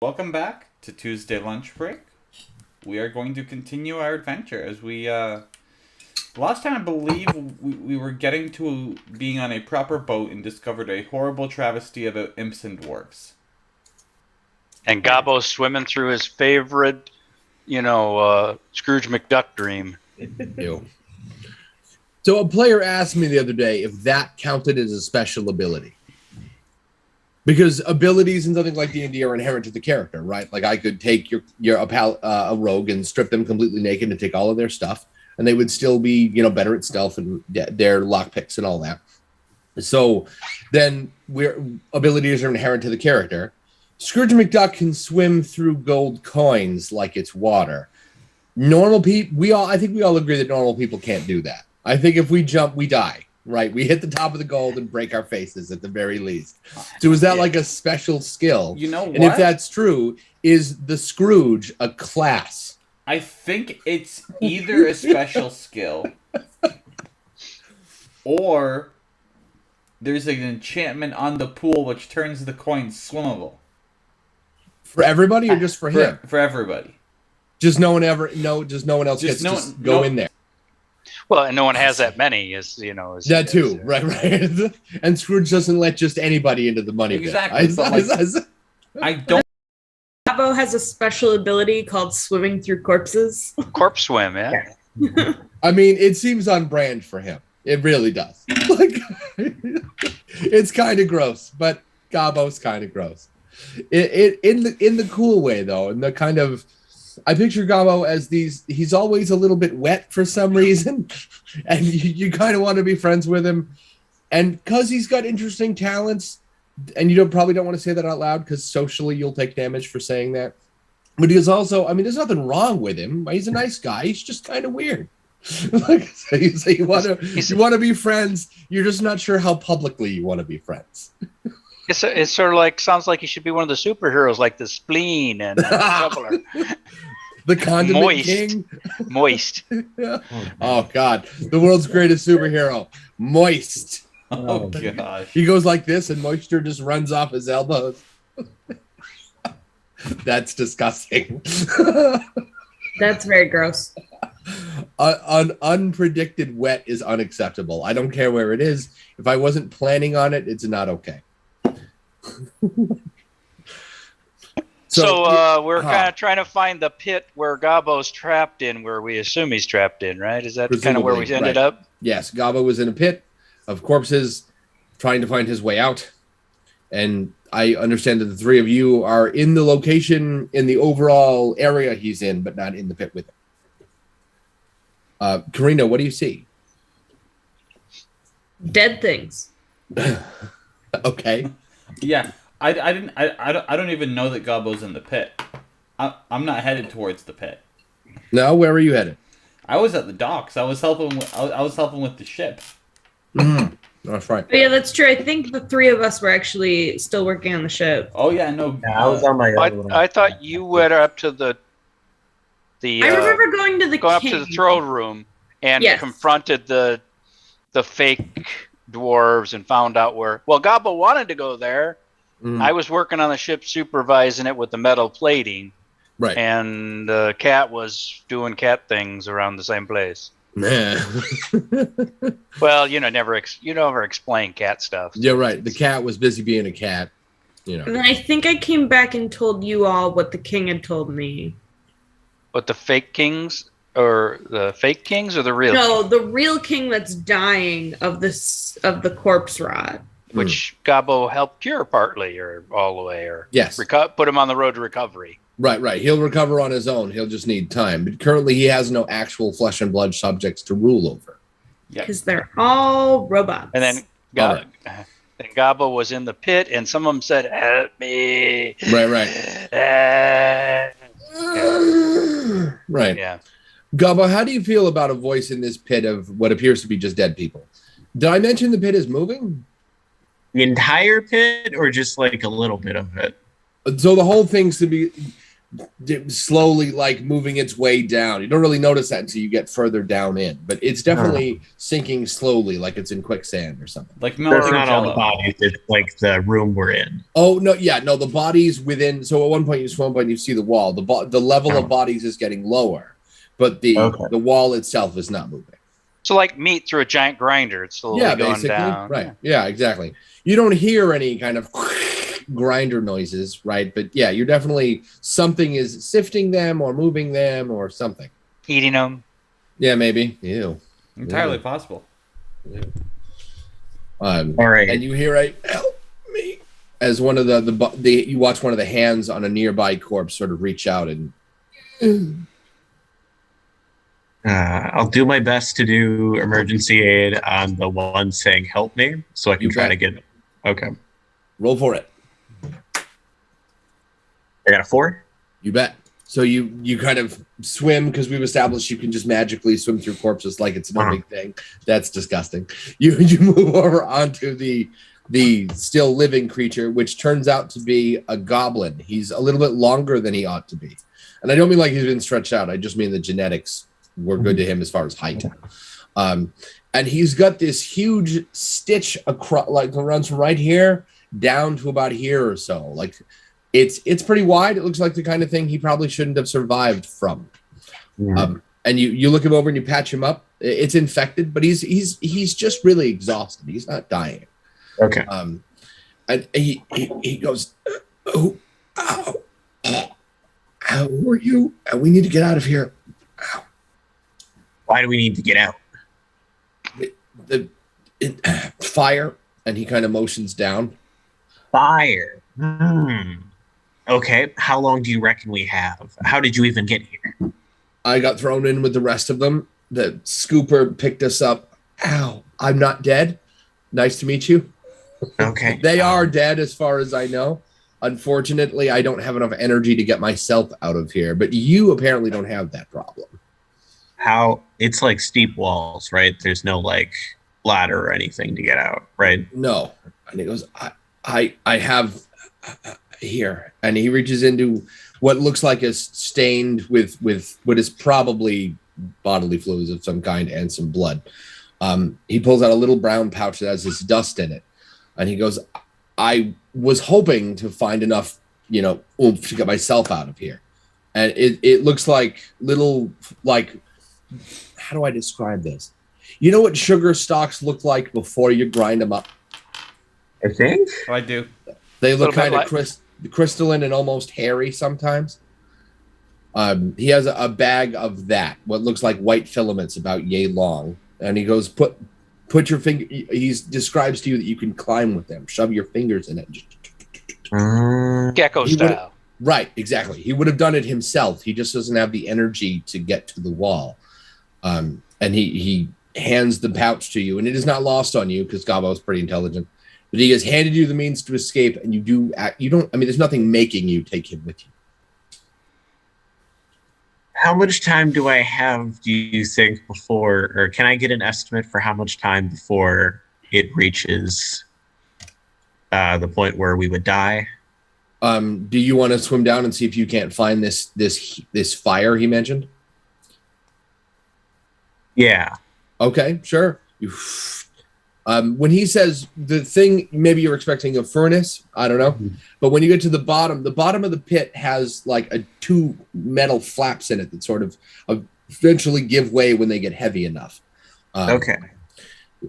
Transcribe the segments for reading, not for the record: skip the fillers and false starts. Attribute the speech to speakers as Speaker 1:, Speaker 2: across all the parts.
Speaker 1: Welcome back to Tuesday Lunch Break. We are going to continue our adventure as we, last time I believe we were getting to being on a proper boat and discovered a horrible travesty about imps and dwarves.
Speaker 2: And Gobbo's swimming through his favorite, Scrooge McDuck dream.
Speaker 3: Ew. So a player asked me the other day if that counted as a special ability. Because abilities in something like D&D are inherent to the character, right? Like I could take a rogue and strip them completely naked and take all of their stuff, and they would still be, better at stealth and their lockpicks and all that. So then abilities are inherent to the character. Scrooge McDuck can swim through gold coins like it's water. Normal people, I think we all agree that normal people can't do that. I think if we jump, we die. Right, we hit the top of the gold and break our faces at the very least. So is that like a special skill?
Speaker 1: You know what?
Speaker 3: And if that's true, is the Scrooge a class?
Speaker 1: I think it's either a special skill or there's an enchantment on the pool which turns the coins swimmable.
Speaker 3: For everybody or just for him?
Speaker 1: For everybody.
Speaker 3: Just no one else gets to go in there.
Speaker 2: Well, and no one has that many,
Speaker 3: that too, right. And Scrooge doesn't let just anybody into the money.
Speaker 1: Exactly. I don't.
Speaker 4: Gobbo has a special ability called swimming through corpses.
Speaker 2: Corpse swim, yeah.
Speaker 3: I mean, it seems on brand for him. It really does. It's kind of gross, but Gobbo's kind of gross. In the cool way though, in the kind of. I picture Gobbo as he's always a little bit wet for some reason, and you kind of want to be friends with him. And because he's got interesting talents, and you probably don't want to say that out loud because socially you'll take damage for saying that. But he's also, there's nothing wrong with him. He's a nice guy. He's just kind of weird. So you want to be friends. You're just not sure how publicly you want to be friends.
Speaker 2: It's sort of like, sounds like he should be one of the superheroes, like the Spleen and the
Speaker 3: The Condiment King.
Speaker 2: Moist.
Speaker 3: Oh, God. The world's greatest superhero. Moist.
Speaker 1: Oh, gosh.
Speaker 3: He goes like this and moisture just runs off his elbows. That's disgusting.
Speaker 4: That's very gross.
Speaker 3: An unpredicted wet is unacceptable. I don't care where it is. If I wasn't planning on it, it's not okay.
Speaker 2: So we're kind of trying to find the pit where Gobbo's trapped in, where we assume he's trapped in, right? Is that kind of where we ended up?
Speaker 3: Yes, Gobbo was in a pit of corpses trying to find his way out. And I understand that the three of you are in the location in the overall area he's in, but not in the pit with him. Karina, what do you see?
Speaker 4: Dead things.
Speaker 3: Okay.
Speaker 1: Yeah, I don't even know that Gobbo's in the pit. I'm not headed towards the pit.
Speaker 3: No, where were you headed?
Speaker 1: I was at the docks. I was helping with the ship.
Speaker 3: That's right.
Speaker 4: But yeah, that's true. I think the three of us were actually still working on the ship.
Speaker 1: Oh yeah, no.
Speaker 5: Yeah, I was on my own.
Speaker 2: I thought you went up to the
Speaker 4: I remember going to the
Speaker 2: up to the throne room and confronted the fake dwarves and found out where. Well, Gobbo wanted to go there. I was working on the ship, supervising it with the metal plating,
Speaker 3: right?
Speaker 2: And Cat was doing cat things around the same place. Well, never explain cat stuff.
Speaker 3: Yeah, right. The cat was busy being a cat.
Speaker 4: And then I think I came back and told you all what the king had told me.
Speaker 2: What, the fake kings? Or the fake kings or the real
Speaker 4: king? The real king that's dying of the corpse rot.
Speaker 2: Which Gobbo helped cure partly or all the way, or put him on the road to recovery.
Speaker 3: Right. He'll recover on his own. He'll just need time. But currently he has no actual flesh and blood subjects to rule over.
Speaker 4: Because they're all robots.
Speaker 2: And then Gobbo was in the pit and some of them said, "Help me."
Speaker 3: Right. Right.
Speaker 2: Yeah.
Speaker 3: Gobbo, how do you feel about a voice in this pit of what appears to be just dead people? Did I mention the pit is moving?
Speaker 5: The entire pit or just like a little bit of it?
Speaker 3: So the whole thing's to be... slowly like moving its way down. You don't really notice that until you get further down in, but it's definitely sinking slowly, like it's in quicksand or something.
Speaker 1: Like
Speaker 5: That's not all the bodies. It's like the room we're in.
Speaker 3: Oh no, yeah, no, the bodies within. So at one point you swim, and you see the wall. The level of bodies is getting lower, but the wall itself is not moving.
Speaker 2: So like meat through a giant grinder, it's slowly going
Speaker 3: basically,
Speaker 2: down.
Speaker 3: Right? Yeah, exactly. You don't hear any kind of grinder noises, right? But yeah, you're definitely something is sifting them or moving them or something.
Speaker 2: Eating them.
Speaker 3: Yeah, maybe. Ew.
Speaker 1: Entirely possible.
Speaker 3: Yeah.
Speaker 5: All right.
Speaker 3: And you hear a help me as one of the you watch one of the hands on a nearby corpse sort of reach out and.
Speaker 5: I'll do my best to do emergency aid on the one saying "help me," so I can try to get. Okay.
Speaker 3: Roll for it.
Speaker 5: I got a 4.
Speaker 3: You bet. So you kind of swim because we've established you can just magically swim through corpses like it's no big thing. That's disgusting. You move over onto the still living creature, which turns out to be a goblin. He's a little bit longer than he ought to be, and I don't mean like he's been stretched out. I just mean the genetics were good to him as far as height. And he's got this huge stitch across, like runs from right here down to about here or so. Like it's pretty wide. It looks like the kind of thing he probably shouldn't have survived from. And you look him over and you patch him up. It's infected, but he's just really exhausted. He's not dying.
Speaker 5: Okay.
Speaker 3: And he goes, oh, ow, how are you? We need to get out of here. Ow.
Speaker 5: Why do we need to get out?
Speaker 3: Fire, and he kind of motions down.
Speaker 5: Fire. Okay, how long do you reckon we have? How did you even get here?
Speaker 3: I got thrown in with the rest of them. The scooper picked us up. Ow, I'm not dead. Nice to meet you.
Speaker 5: Okay.
Speaker 3: They are dead as far as I know. Unfortunately, I don't have enough energy to get myself out of here, but you apparently don't have that problem.
Speaker 5: How it's like steep walls, right? There's no like ladder or anything to get out, right?
Speaker 3: No. And he goes, I have here, and he reaches into what looks like is stained with what is probably bodily fluids of some kind and some blood. He pulls out a little brown pouch that has this dust in it, and he goes, I was hoping to find enough, oomph to get myself out of here. And it looks like little, like, how do I describe this? You know what sugar stalks look like before you grind them up?
Speaker 5: I think.
Speaker 1: I do.
Speaker 3: They look kind of crystalline and almost hairy sometimes. He has a bag of that, what looks like white filaments about yay long. And he goes, put your finger, he describes to you that you can climb with them. Shove your fingers in it.
Speaker 2: Gecko style.
Speaker 3: Right, exactly. He would have done it himself. He just doesn't have the energy to get to the wall. And he hands the pouch to you, and it is not lost on you because Gobbo is pretty intelligent. But he has handed you the means to escape, and there's nothing making you take him with you.
Speaker 5: How much time do I have, do you think, before, or can I get an estimate for how much time before it reaches the point where we would die?
Speaker 3: Do you want to swim down and see if you can't find this fire he mentioned?
Speaker 5: Yeah.
Speaker 3: Okay, sure. When he says the thing, maybe you're expecting a furnace. I don't know. But when you get to the bottom of the pit has like two metal flaps in it that sort of eventually give way when they get heavy enough.
Speaker 5: Okay.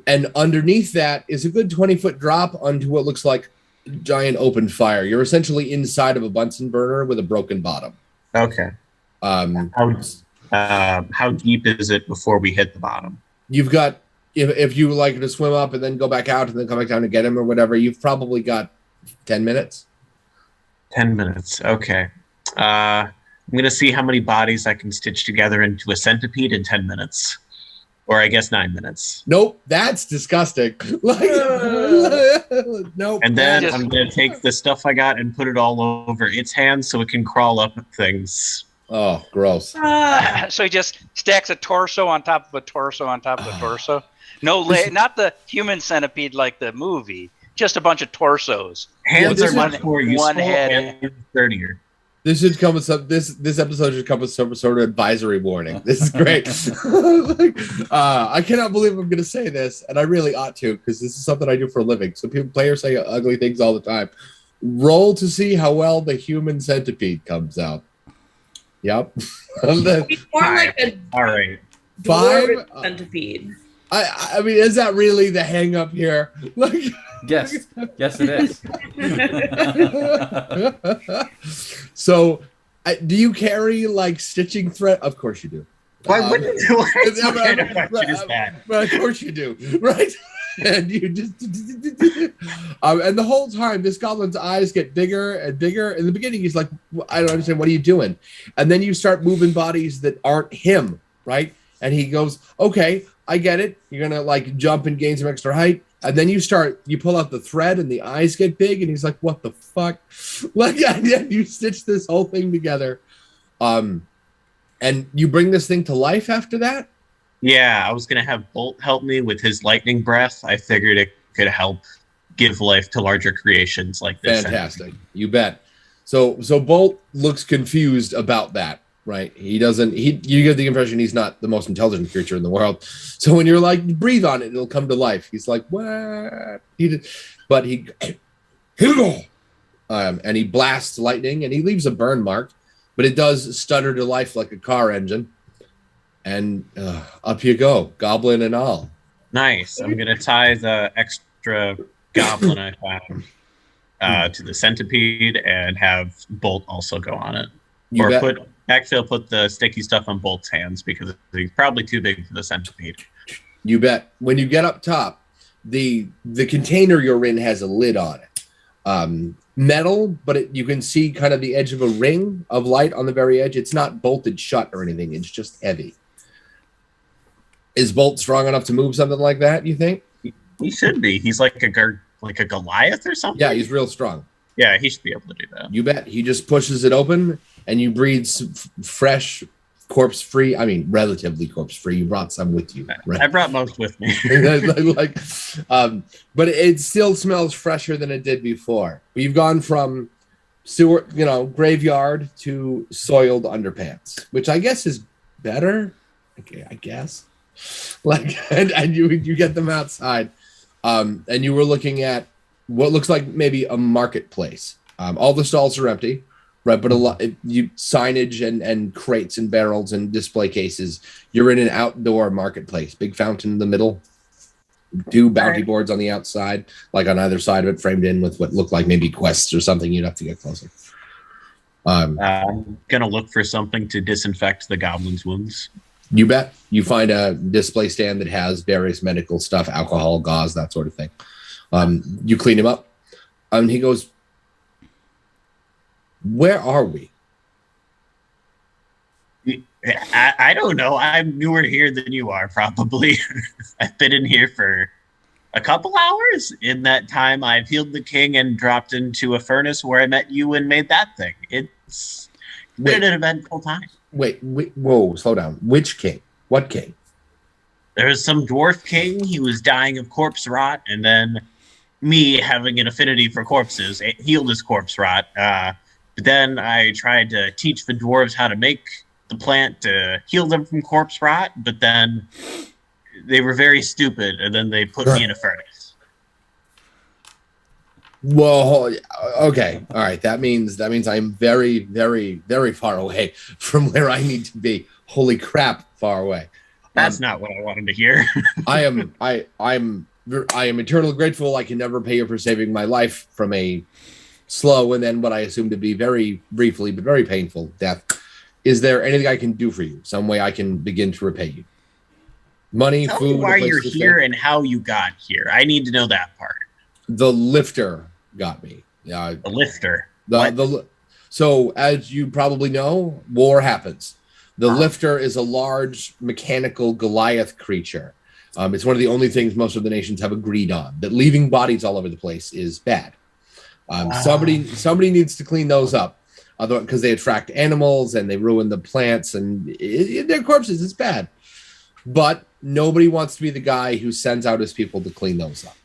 Speaker 3: And underneath that is a good 20-foot drop onto what looks like a giant open fire. You're essentially inside of a Bunsen burner with a broken bottom.
Speaker 5: Okay. How deep is it before we hit the bottom?
Speaker 3: You've got, if you like to swim up and then go back out and then come back down to get him or whatever, you've probably got 10 minutes.
Speaker 5: 10 minutes. Okay. I'm going to see how many bodies I can stitch together into a centipede in 10 minutes. Or I guess 9 minutes.
Speaker 3: Nope, that's disgusting. Nope.
Speaker 5: And then I'm going to take the stuff I got and put it all over its hands so it can crawl up things.
Speaker 3: Oh, gross.
Speaker 2: So he just stacks a torso on top of a torso on top of a torso. Not the human centipede like the movie. Just a bunch of torsos.
Speaker 5: Hands are much more useful and sturdier.
Speaker 3: This should come with some. This episode should come with some sort of advisory warning. This is great. I cannot believe I'm going to say this, and I really ought to because this is something I do for a living. So players say ugly things all the time. Roll to see how well the human centipede comes out. Yep.
Speaker 4: More like a
Speaker 5: all right.
Speaker 3: 5
Speaker 4: centipede.
Speaker 3: I mean, is that really the hang up here? Like.
Speaker 1: Yes, it is.
Speaker 3: So, do you carry like stitching thread? Of course you do.
Speaker 5: Why wouldn't you? What kind of
Speaker 3: But
Speaker 5: question is that?
Speaker 3: of course you do, right? And you just, and the whole time, this goblin's eyes get bigger and bigger. In the beginning, he's like, "I don't understand. What are you doing?" And then you start moving bodies that aren't him, right? And he goes, "Okay, I get it. You're gonna like jump and gain some extra height." And then you pull out the thread and the eyes get big and he's like, what the fuck? Like, and you stitch this whole thing together. And you bring this thing to life after that?
Speaker 5: Yeah, I was going to have Bolt help me with his lightning breath. I figured it could help give life to larger creations like this.
Speaker 3: Fantastic. You bet. So Bolt looks confused about that. Right. You get the impression he's not the most intelligent creature in the world. So when you're like, breathe on it, it'll come to life. He's like, what? And he blasts lightning and he leaves a burn mark, but it does stutter to life like a car engine. And up you go, goblin and all.
Speaker 5: Nice. I'm going to tie the extra goblin I found to the centipede and have Bolt also go on it. I'll put the sticky stuff on Bolt's hands because he's probably too big for the centipede.
Speaker 3: You bet. When you get up top, the container you're in has a lid on it. Metal, but you can see kind of the edge of a ring of light on the very edge. It's not bolted shut or anything. It's just heavy. Is Bolt strong enough to move something like that, you think?
Speaker 5: He should be. He's like a Goliath or something.
Speaker 3: Yeah, he's real strong.
Speaker 5: Yeah, he should be able to do that.
Speaker 3: You bet. He just pushes it open, and you breathe fresh, corpse-free. I mean, relatively corpse-free. You brought some with you, right?
Speaker 5: I brought most with me.
Speaker 3: But it still smells fresher than it did before. You've gone from sewer, graveyard to soiled underpants, which I guess is better. Okay, I guess. And you get them outside, and you were looking at what looks like maybe a marketplace. All the stalls are empty, right? But signage and crates and barrels and display cases. You're in an outdoor marketplace. Big fountain in the middle. 2 bounty boards on the outside, like on either side of it, framed in with what looked like maybe quests or something. You'd have to get closer.
Speaker 5: I'm gonna look for something to disinfect the goblin's wounds.
Speaker 3: You bet. You find a display stand that has various medical stuff, alcohol, gauze, that sort of thing. You clean him up. And he goes, where are we?
Speaker 5: I don't know. I'm newer here than you are, probably. I've been in here for a couple hours. In that time, I've healed the king and dropped into a furnace where I met you and made that thing. It's been an eventful time.
Speaker 3: Wait, whoa, slow down. Which king? What king?
Speaker 5: There's some dwarf king. He was dying of corpse rot, and then me having an affinity for corpses, it healed his corpse rot. But then I tried to teach the dwarves how to make the plant to heal them from corpse rot, but then they were very stupid, and then they put me in a furnace.
Speaker 3: Whoa, okay, all right. That means I'm very, very, very far away from where I need to be. Holy crap, far away.
Speaker 5: That's not what I wanted to hear.
Speaker 3: I am eternally grateful. I can never pay you for saving my life from a slow and then what I assume to be very briefly but very painful death. Is there anything I can do for you? Some way I can begin to repay you? Money,
Speaker 5: Tell
Speaker 3: food.
Speaker 5: Me why you're here and how you got here. I need to know that part.
Speaker 3: The lifter got me.
Speaker 5: The lifter.
Speaker 3: So as you probably know, war happens. The lifter is a large mechanical Goliath creature. It's one of the only things most of the nations have agreed on, that leaving bodies all over the place is bad. Somebody needs to clean those up, because they attract animals and they ruin the plants and their corpses. It's bad. But nobody wants to be the guy who sends out his people to clean those up.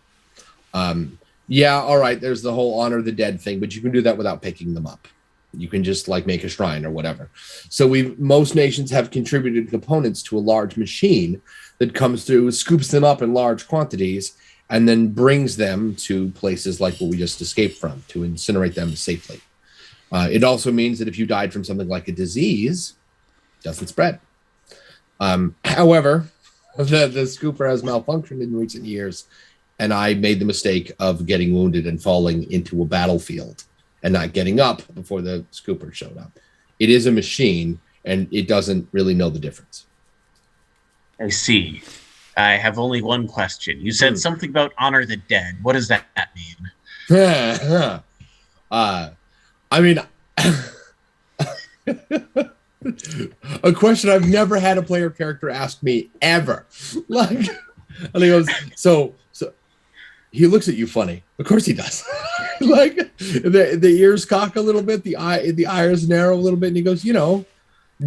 Speaker 3: Yeah, all right, there's the whole honor the dead thing, but you can do that without picking them up. You can just like make a shrine or whatever. So most nations have contributed components to a large machine that comes through, scoops them up in large quantities, and then brings them to places like what we just escaped from to incinerate them safely. It also means that if you died from something like a disease, it doesn't spread. However, the scooper has malfunctioned in recent years, and I made the mistake of getting wounded and falling into a battlefield and not getting up before the scooper showed up. It is a machine, and it doesn't really know the difference.
Speaker 5: I see. I have only one question. You said something about honor the dead. What does that mean?
Speaker 3: I mean, a question I've never had a player character ask me ever. Like, and he goes, so he looks at you funny. Of course he does. Like the ears cock a little bit, the eyes narrow a little bit, and he goes,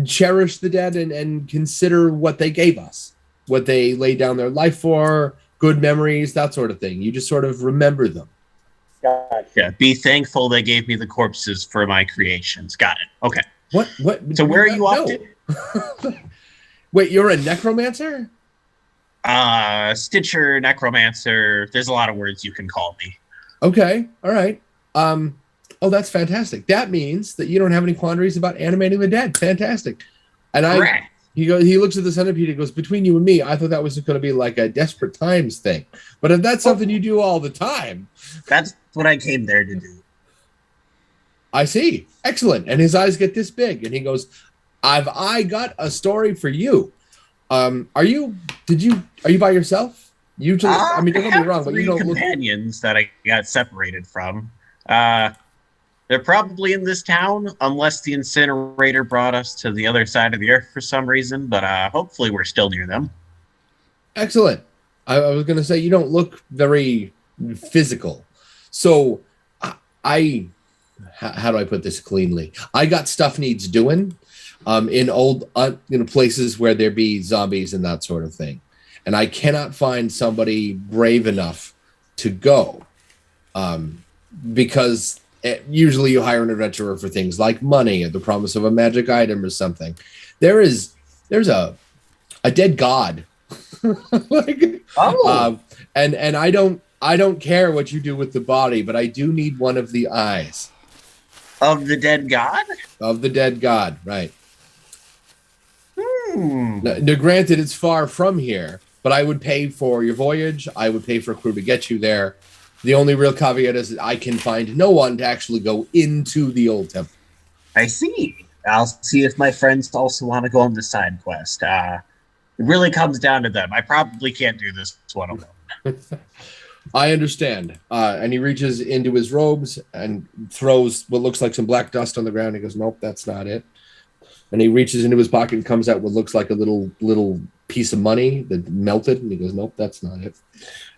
Speaker 3: cherish the dead and consider what they gave us, what they laid down their life for, good memories, that sort of thing. You just sort of remember them.
Speaker 5: Gotcha. Be thankful they gave me the corpses for my creations. Got it. Okay.
Speaker 3: What?
Speaker 5: So where are you off to?
Speaker 3: Wait, you're a necromancer?
Speaker 5: Stitcher, necromancer. There's a lot of words you can call me.
Speaker 3: Okay. All right. Oh, that's fantastic. That means that you don't have any quandaries about animating the dead. Fantastic. And he looks at the centipede and goes, between you and me, I thought that was going to be like a Desperate Times thing. But if that's something you do all the time.
Speaker 5: That's what I came there to do.
Speaker 3: I see. Excellent. And his eyes get this big. And he goes, I got a story for you. Are you by yourself? Usually, I mean, don't get me wrong, but you don't look.
Speaker 5: Companions that I got separated from. They're probably in this town, unless the incinerator brought us to the other side of the earth for some reason. But hopefully, we're still near them.
Speaker 3: Excellent. I was going to say you don't look very physical. So, how do I put this cleanly? I got stuff needs doing. In old places where there be zombies and that sort of thing. And I cannot find somebody brave enough to go because usually you hire an adventurer for things like money or the promise of a magic item or something. There's a dead god. And I don't care what you do with the body, but I do need one of the eyes.
Speaker 5: Of the dead god?
Speaker 3: Of the dead god, right. Now, granted, it's far from here, but I would pay for your voyage. I would pay for a crew to get you there. The only real caveat is that I can find no one to actually go into the old temple.
Speaker 5: I see. I'll see if my friends also want to go on the side quest. It really comes down to them. I probably can't do this one alone.
Speaker 3: I understand. And he reaches into his robes and throws what looks like some black dust on the ground. He goes, nope, that's not it. And he reaches into his pocket and comes out what looks like a little piece of money that melted. And he goes, nope, that's not it.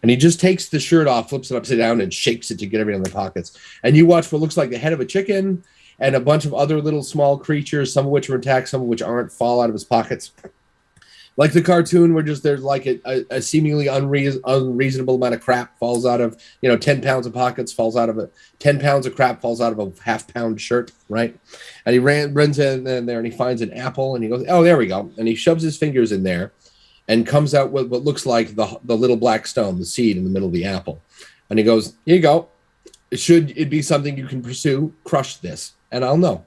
Speaker 3: And he just takes the shirt off, flips it upside down, and shakes it to get everything in the pockets. And you watch what looks like the head of a chicken and a bunch of other little small creatures, some of which are intact, some of which aren't, fall out of his pockets. Like the cartoon where just there's like a seemingly unreasonable amount of crap falls out of, 10 pounds of pockets, falls out of it. 10 pounds of crap falls out of a half-pound shirt, right? And he runs in there and he finds an apple and he goes, oh, there we go. And he shoves his fingers in there and comes out with what looks like the little black stone, the seed in the middle of the apple. And he goes, here you go. Should it be something you can pursue, crush this, and I'll know.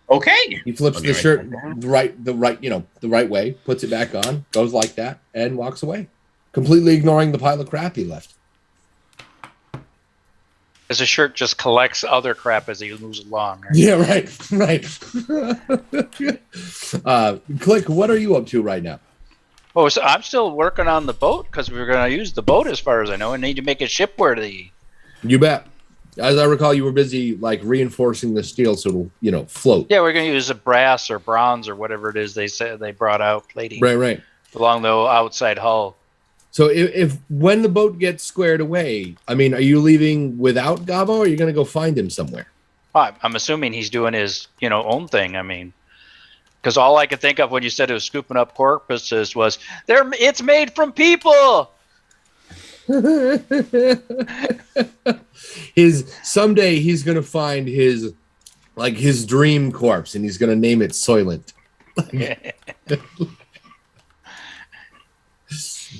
Speaker 5: Okay.
Speaker 3: He flips the shirt the right way, puts it back on, goes like that, and walks away, completely ignoring the pile of crap he left.
Speaker 2: Because the shirt just collects other crap as he moves along. Right?
Speaker 3: Yeah, right. Click, what are you up to right now?
Speaker 2: Oh, so I'm still working on the boat because we're going to use the boat as far as I know and need to make it shipworthy.
Speaker 3: You bet. As I recall, you were busy reinforcing the steel so it'll, float.
Speaker 2: Yeah, we're going to use a brass or bronze or whatever it is they said they brought out plating.
Speaker 3: Right.
Speaker 2: Along the outside hull.
Speaker 3: So if when the boat gets squared away, are you leaving without Gobbo, or are you going to go find him somewhere?
Speaker 2: I'm assuming he's doing his, own thing. Because all I could think of when you said it was scooping up corpses was, it's made from people.
Speaker 3: Someday he's gonna find his dream corpse, and he's gonna name it Soylent.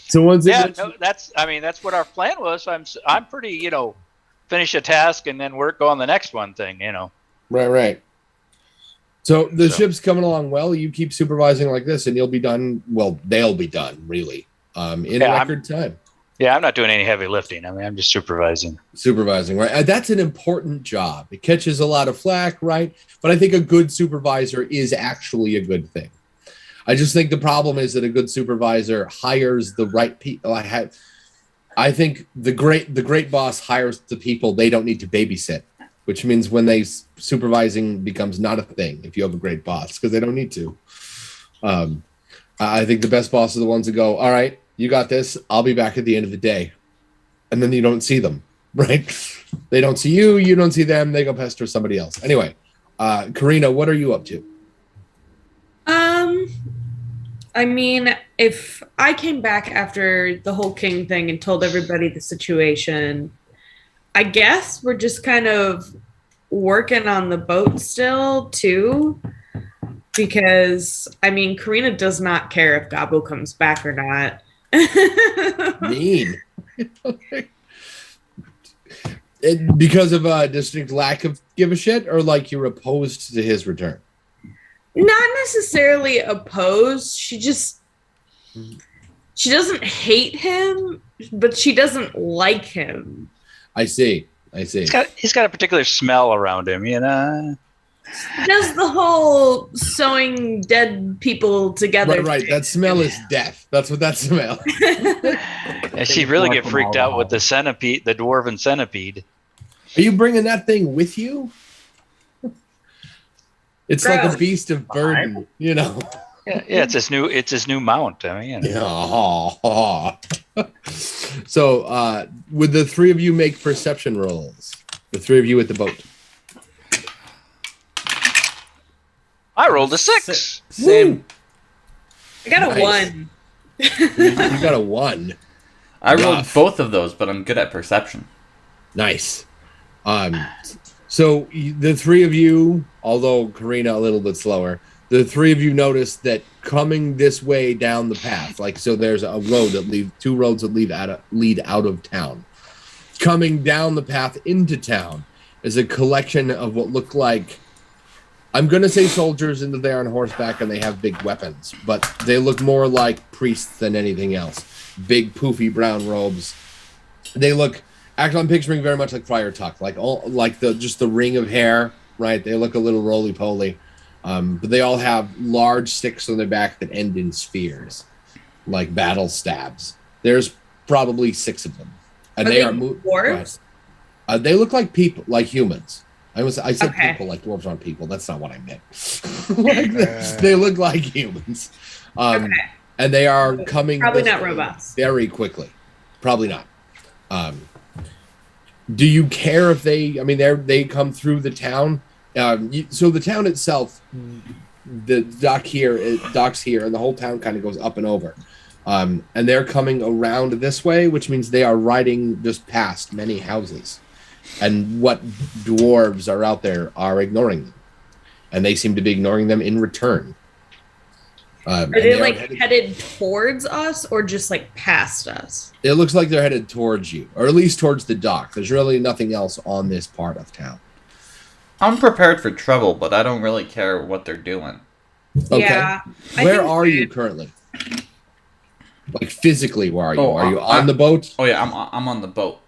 Speaker 3: So
Speaker 2: that's what our plan was. So I'm pretty, finish a task and then go on the next one thing,
Speaker 3: Right. So the ship's coming along well. You keep supervising like this, and you'll be done. Well, they'll be done really in record time.
Speaker 2: Yeah, I'm not doing any heavy lifting. I mean, I'm just supervising.
Speaker 3: Supervising, right? That's an important job. It catches a lot of flack, right? But I think a good supervisor is actually a good thing. I just think the problem is that a good supervisor hires the right people. I think the great boss hires the people they don't need to babysit, which means when supervising becomes not a thing if you have a great boss, because they don't need to. I think the best bosses are the ones that go, all right, you got this. I'll be back at the end of the day. And then you don't see them, right? They don't see you. You don't see them. They go pester somebody else. Anyway, Karina, what are you up to?
Speaker 4: I mean, if I came back after the whole king thing and told everybody the situation, I guess we're just kind of working on the boat still, too. Because, I mean, Karina does not care if Gobbo comes back or not.
Speaker 3: Mean. Because of a distinct lack of give a shit, or like you're opposed to his return?
Speaker 4: Not necessarily opposed. She doesn't hate him, but she doesn't like him.
Speaker 3: I see.
Speaker 2: He's got a particular smell around him, He
Speaker 4: does the whole sewing dead people together.
Speaker 3: Right. That smell is death. That's what that smell.
Speaker 2: And she really get freaked out with the centipede, the dwarven centipede.
Speaker 3: Are you bringing that thing with you? It's
Speaker 4: Gross.
Speaker 3: Like a beast of burden,
Speaker 2: Yeah, it's his new mount.
Speaker 3: So, would the three of you make perception rolls? The three of you at the boat.
Speaker 2: I rolled a 6.
Speaker 1: Same.
Speaker 4: I got a 1.
Speaker 3: You got a 1.
Speaker 1: I rolled both of those, but I'm good at perception.
Speaker 3: Nice. So the three of you, although Karina a little bit slower, the three of you notice that coming this way down the path, so there's a road that two roads that lead out of town. Coming down the path into town is a collection of what look like, I'm going to say soldiers, and they're on horseback and they have big weapons, but they look more like priests than anything else. Big poofy brown robes. They look, actually I'm picturing very much like Friar Tuck, just the ring of hair, right? They look a little roly-poly. But they all have large sticks on their back that end in spears, like battle stabs. There's probably 6 of them. And they are dwarves? They look like people, like humans. I said okay. People like dwarves aren't people. That's not what I meant. They look like humans. Okay. And they are coming.
Speaker 4: Probably not robots.
Speaker 3: Very quickly. Probably not. Do you care if they come through the town? So the town itself, the docks here, and the whole town kind of goes up and over. And they're coming around this way, which means they are riding just past many houses. And what dwarves are out there are ignoring them. And they seem to be ignoring them in return.
Speaker 4: Are they headed towards us or just past us?
Speaker 3: It looks like they're headed towards you, or at least towards the dock. There's really nothing else on this part of town.
Speaker 1: I'm prepared for trouble, but I don't really care what they're doing.
Speaker 3: Okay. Yeah, where are you currently? Physically, where are you? Are you on the boat?
Speaker 1: Oh yeah, I'm on the boat.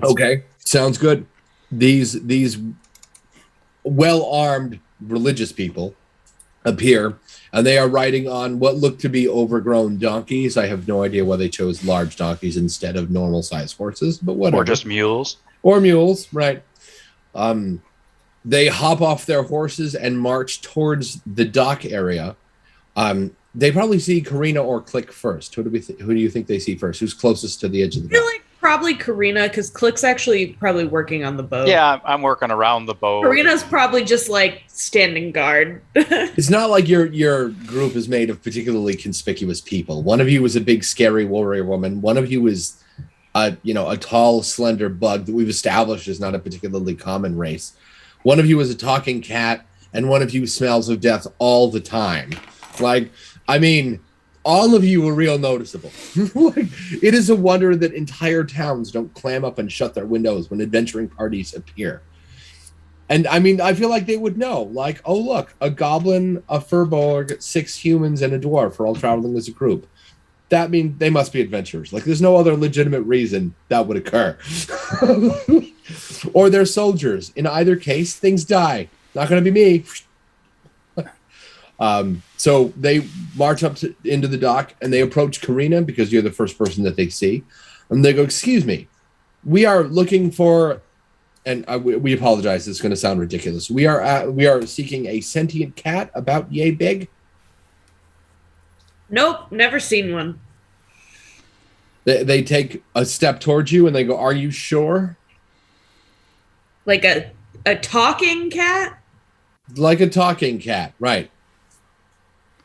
Speaker 3: Okay, sounds good. These well-armed religious people appear, and they are riding on what look to be overgrown donkeys. I have no idea why they chose large donkeys instead of normal-sized horses, but whatever.
Speaker 2: Or just mules.
Speaker 3: Or mules, right. They hop off their horses and march towards the dock area. They probably see Karina or Click first. Who do you think they see first? Who's closest to the edge of the boat?
Speaker 4: I feel like probably Karina, because Click's actually probably working on the boat.
Speaker 2: Yeah, I'm working around the boat.
Speaker 4: Karina's probably just standing guard.
Speaker 3: It's not like your group is made of particularly conspicuous people. One of you is a big scary warrior woman. One of you is a tall, slender bug that we've established is not a particularly common race. One of you is a talking cat, and one of you smells of death all the time. Like, I mean, all of you are real noticeable. Like, it is a wonder that entire towns don't clam up and shut their windows when adventuring parties appear. And I mean, I feel like they would know, like, oh, look, a goblin, a furbolg, 6 humans, and a dwarf are all traveling as a group. That means they must be adventurers. Like, there's no other legitimate reason that would occur. Or they're soldiers. In either case, things die. Not going to be me. So they march up into the dock, and they approach Karina, because you're the first person that they see. And they go, excuse me, we are looking for... And we apologize. This is going to sound ridiculous. We are seeking a sentient cat about yay big.
Speaker 4: Nope, never seen one.
Speaker 3: They take a step towards you and they go, "Are you sure?"
Speaker 4: Like a talking cat?
Speaker 3: Like a talking cat, right?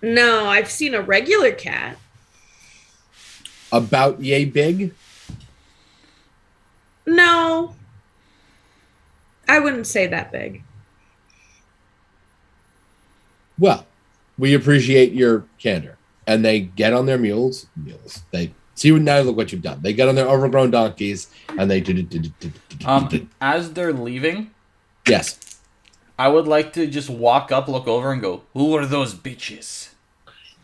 Speaker 4: No, I've seen a regular cat.
Speaker 3: About yay big?
Speaker 4: No. I wouldn't say that big.
Speaker 3: Well, we appreciate your candor. And they get on their mules. They see now. Look what you've done. They get on their overgrown donkeys, and they
Speaker 1: as they're leaving.
Speaker 3: Yes,
Speaker 1: I would like to just walk up, look over, and go, "Who are those bitches?"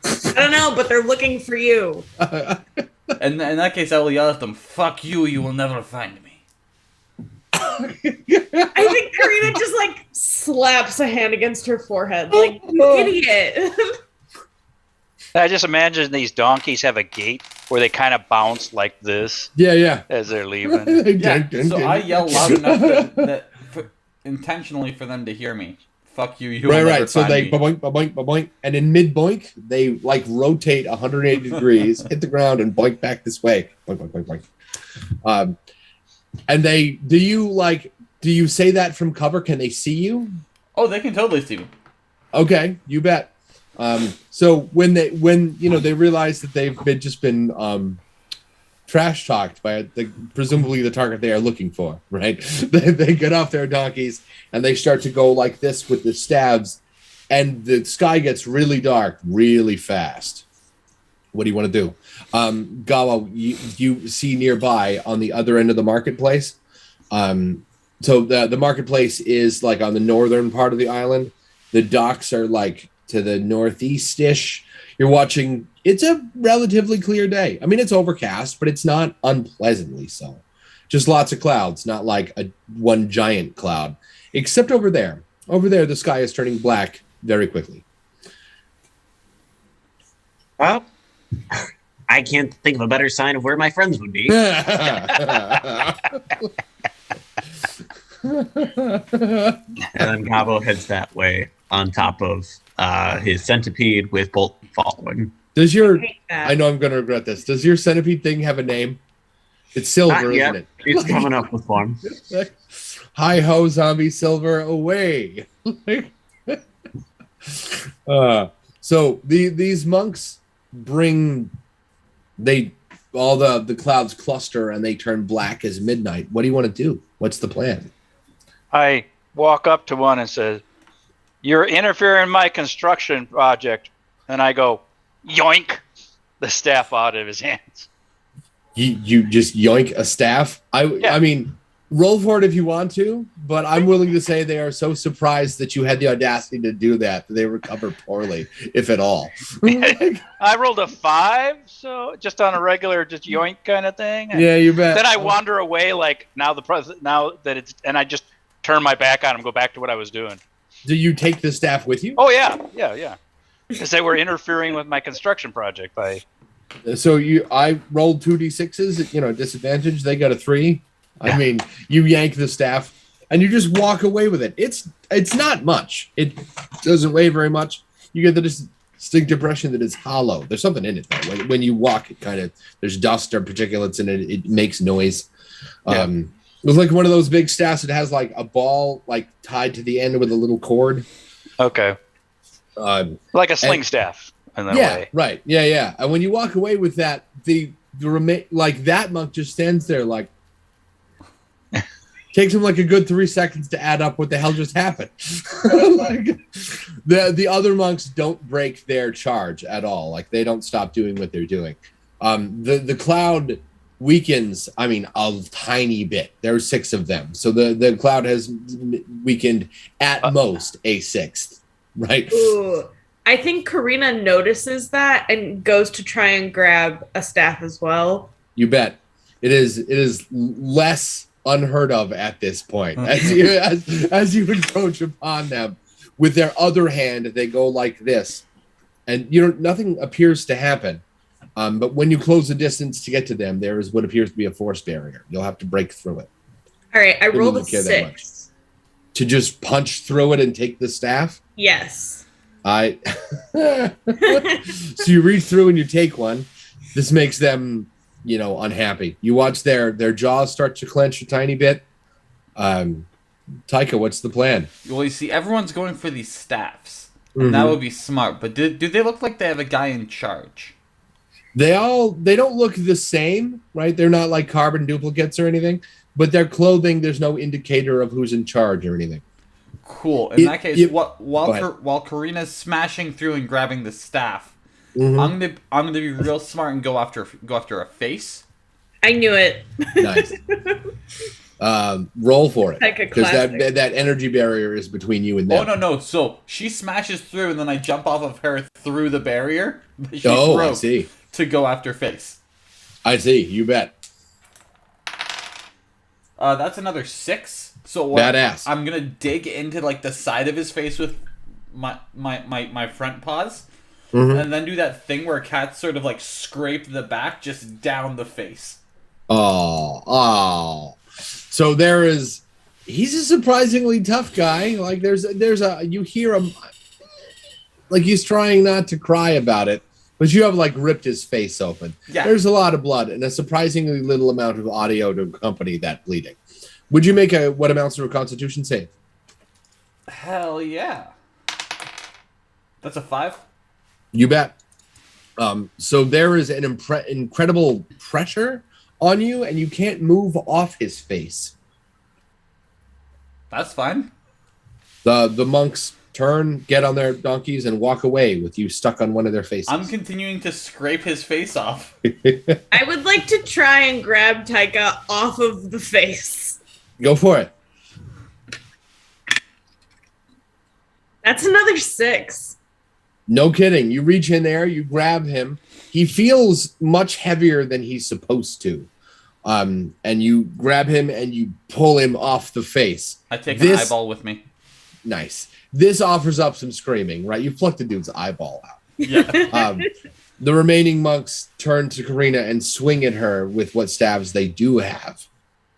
Speaker 4: I don't know, but they're looking for you.
Speaker 1: And in that case, I will yell at them, "Fuck you! You will never find me."
Speaker 4: I think Karina just like slaps a hand against her forehead, like, you idiot.
Speaker 2: I just imagine these donkeys have a gait where they kind of bounce like this.
Speaker 3: Yeah.
Speaker 2: As they're leaving.
Speaker 1: Yeah, so I yell loud enough that intentionally for them to hear me. Fuck you, you will never
Speaker 3: So
Speaker 1: find
Speaker 3: they
Speaker 1: me.
Speaker 3: boink, boink, boink, and in mid boink, they like rotate 180 degrees, hit the ground, and boink back this way. Boink, boink, boink, boink. And do you say that from cover? Can they see you?
Speaker 1: Oh, they can totally see me.
Speaker 3: Okay, you bet. So when they realize that they've been trash talked by presumably the target they are looking for, right? They get off their donkeys and they start to go like this with the stabs, and the sky gets really dark really fast. What do you want to do? Gobbo, you see nearby on the other end of the marketplace. So the marketplace is like on the northern part of the island. The docks are like to the northeast-ish. You're watching. It's a relatively clear day. I mean, it's overcast, but it's not unpleasantly so. Just lots of clouds, not like one giant cloud. Except over there. Over there, the sky is turning black very quickly.
Speaker 5: Well, I can't think of a better sign of where my friends would be. And then Gobbo heads that way on top of his centipede with Bolt following.
Speaker 3: Does your... I know I'm going to regret this. Does your centipede thing have a name? It's Silver, isn't it?
Speaker 5: It's coming up with one.
Speaker 3: Hi-ho, zombie Silver, away. So these monks bring... all the clouds cluster and they turn black as midnight. What do you want to do? What's the plan?
Speaker 2: I walk up to one and say, "You're interfering in my construction project." And I go, yoink, the staff out of his hands.
Speaker 3: You just yoink a staff? I mean, roll for it if you want to, but I'm willing to say they are so surprised that you had the audacity to do that they recover poorly, if at all.
Speaker 2: I rolled a 5, so just on a regular, just yoink kind of thing. And
Speaker 3: yeah, you bet.
Speaker 2: then I wander away, like now that it's, and I just turn my back on him, go back to what I was doing.
Speaker 3: Do you take the staff with you?
Speaker 2: Oh yeah. Because they were interfering with my construction project by.
Speaker 3: So I rolled 2d6s, disadvantage. They got a 3. I mean, you yank the staff and you just walk away with it. It's not much. It doesn't weigh very much. You get the distinct impression that it's hollow. There's something in it though. When you walk, it kind of there's dust or particulates in it. It makes noise. It was like one of those big staffs that has like a ball like tied to the end with a little cord.
Speaker 2: Okay. Like a sling staff. In that way.
Speaker 3: Right. Yeah. And when you walk away with that, the like that monk just stands there like. Takes him like a good 3 seconds to add up what the hell just happened. Like, the other monks don't break their charge at all. Like they don't stop doing what they're doing. The cloud weakens, I mean, a tiny bit. There's 6 of them. So the cloud has weakened at most a 6th, right?
Speaker 4: Ooh. I think Karina notices that and goes to try and grab a staff as well.
Speaker 3: You bet. It is less unheard of at this point. As you encroach upon them with their other hand, they go like this, and nothing appears to happen. But when you close the distance to get to them, there is what appears to be a force barrier. You'll have to break through it.
Speaker 4: All right, I rolled a 6
Speaker 3: to just punch through it and take the staff.
Speaker 4: Yes.
Speaker 3: So you reach through and you take one. This makes them unhappy. You watch their jaws start to clench a tiny bit. Taika, what's the plan?
Speaker 1: Well, you see, everyone's going for these staffs. And that would be smart. But do they look like they have a guy in charge?
Speaker 3: They don't look the same, right? They're not like carbon duplicates or anything. But their clothing, there's no indicator of who's in charge or anything.
Speaker 1: Cool. In that case, while Karina's smashing through and grabbing the staff, I'm gonna be real smart and go after a face.
Speaker 4: I knew it.
Speaker 3: Nice. Roll for it, because
Speaker 4: that
Speaker 3: that energy barrier is between you and them.
Speaker 1: Oh no! So she smashes through, and then I jump off of her through the barrier.
Speaker 3: I see.
Speaker 1: To go after face.
Speaker 3: I see. You bet.
Speaker 1: That's another 6. So
Speaker 3: badass.
Speaker 1: I'm gonna dig into like the side of his face with my front paws. And then do that thing where cats sort of like scrape the back just down the face.
Speaker 3: Oh. So he's a surprisingly tough guy. Like you hear him like he's trying not to cry about it, but you have like ripped his face open. Yeah. There's a lot of blood and a surprisingly little amount of audio to accompany that bleeding. Would you make what amounts to a Constitution save?
Speaker 1: Hell yeah. That's a 5.
Speaker 3: You bet. So there is an incredible pressure on you, and you can't move off his face.
Speaker 1: That's fine.
Speaker 3: The monks turn, get on their donkeys, and walk away with you stuck on one of their faces.
Speaker 1: I'm continuing to scrape his face off.
Speaker 4: I would like to try and grab Taika off of the face.
Speaker 3: Go for it.
Speaker 4: That's another 6.
Speaker 3: No kidding. You reach in there, you grab him. He feels much heavier than he's supposed to. And you grab him and you pull him off the face.
Speaker 1: I take an eyeball with me.
Speaker 3: Nice. This offers up some screaming, right? You plucked the dude's eyeball out.
Speaker 1: Yeah.
Speaker 3: The remaining monks turn to Karina and swing at her with what stabs they do have.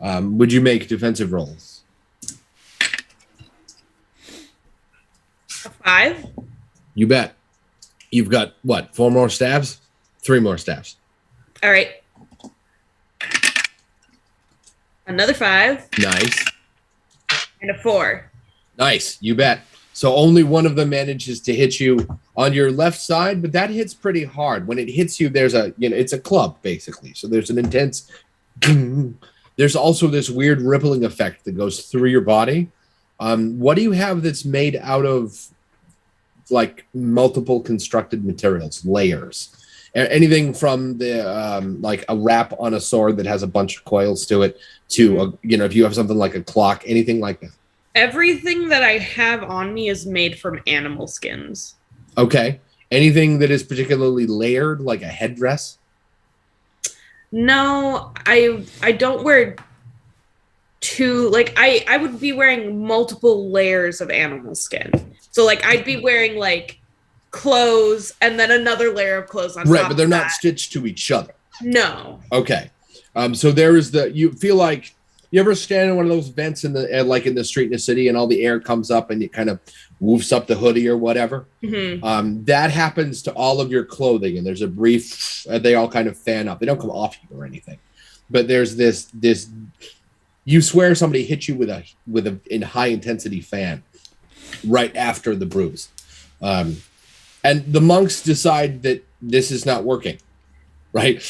Speaker 3: Would you make defensive rolls?
Speaker 4: A 5?
Speaker 3: You bet. You've got, 4 more stabs? 3 more stabs.
Speaker 4: All right. Another 5.
Speaker 3: Nice.
Speaker 4: And a 4.
Speaker 3: Nice. You bet. So only one of them manages to hit you on your left side, but that hits pretty hard. When it hits you, there's it's a club, basically. So there's an intense... There's also this weird rippling effect that goes through your body. What do you have that's made out of like multiple constructed materials, layers? Anything from the like a wrap on a sword that has a bunch of coils to it to if you have something like a clock, anything like that.
Speaker 4: Everything that I have on me is made from animal skins.
Speaker 3: Okay. Anything that is particularly layered, like a headdress?
Speaker 4: No, I don't wear I would be wearing multiple layers of animal skin. So like I'd be wearing like clothes and then another layer of clothes on top.
Speaker 3: Right, but they're not stitched to each other.
Speaker 4: No.
Speaker 3: Okay. So there is you feel like you ever stand in one of those vents in the like in the street in the city and all the air comes up and it kind of woofs up the hoodie or whatever.
Speaker 4: Mm-hmm.
Speaker 3: That happens to all of your clothing and there's a brief they all kind of fan up. They don't come off you or anything. But there's this you swear somebody hit you with a in high intensity fan right after the bruise. And the monks decide that this is not working. right?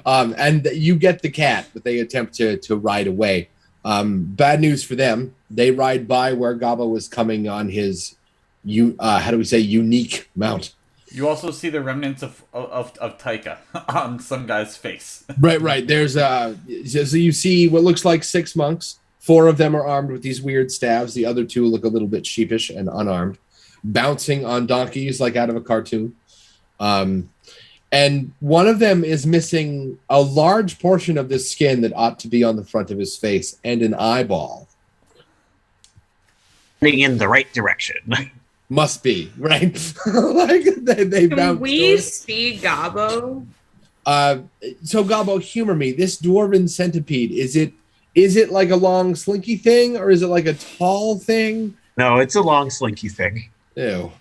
Speaker 3: And you get the cat, but they attempt to ride away. Bad news for them. They ride by where Gobbo was coming on his, unique mount.
Speaker 1: You also see the remnants of Taika on some guy's face.
Speaker 3: Right. There's so you see what looks like 6 monks. 4 of them are armed with these weird staves. The other 2 look a little bit sheepish and unarmed, bouncing on donkeys like out of a cartoon. And one of them is missing a large portion of this skin that ought to be on the front of his face and an eyeball.
Speaker 5: In the right direction.
Speaker 3: Must be, right? they
Speaker 4: Can we see Gobbo?
Speaker 3: So Gobbo, humor me. This dwarven centipede, is it like a long slinky thing, or is it like a tall thing?
Speaker 5: No, it's a long slinky thing.
Speaker 3: Ew.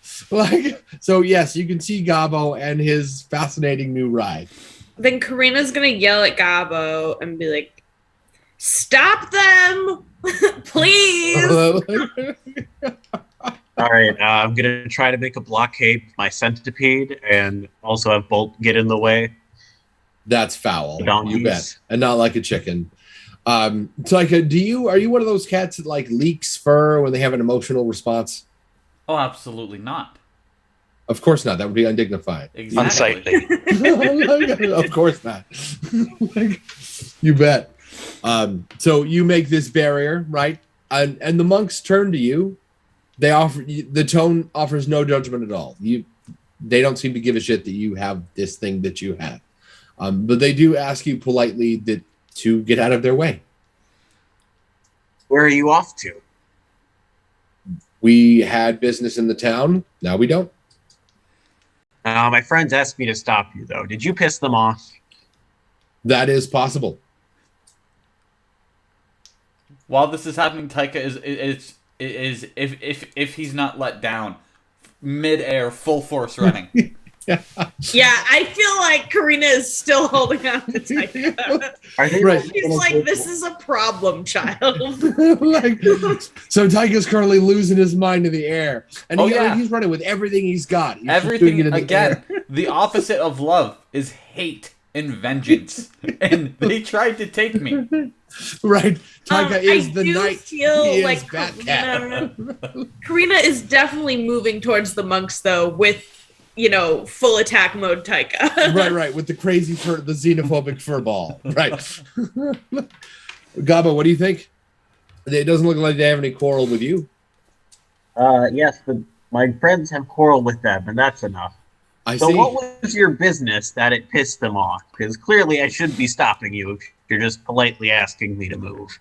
Speaker 3: So yes, you can see Gobbo and his fascinating new ride.
Speaker 4: Then Karina's gonna yell at Gobbo and be like, "Stop them, please!"
Speaker 5: All right, I'm gonna try to make a blockade with my centipede, and also have Bolt get in the way.
Speaker 3: That's foul. You bet, and not like a chicken. Taika, are you one of those cats that like leaks fur when they have an emotional response?
Speaker 1: Oh, absolutely not.
Speaker 3: Of course not. That would be undignified.
Speaker 1: Exactly.
Speaker 2: Unsightly.
Speaker 3: Of course not. You bet. So you make this barrier, right? And the monks turn to you. They offer the tone offers no judgment at all. They don't seem to give a shit that you have this thing that you have. But they do ask you politely to get out of their way.
Speaker 5: Where are you off to?
Speaker 3: We had business in the town. Now we don't.
Speaker 5: My friends asked me to stop you, though. Did you piss them off?
Speaker 3: That is possible.
Speaker 1: While this is happening, Taika is if he's not let down, mid-air, full force running.
Speaker 4: Yeah, I feel like Karina is still holding on to Taika.
Speaker 5: Are they
Speaker 3: right?
Speaker 4: She's like, "This is a problem, child."
Speaker 3: So Taika's currently losing his mind in the air, and he's running with everything he's got. He's
Speaker 1: everything
Speaker 3: again.
Speaker 1: The opposite of love is hate and vengeance, and they tried to take me.
Speaker 3: Right, Taika is the knight.
Speaker 4: I feel like Karina is definitely moving towards the monks, though, with full attack mode Taika.
Speaker 3: right, with the crazy the xenophobic fur ball. Right. Gobbo, what do you think? It doesn't look like they have any quarrel with you.
Speaker 5: Yes, but my friends have quarrel with them, and that's enough.
Speaker 3: I
Speaker 5: see.
Speaker 3: So
Speaker 5: what was your business that it pissed them off? Because clearly I should be stopping you if you're just politely asking me to move.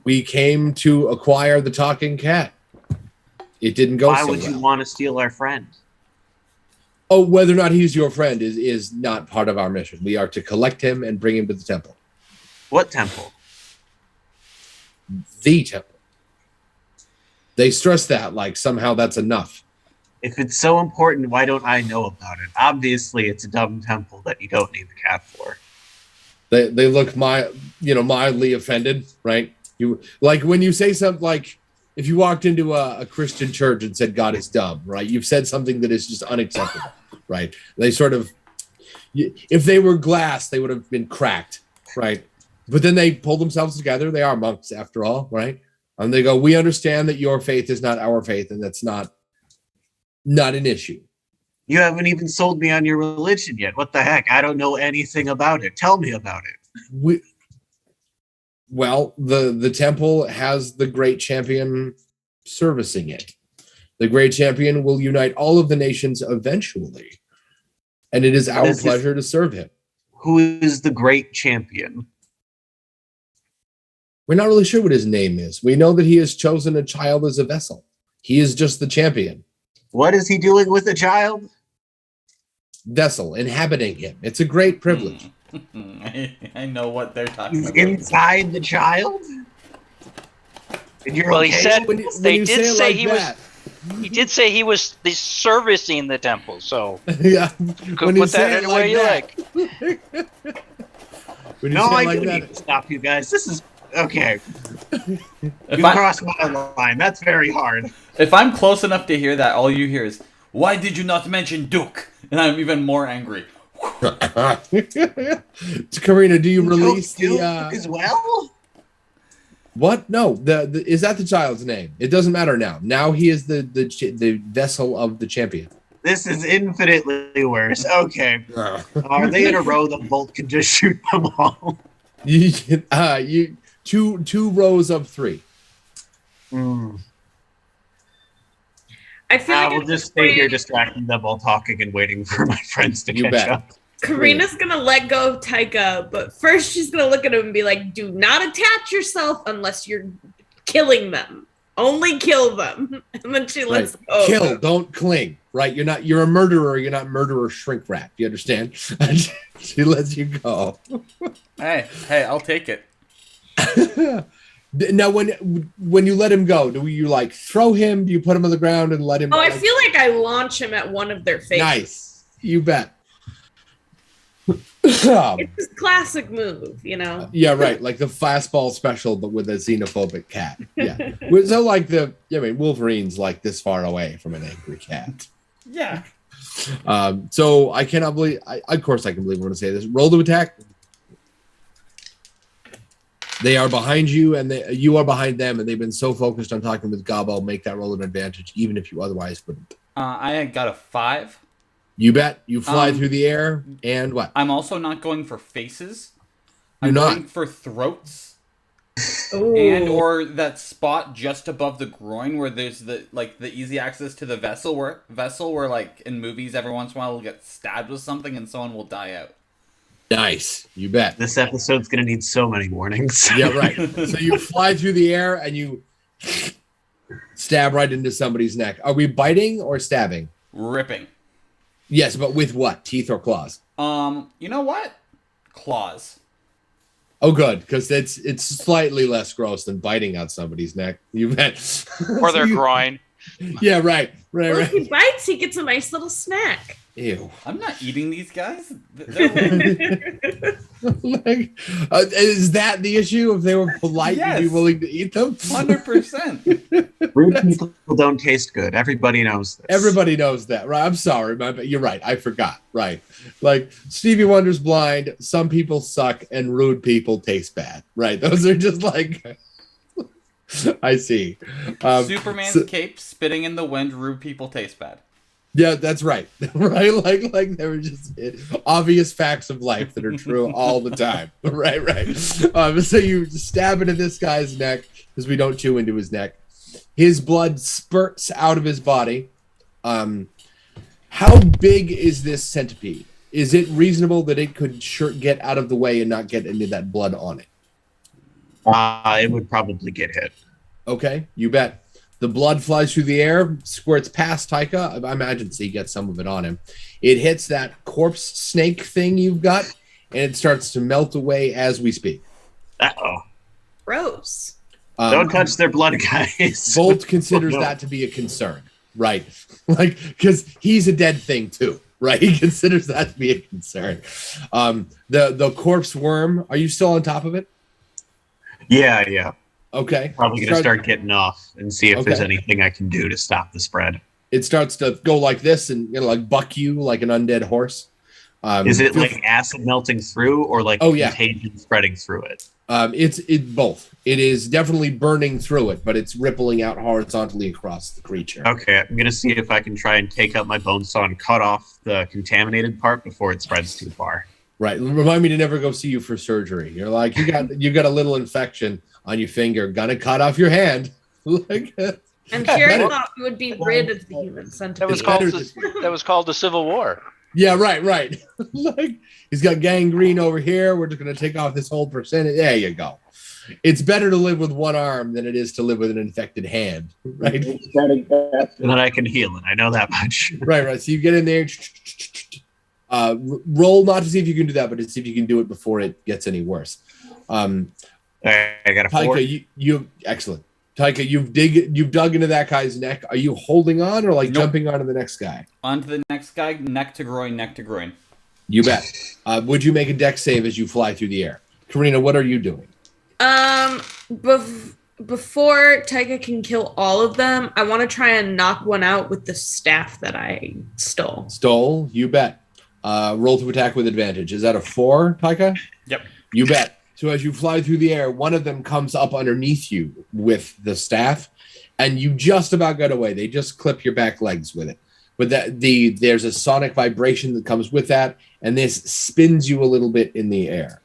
Speaker 3: We came to acquire the talking cat. It didn't go so well.
Speaker 5: Why would you want to steal our friend?
Speaker 3: Oh, whether or not he's your friend is not part of our mission. We are to collect him and bring him to the temple.
Speaker 5: What temple?
Speaker 3: The temple. They stress that like somehow that's enough.
Speaker 5: If it's so important, why don't I know about it? Obviously, it's a dumb temple that you don't need the cat for.
Speaker 3: They look mildly offended, right? You like when you say something like, if you walked into a Christian church and said God is dumb, right? You've said something that is just unacceptable, right? They sort of, if they were glass, they would have been cracked, right? But then they pull themselves together. They are monks after all, right? And they go, we understand that your faith is not our faith, and that's not an issue.
Speaker 5: You haven't even sold me on your religion yet. What the heck? I don't know anything about it. Tell me about it.
Speaker 3: Well, the temple has the great champion servicing it. The great champion will unite all of the nations eventually. And it is our pleasure to serve him.
Speaker 5: Who is the great champion?
Speaker 3: We're not really sure what his name is. We know that he has chosen a child as a vessel. He is just the champion.
Speaker 5: What is he doing with a child?
Speaker 3: Vessel, inhabiting him. It's a great privilege.
Speaker 1: I know what they're talking
Speaker 5: He's
Speaker 1: about.
Speaker 5: inside the child? And you're
Speaker 2: he said
Speaker 3: He
Speaker 2: did say he was servicing the temple, so
Speaker 3: yeah.
Speaker 2: could put that any way you like.
Speaker 5: No, I do need to stop you guys. This is okay. You crossed my line. That's very hard.
Speaker 1: If I'm close enough to hear that, all you hear is, "Why did you not mention Duke?" And I'm even more angry.
Speaker 3: Karina, do you release the
Speaker 5: as well?
Speaker 3: What? No, the is that the child's name? It doesn't matter now. Now he is the vessel of the champion.
Speaker 5: This is infinitely worse. Okay. Are they in a row that Bolt can just shoot them all?
Speaker 3: You two rows of 3.
Speaker 4: I feel like
Speaker 5: I will just stay here distracting them while talking and waiting for my friends to catch up.
Speaker 4: Karina's gonna let go of Taika, but first she's gonna look at him and be like, do not attach yourself unless you're killing them. Only kill them. And then she lets go.
Speaker 3: Kill, don't cling. Right? You're a murderer, you're not murderer shrink wrap. You understand? She lets you go.
Speaker 1: Hey, I'll take it.
Speaker 3: Now, when you let him go, do you like throw him? Do you put him on the ground and let him?
Speaker 4: Oh, I feel like I launch him at one of their faces.
Speaker 3: Nice, you bet.
Speaker 4: It's a classic move, you know.
Speaker 3: Yeah, right. Like the fastball special, but with a xenophobic cat. Yeah. So like Wolverine's like this far away from an angry cat.
Speaker 1: Yeah.
Speaker 3: So I cannot believe. Of course, I can believe I'm going to say this. Roll to attack. They are behind you, and you are behind them, and they've been so focused on talking with Gobbo. Make that roll an advantage, even if you otherwise wouldn't.
Speaker 1: I got a 5.
Speaker 3: You bet. You fly through the air, and what?
Speaker 1: I'm also not going for faces.
Speaker 3: You're
Speaker 1: I'm
Speaker 3: not
Speaker 1: going for throats.
Speaker 4: Ooh.
Speaker 1: And or that spot just above the groin where there's the easy access to the vessel where like in movies every once in a while we'll get stabbed with something and someone will die out.
Speaker 3: Nice. You bet.
Speaker 5: This episode's going to need so many warnings.
Speaker 3: Yeah, right. So you fly through the air and you stab right into somebody's neck. Are we biting or stabbing?
Speaker 1: Ripping.
Speaker 3: Yes, but with what? Teeth or claws?
Speaker 1: You know what? Claws.
Speaker 3: Oh, good, because it's slightly less gross than biting on somebody's neck. You bet.
Speaker 2: Or their groin.
Speaker 3: Yeah, right.
Speaker 4: Well, if he bites, he gets a nice little snack.
Speaker 3: Ew.
Speaker 1: I'm not eating these guys.
Speaker 3: Is that the issue? If they were polite,
Speaker 1: yes.
Speaker 3: you'd be willing to eat them?
Speaker 1: 100%.
Speaker 5: Rude people don't taste good. Everybody knows this.
Speaker 3: Everybody knows that, right? I'm sorry, but you're right. I forgot, right? Like Stevie Wonder's blind, some people suck, and rude people taste bad, right? Those are just like... I see.
Speaker 1: Superman's cape spitting in the wind, rude people taste bad.
Speaker 3: Yeah, that's right. Right? Like they were just obvious facts of life that are true all the time. Right. So you stab into this guy's neck because we don't chew into his neck. His blood spurts out of his body. How big is this centipede? Is it reasonable that it could get out of the way and not get any of that blood on it?
Speaker 5: It would probably get hit.
Speaker 3: Okay, you bet. The blood flies through the air, squirts past Taika. I imagine he gets some of it on him. It hits that corpse snake thing you've got, and it starts to melt away as we speak.
Speaker 5: Uh-oh.
Speaker 4: Gross.
Speaker 5: Don't touch their blood, guys.
Speaker 3: Bolt considers that to be a concern, right? Like, because he's a dead thing too, right? He considers that to be a concern. The corpse worm, are you still on top of it?
Speaker 5: Yeah.
Speaker 3: Okay.
Speaker 5: Probably going to start getting off and see if there's anything I can do to stop the spread.
Speaker 3: It starts to go like this and like buck you like an undead horse.
Speaker 5: Is it like acid melting through or like contagion spreading through it?
Speaker 3: It's both. It is definitely burning through it, but it's rippling out horizontally across the creature.
Speaker 5: Okay, I'm going to see if I can try and take out my bone saw and cut off the contaminated part before it spreads too far.
Speaker 3: Right. Remind me to never go see you for surgery. You're like, you got a little infection on your finger. Gonna cut off your hand. Like,
Speaker 4: I'm sure I thought we would be rid of the human centipede.
Speaker 2: That was called the Civil War.
Speaker 3: Yeah, right. Like he's got gangrene over here. We're just gonna take off this whole percentage. There you go. It's better to live with one arm than it is to live with an infected hand. Right.
Speaker 5: And then I can heal it. I know that much.
Speaker 3: Right. So you get in there. Roll not to see if you can do that, but to see if you can do it before it gets any worse.
Speaker 5: I got a 4.
Speaker 3: Taika, you excellent. Taika, you've dug into that guy's neck. Are you holding on or jumping onto the next guy?
Speaker 1: Onto the next guy, neck to groin.
Speaker 3: You bet. Would you make a dex save as you fly through the air? Karina, what are you doing?
Speaker 4: Before Taika can kill all of them, I want to try and knock one out with the staff that I stole.
Speaker 3: You bet. Roll to attack with advantage. Is that a 4, Taika?
Speaker 1: Yep.
Speaker 3: You bet. So as you fly through the air, one of them comes up underneath you with the staff, and you just about get away. They just clip your back legs with it. But there's a sonic vibration that comes with that, and this spins you a little bit in the air.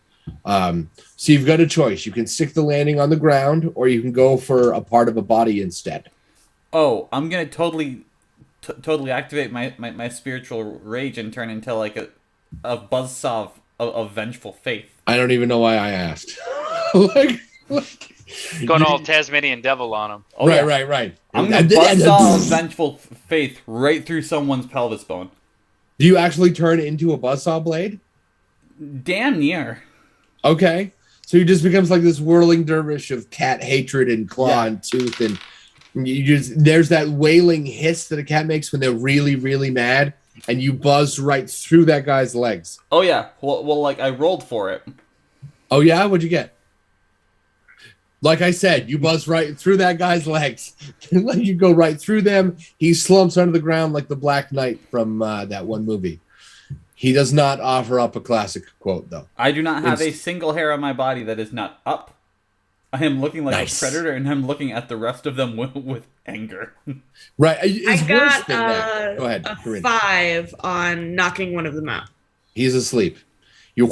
Speaker 3: So you've got a choice. You can stick the landing on the ground, or you can go for a part of a body instead.
Speaker 1: Oh, I'm going to totally activate my spiritual rage and turn into like a buzzsaw of vengeful faith. I
Speaker 3: don't even know why I asked.
Speaker 2: Going all Tasmanian devil on him.
Speaker 1: Oh,
Speaker 3: right.
Speaker 1: I'm going to buzzsaw of vengeful faith right through someone's pelvis bone.
Speaker 3: Do you actually turn into a buzzsaw blade?
Speaker 1: Damn near.
Speaker 3: Okay. So he just becomes like this whirling dervish of cat hatred and claw and tooth, and there's that wailing hiss that a cat makes when they're really, really mad, and you buzz right through that guy's legs.
Speaker 1: Oh yeah. Well, like I rolled for it.
Speaker 3: Oh yeah? What'd you get? Like I said, you buzz right through that guy's legs. You go right through them. He slumps under the ground like the Black Knight from that one movie. He does not offer up a classic quote, though.
Speaker 1: I do not have a single hair on my body that is not up. I am looking like a predator, and I'm looking at the rest of them with anger.
Speaker 3: Right.
Speaker 4: I got
Speaker 3: Go ahead,
Speaker 4: a
Speaker 3: Karina.
Speaker 4: 5 on knocking one of them out.
Speaker 3: He's asleep. You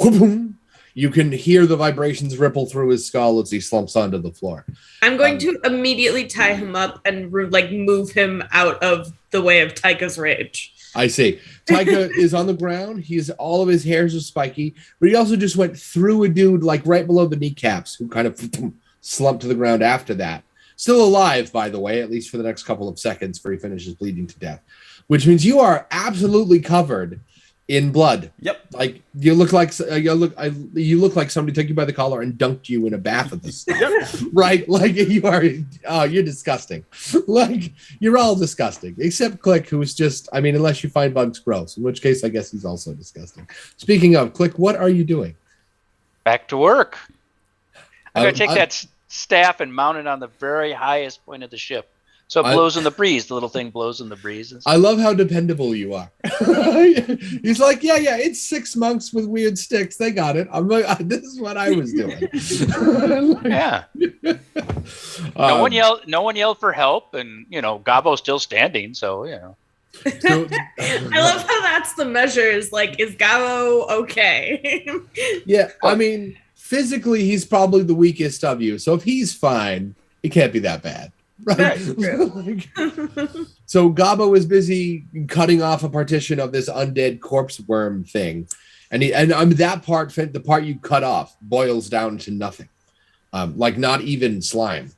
Speaker 3: can hear the vibrations ripple through his skull as he slumps onto the floor.
Speaker 4: I'm going to immediately tie him up and move him out of the way of Taika's rage.
Speaker 3: I see. Taika is on the ground. All of his hairs are spiky, but he also just went through a dude like right below the kneecaps, who kind of slumped to the ground after that. Still alive, by the way, at least for the next couple of seconds before he finishes bleeding to death. Which means you are absolutely covered in blood.
Speaker 1: Yep.
Speaker 3: Like you look like somebody took you by the collar and dunked you in a bath of this stuff.
Speaker 1: Yep.
Speaker 3: Right? Like you are. Oh, you're disgusting. Like you're all disgusting, except Click, who is just. I mean, unless you find Bugs gross, in which case I guess he's also disgusting. Speaking of Click, what are you doing?
Speaker 2: Back to work. I'm gonna take that staff and mount it on the very highest point of the ship. So it blows in the breeze. The little thing blows in the breeze.
Speaker 3: I love how dependable you are. He's like, yeah, it's 6 monks with weird sticks. They got it. I'm like, this is what I was doing.
Speaker 2: Yeah. No one yelled for help, and Gobbo's still standing. So
Speaker 3: So,
Speaker 4: I love how that's the measures. Like, is Gobbo okay?
Speaker 3: Yeah, I mean, physically, he's probably the weakest of you. So if he's fine, it can't be that bad. Right. So Gobbo is busy cutting off a partition of this undead corpse worm thing, and that part, the part you cut off, boils down to nothing, like not even slime.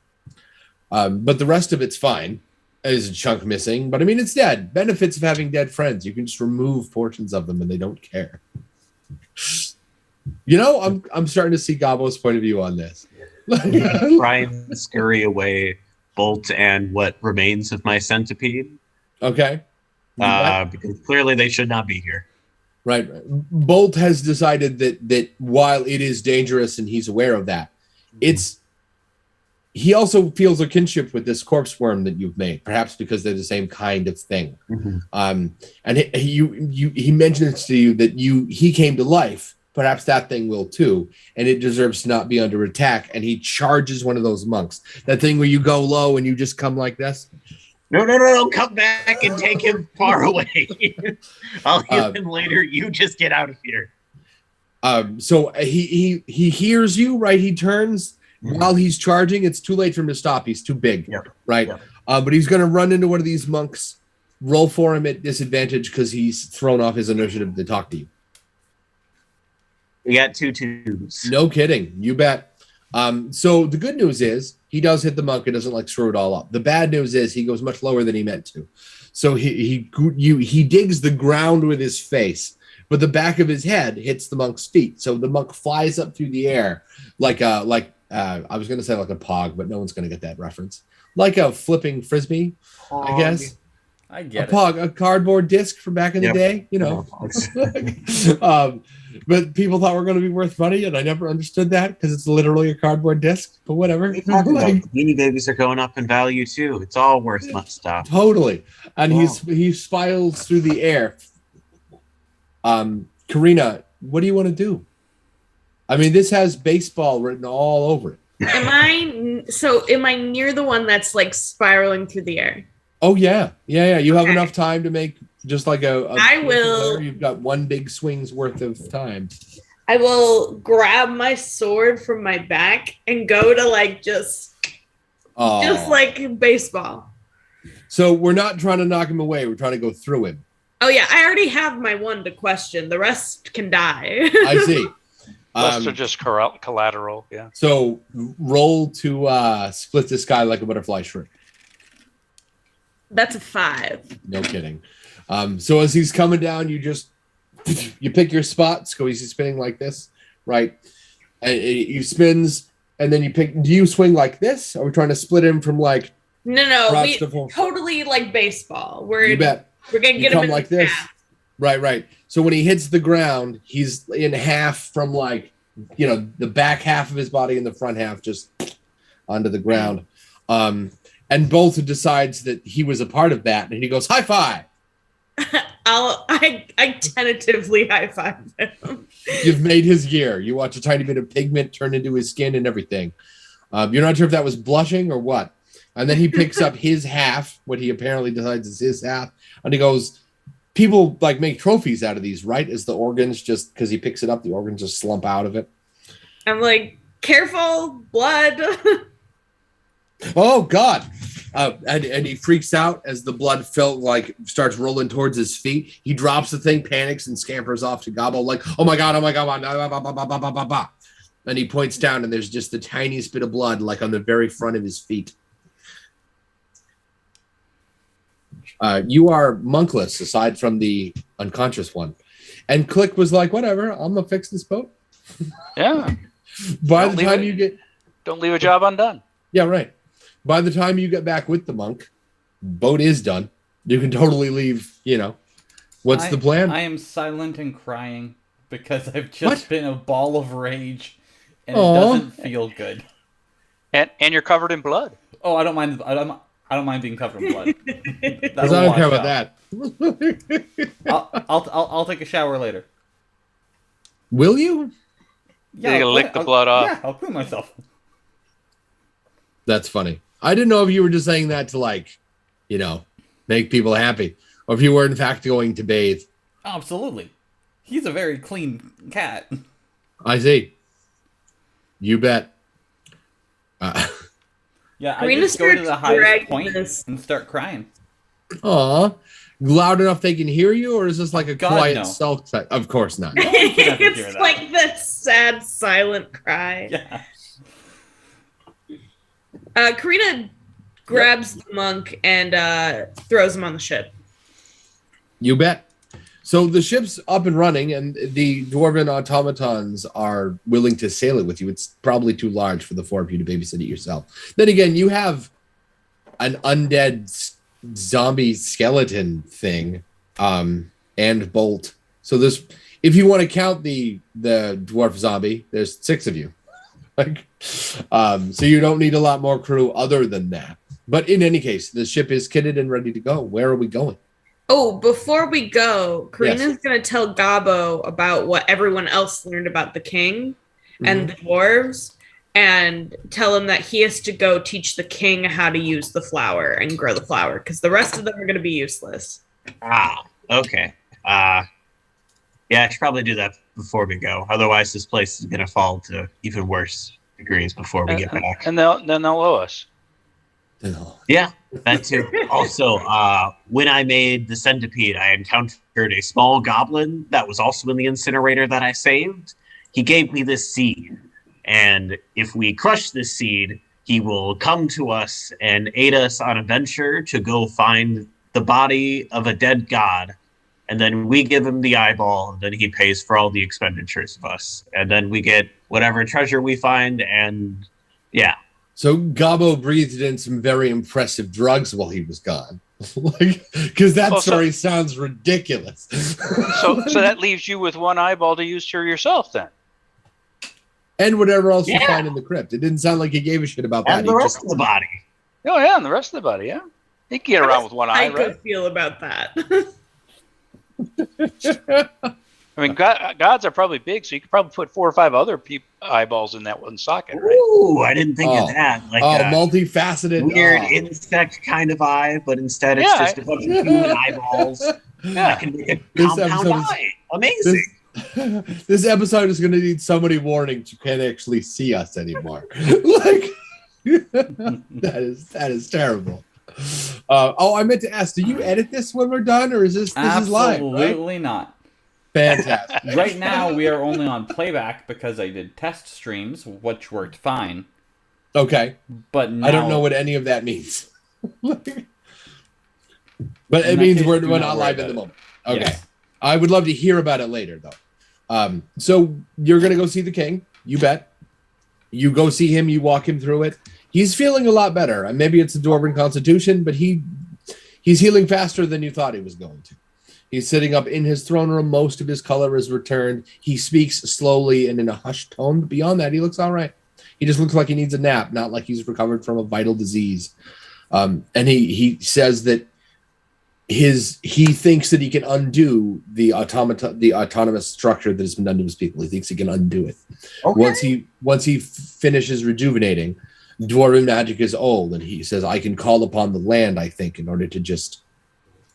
Speaker 3: But the rest of it's fine. There's a chunk missing, but I mean it's dead. Benefits of having dead friends: you can just remove portions of them, and they don't care. I'm starting to see Gobbo's point of view on this.
Speaker 5: Try and scurry away Bolt and what remains of my centipede.
Speaker 3: Okay.
Speaker 5: Because clearly they should not be here.
Speaker 3: Right. Bolt has decided that while it is dangerous and he's aware of that, he also feels a kinship with this corpse worm that you've made, perhaps because they're the same kind of thing.
Speaker 5: Mm-hmm.
Speaker 3: And he mentions to you that he came to life. Perhaps that thing will too, and it deserves to not be under attack. And he charges one of those monks. That thing where you go low and you just come like this.
Speaker 5: No! Come back and take him far away. I'll heal him later. You just get out of here.
Speaker 3: So he hears you, right? He turns while he's charging. It's too late for him to stop. He's too big, right? Yep. But he's going to run into one of these monks. Roll for him at disadvantage because he's thrown off his initiative to talk to you.
Speaker 5: We got 2 2s.
Speaker 3: No kidding. You bet. So the good news is he does hit the monk and doesn't screw it all up. The bad news is he goes much lower than he meant to. So he digs the ground with his face, but the back of his head hits the monk's feet. So the monk flies up through the air I was going to say like a pog, but no one's going to get that reference. Like a flipping frisbee, I guess.
Speaker 1: I get
Speaker 3: a pog, a cardboard disc from back in the day, but people thought were going to be worth money, and I never understood that because it's literally a cardboard disc. But whatever.
Speaker 5: Beanie Babies are going up in value too. It's all worth much stuff.
Speaker 3: Totally, and he spirals through the air, Karina, what do you want to do? I mean, this has baseball written all over it.
Speaker 4: Am I near the one that's like spiraling through the air?
Speaker 3: Oh yeah. You have enough time to make just like a
Speaker 4: I will.
Speaker 3: You've got one big swing's worth of time.
Speaker 4: I will grab my sword from my back and go to like just like baseball.
Speaker 3: So we're not trying to knock him away. We're trying to go through him.
Speaker 4: Oh yeah, I already have my one to question. The rest can die.
Speaker 3: I see.
Speaker 2: Rest are just collateral. Yeah.
Speaker 3: So roll to split the sky like a butterfly shrimp.
Speaker 4: That's a 5.
Speaker 3: No kidding. So as he's coming down, you pick your spots. Go. He's spinning like this, right? And he spins, and then you pick. Do you swing like this? Are we trying to split him from like?
Speaker 4: No. We totally like baseball.
Speaker 3: You bet.
Speaker 4: We're gonna get him in
Speaker 3: like this. Half. Right. So when he hits the ground, he's in half from like, the back half of his body and the front half just onto the ground. And Bolt decides that he was a part of that, and he goes, high five.
Speaker 4: I tentatively high five him.
Speaker 3: You've made his gear. You watch a tiny bit of pigment turn into his skin and everything. You're not sure if that was blushing or what. And then he picks up his half, what he apparently decides is his half, and he goes, people like make trophies out of these, right? As the organs, just because he picks it up, the organs just slump out of it.
Speaker 4: I'm like, careful, blood.
Speaker 3: Oh God. And he freaks out as the blood starts rolling towards his feet. He drops the thing, panics, and scampers off to Gobbo like, oh my God. And he points down, and there's just the tiniest bit of blood like on the very front of his feet. You are monkless aside from the unconscious one. And Click was like, whatever, I'm going to fix this boat.
Speaker 2: Yeah.
Speaker 3: Don't
Speaker 2: leave a job undone.
Speaker 3: Yeah, right. By the time you get back with the monk, boat is done. You can totally leave, What's the plan?
Speaker 1: I am silent and crying because I've just been a ball of rage and it doesn't feel good.
Speaker 2: And you're covered in blood.
Speaker 1: Oh, I don't mind. I don't mind being covered in blood.
Speaker 3: I don't care about
Speaker 1: that. I'll take a shower later.
Speaker 3: Will you?
Speaker 2: Yeah, you lick the blood off.
Speaker 1: Yeah, I'll clean myself.
Speaker 3: That's funny. I didn't know if you were just saying that to make people happy, or if you were in fact going to bathe.
Speaker 1: Absolutely. He's a very clean cat.
Speaker 3: I see. You bet.
Speaker 1: Yeah, I just go to the highest point and start crying.
Speaker 3: Aw. Loud enough they can hear you, or is this like a quiet sulk? Of course not.
Speaker 1: No,
Speaker 4: it's like the sad, silent cry.
Speaker 1: Yeah.
Speaker 4: Karina grabs the monk and throws him on the ship.
Speaker 3: You bet. So the ship's up and running, and the dwarven automatons are willing to sail it with you. It's probably too large for the 4 of you to babysit it yourself. Then again, you have an undead zombie skeleton thing, and Bolt. So there's, if you want to count the dwarf zombie, there's 6 of you. So you don't need a lot more crew other than that. But in any case, the ship is kitted and ready to go. Where are we going?
Speaker 4: Oh, before we go, Karina's going to tell Gobbo about what everyone else learned about the king and the dwarves, and tell him that he has to go teach the king how to use the flower and grow the flower, because the rest of them are going to be useless.
Speaker 5: Okay. Yeah, I should probably do that before we go. Otherwise, this place is going to fall to even worse degrees before we get back.
Speaker 2: And then they'll owe us.
Speaker 5: Yeah, that too. Also, when I made the centipede, I encountered a small goblin that was also in the incinerator that I saved. He gave me this seed, and if we crush this seed, he will come to us and aid us on a venture to go find the body of a dead god. And then we give him the eyeball, and then he pays for all the expenditures of us. And then we get whatever treasure we find, and yeah.
Speaker 3: So Gobbo breathed in some very impressive drugs while he was gone. Because that story sounds ridiculous.
Speaker 2: So that leaves you with one eyeball to use for yourself then.
Speaker 3: And whatever else you find in the crypt. It didn't sound like he gave a shit about that.
Speaker 5: And the rest of the body.
Speaker 2: Oh, yeah, and the rest of the body, yeah. He can get around with one eye, right?
Speaker 4: I could feel about that.
Speaker 2: I mean, gods are probably big, so you could probably put 4 or 5 other eyeballs in that one socket, right?
Speaker 5: Ooh, I didn't think of that. Like
Speaker 3: multifaceted,
Speaker 5: weird insect kind of eye, but instead it's just a bunch of human eyeballs.
Speaker 2: Yeah,
Speaker 5: I can make a compound eye. Amazing.
Speaker 3: This episode is going to need so many warnings you can't actually see us anymore. Like that is terrible. I meant to ask, do you edit this when we're done, or is this is live?
Speaker 1: Absolutely not.
Speaker 3: Fantastic.
Speaker 1: Right now we are only on playback because I did test streams, which worked fine.
Speaker 3: Okay,
Speaker 1: but now,
Speaker 3: I don't know what any of that means. But it means we're not live at the moment. Okay. Yes. I would love to hear about it later, though. So you're going to go see the king. You bet. You go see him. You walk him through it. He's feeling a lot better. Maybe it's the Dwarven constitution, but he's healing faster than you thought he was going to. He's sitting up in his throne room. Most of his color is returned. He speaks slowly and in a hushed tone. But beyond that, he looks all right. He just looks like he needs a nap, not like he's recovered from a vital disease. And he says that he thinks that he can undo the autonomous structure that has been done to his people. He thinks he can undo it. Okay. Once he finishes rejuvenating, Dwarven magic is old, and he says, I can call upon the land, I think, in order to just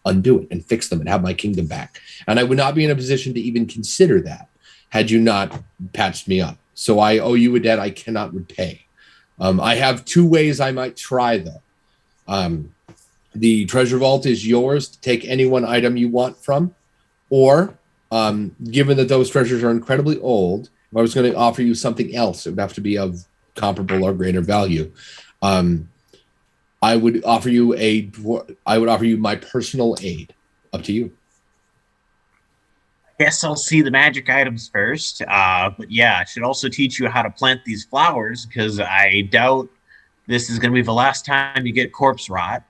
Speaker 3: undo it and fix them and have my kingdom back. And I would not be in a position to even consider that had you not patched me up. So I owe you a debt I cannot repay. I have 2 ways I might try, though. The treasure vault is yours to take any one item you want from, or given that those treasures are incredibly old, if I was going to offer you something else, it would have to be of comparable or greater value. I would offer you my personal aid. Up to you.
Speaker 5: I guess I'll see the magic items first. But yeah, I should also teach you how to plant these flowers, because I doubt this is going to be the last time you get corpse rot.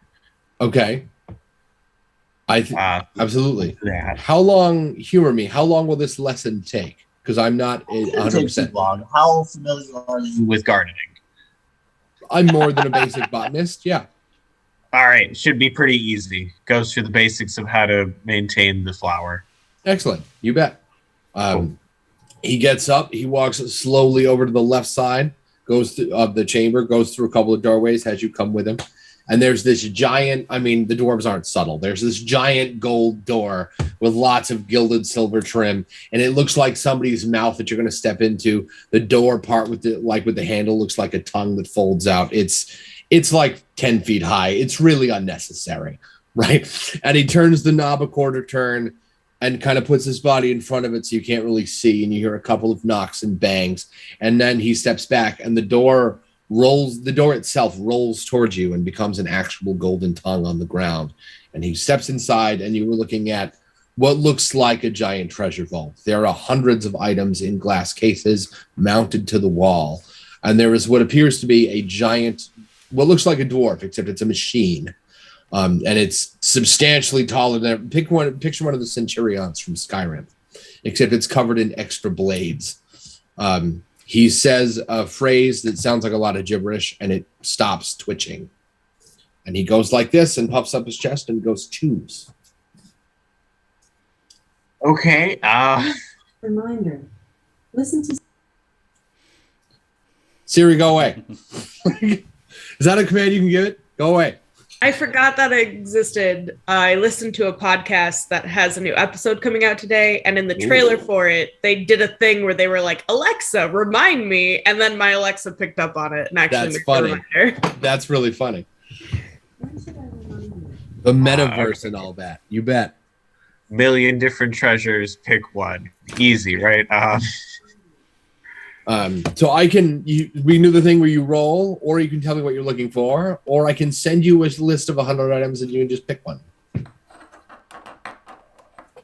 Speaker 3: Okay. Absolutely. How long? Humor me. How long will this lesson take? Because I'm not 100%
Speaker 5: long. How familiar are you with gardening?
Speaker 3: I'm more than a basic botanist. Yeah.
Speaker 5: All right. Should be pretty easy. Goes through the basics of how to maintain the flower.
Speaker 3: Excellent. You bet. Cool. He gets up. He walks slowly over to the left side, goes of the chamber, goes through a couple of doorways, has you come with him. And there's this giant, the dwarves aren't subtle. There's this giant gold door with lots of gilded silver trim. And it looks like somebody's mouth that you're going to step into. The door part with the handle looks like a tongue that folds out. It's like 10 feet high. It's really unnecessary, right? And he turns the knob a quarter turn and kind of puts his body in front of it so you can't really see. And you hear a couple of knocks and bangs. And then he steps back and the door itself rolls towards you and becomes an actual golden tongue on the ground. And he steps inside, and you were looking at what looks like a giant treasure vault. There are hundreds of items in glass cases mounted to the wall. And there is what appears to be a giant, what looks like a dwarf, except it's a machine. And it's substantially taller than, picture one of the Centurions from Skyrim, except it's covered in extra blades. He says a phrase that sounds like a lot of gibberish, and it stops twitching. And he goes like this and puffs up his chest and goes, choose.
Speaker 5: Okay.
Speaker 6: Reminder. Listen to...
Speaker 3: Siri, go away. Is that a command you can give it? Go away.
Speaker 4: I forgot that it existed. I listened to a podcast that has a new episode coming out today, and in the trailer for it, they did a thing where they were like, Alexa, remind me, and then my Alexa picked up on it and actually made a reminder.
Speaker 3: That's really funny. The metaverse and all that. You bet.
Speaker 5: Million different treasures, pick one. Easy, right?
Speaker 3: So we can do the thing where you roll, or you can tell me what you're looking for, or I can send you a list of 100 items and you can just pick one.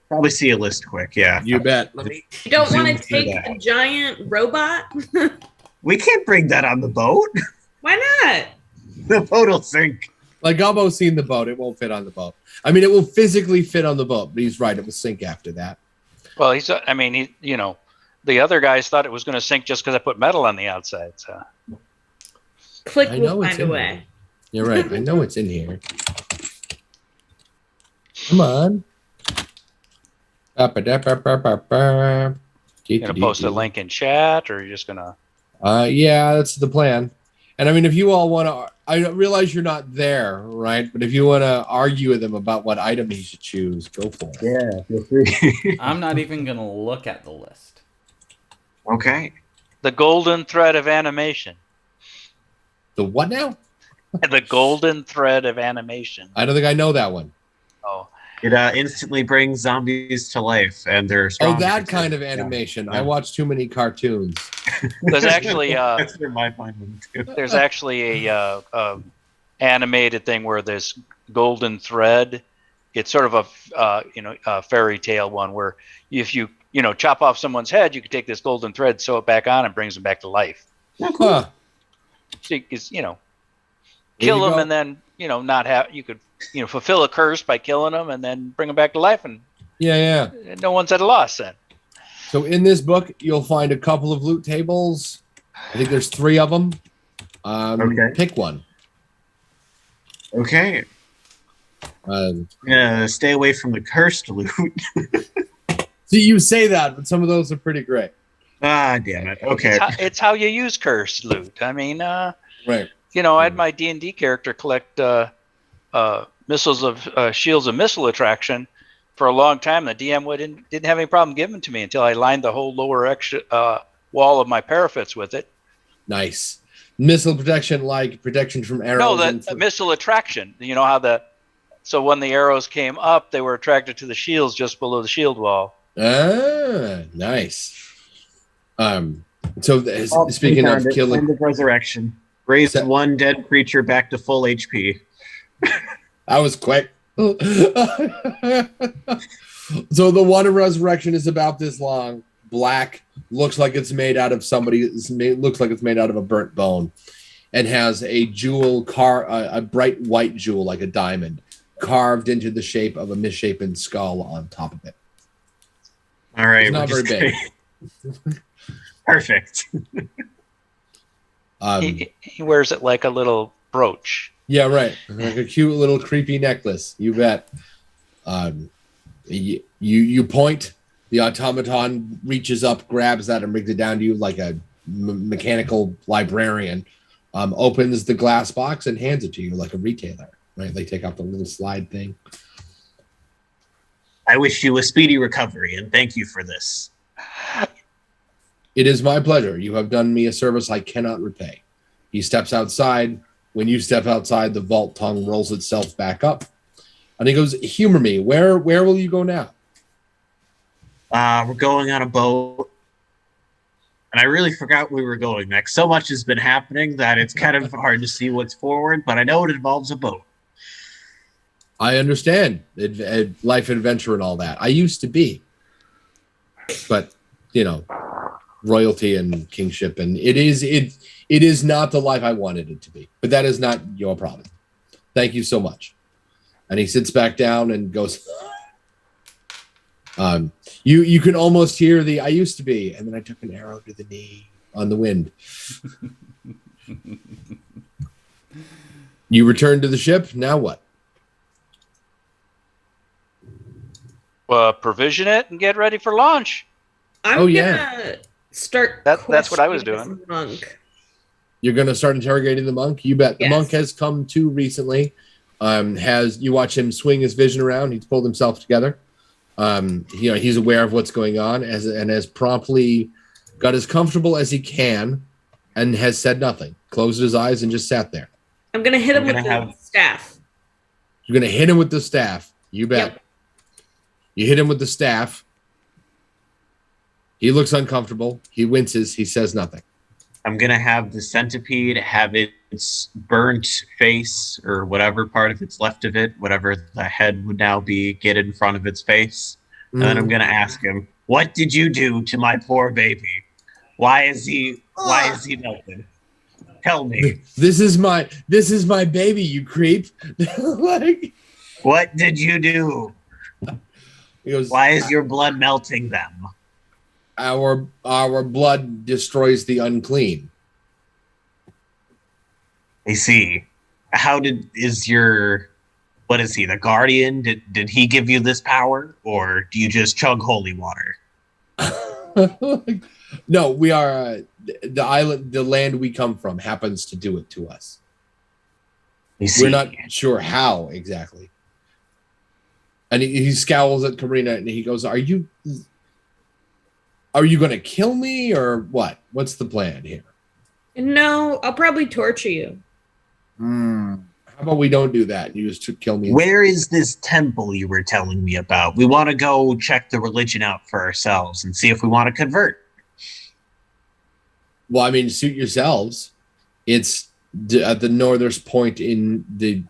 Speaker 5: Probably see a list quick, yeah.
Speaker 3: You bet.
Speaker 4: You don't want to take a giant robot?
Speaker 5: We can't bring that on the boat.
Speaker 4: Why not?
Speaker 5: The boat will sink.
Speaker 3: Like Gobbo's seen the boat, it won't fit on the boat. It will physically fit on the boat, but he's right, it will sink after that.
Speaker 2: Well, the other guys thought it was going to sink just because I put metal on the outside. So.
Speaker 4: Click will find a way.
Speaker 3: You're right. I know it's in here. Come on.
Speaker 2: You gonna post a link in chat, or are you just gonna?
Speaker 3: Yeah, that's the plan. And I mean, if you all want to, I realize you're not there, right? But if you want to argue with him about what item he should choose, go for it.
Speaker 5: Yeah, feel free.
Speaker 1: I'm not even gonna look at the list.
Speaker 5: Okay.
Speaker 2: The golden thread of animation.
Speaker 3: The what now?
Speaker 2: The golden thread of animation.
Speaker 3: I don't think I know that one.
Speaker 2: Oh.
Speaker 5: It instantly brings zombies to life, and they're strong.
Speaker 3: Oh, that kind of animation. Yeah. I watch too many cartoons.
Speaker 2: There's actually
Speaker 5: that's where my mind went too.
Speaker 2: There's actually a animated thing where there's golden thread. It's sort of a fairy tale one where if you chop off someone's head, you could take this golden thread, sew it back on, and brings them back to life.
Speaker 3: Oh, cool.
Speaker 2: So kill them and then not have you could fulfill a curse by killing them and then bring them back to life, and no one's at a loss then.
Speaker 3: So in this book, you'll find a couple of loot tables. I think there's 3 of them. Okay. Pick one.
Speaker 5: Okay. Stay away from the cursed loot.
Speaker 3: See, you say that, but some of those are pretty great.
Speaker 5: Ah, damn it. Okay.
Speaker 2: It's how you use cursed loot. I mean,
Speaker 3: right.
Speaker 2: I had my D&D character collect missiles of shields of missile attraction for a long time. The DM didn't have any problem giving it to me until I lined the whole lower wall of my parapets with it.
Speaker 3: Nice. Missile protection, like protection from arrows.
Speaker 2: No, the missile attraction. You know how so when the arrows came up, they were attracted to the shields just below the shield wall.
Speaker 3: Ah, nice. So speaking of killing,
Speaker 5: of resurrection, raise one dead creature back to full HP.
Speaker 3: That was quick. So the one of resurrection is about this long, black, looks like it's made out of looks like it's made out of a burnt bone, and has a jewel a bright white jewel like a diamond carved into the shape of a misshapen skull on top of it.
Speaker 5: All right,
Speaker 3: it's not very big.
Speaker 5: Perfect.
Speaker 2: He wears it like a little brooch.
Speaker 3: Yeah, right. Like a cute little creepy necklace. You bet. You point. The automaton reaches up, grabs that, and brings it down to you like a mechanical librarian. Opens the glass box and hands it to you like a retailer. Right? They take out the little slide thing.
Speaker 5: I wish you a speedy recovery, and thank you for this.
Speaker 3: It is my pleasure. You have done me a service I cannot repay. He steps outside. When you step outside, the vault tongue rolls itself back up. And he goes, humor me. Where will you go now?
Speaker 5: We're going on a boat. And I really forgot where we were going next. So much has been happening that it's kind of hard to see what's forward, but I know it involves a boat.
Speaker 3: I understand. Life adventure and all that. I used to be. But, royalty and kingship. And it is not the life I wanted it to be. But that is not your problem. Thank you so much. And he sits back down and goes... You can almost hear the I used to be, and then I took an arrow to the knee on the wind. You return to the ship. Now what?
Speaker 2: Provision it and get ready for launch.
Speaker 4: I'm gonna start.
Speaker 2: That's what I was doing.
Speaker 4: Monk.
Speaker 3: You're gonna start interrogating the monk. You bet.
Speaker 4: Yes.
Speaker 3: The monk has come to recently. You watch him swing his vision around. He's pulled himself together. He's aware of what's going on and has promptly got as comfortable as he can and has said nothing. Closed his eyes and just sat there.
Speaker 4: I'm going to hit him with the staff.
Speaker 3: You're going to hit him with the staff. You bet. Yep. You hit him with the staff. He looks uncomfortable. He winces. He says nothing.
Speaker 5: I'm going to have the centipede have its burnt face or whatever part of it's left of it, whatever the head would now be, get in front of its face. And then I'm going to ask him, what did you do to my poor baby? Why is he melted? Tell me.
Speaker 3: This is my baby, you creep.
Speaker 5: What did you do?
Speaker 3: He goes,
Speaker 5: why is your blood melting them?
Speaker 3: Our blood destroys the unclean.
Speaker 5: I see. Is your What is he, the Guardian? Did he give you this power, or do you just chug holy water?
Speaker 3: No, we are the island. The land we come from happens to do it to us. We're not sure how exactly. And he scowls at Karina and he goes, Are you going to kill me or what? What's the plan here?
Speaker 4: No, I'll probably torture you.
Speaker 3: How about we don't do that? You just kill me.
Speaker 5: Where is this temple you were telling me about? We want to go check the religion out for ourselves and see if we want to convert.
Speaker 3: Well, I mean, suit yourselves. It's at the northernmost point in the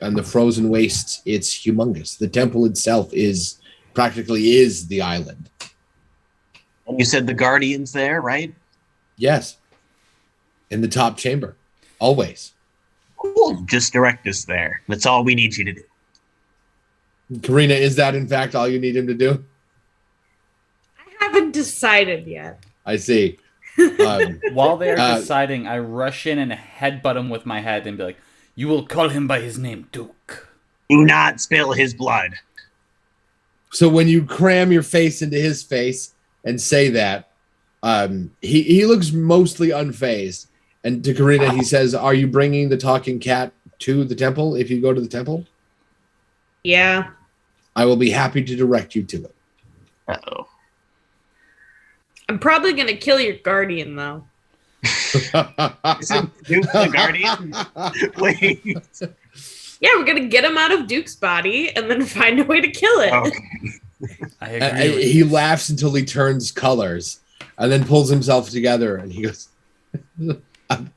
Speaker 3: on the frozen wastes. It's humongous. The temple itself is practically the island.
Speaker 5: And you said the Guardian's there, right?
Speaker 3: Yes. In the top chamber. Always.
Speaker 5: Cool. Just direct us there. That's all we need you to do.
Speaker 3: Karina, is that in fact all you need him to do?
Speaker 4: I haven't decided yet.
Speaker 3: I see.
Speaker 1: While they are deciding, I rush in and headbutt him with my head and be like, "You will call him by his name, Duke.
Speaker 5: Do not spill his blood."
Speaker 3: So when you cram your face into his face and say that, he looks mostly unfazed. And to Karina, he says, "Are you bringing the talking cat to the temple if you go to the temple?"
Speaker 4: Yeah.
Speaker 3: I will be happy to direct you to it.
Speaker 5: Uh-oh.
Speaker 4: I'm probably going to kill your guardian, though.
Speaker 5: Is it Duke the Guardian? Wait.
Speaker 4: Yeah, we're going to get him out of Duke's body and then find a way to kill it.
Speaker 5: Okay.
Speaker 1: I agree.
Speaker 3: He laughs until he turns colors and then pulls himself together and he goes,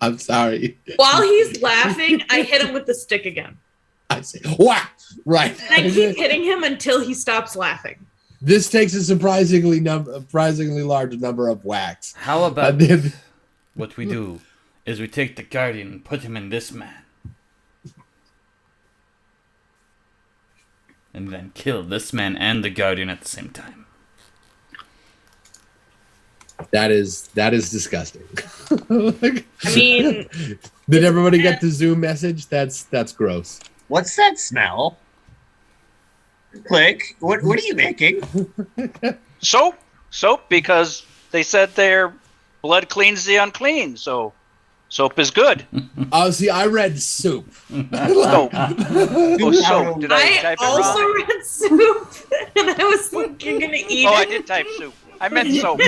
Speaker 3: I'm sorry.
Speaker 4: While he's laughing, I hit him with the stick again.
Speaker 3: I say, whack! Right.
Speaker 4: And I keep hitting him until he stops laughing.
Speaker 3: This takes a surprisingly large number of whacks.
Speaker 1: How about what we do is we take the Guardian and put him in this man. And then kill this man and the Guardian at the same time.
Speaker 3: That is disgusting.
Speaker 4: I mean,
Speaker 3: did everybody get the Zoom message? That's gross.
Speaker 5: What's that smell? Click. What are you making?
Speaker 2: Soap, because they said their blood cleans the unclean, so soap is good.
Speaker 3: Oh, see, I read soup.
Speaker 2: Soap. Oh, soap. Did I type it wrong?
Speaker 4: also read soup, and I was like, "You're gonna eat
Speaker 2: Oh, I
Speaker 4: it."
Speaker 2: did type soup. I meant soap.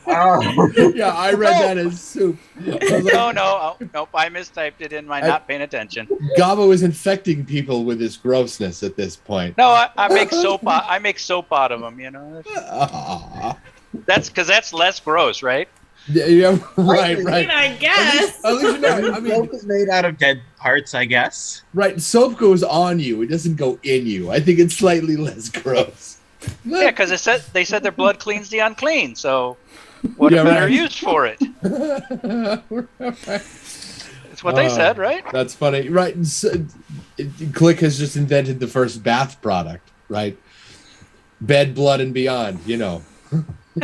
Speaker 5: Oh.
Speaker 3: Yeah, I read that as soup.
Speaker 2: Nope. I mistyped it in my not paying attention.
Speaker 3: Gobbo is infecting people with his grossness at this point.
Speaker 2: No, I make soap. I make soap out of them. You know. That's because that's less gross, right?
Speaker 3: Yeah, right.
Speaker 4: I mean, I guess.
Speaker 3: At least you know,
Speaker 5: Soap is made out of dead parts, I guess.
Speaker 3: Right, soap goes on you. It doesn't go in you. I think it's slightly less gross.
Speaker 2: Yeah, because they said their blood cleans the unclean. So, what a better use for it? That's what they said, right?
Speaker 3: That's funny, right? So, Click has just invented the first bath product, right? Bed, blood, and beyond. You know.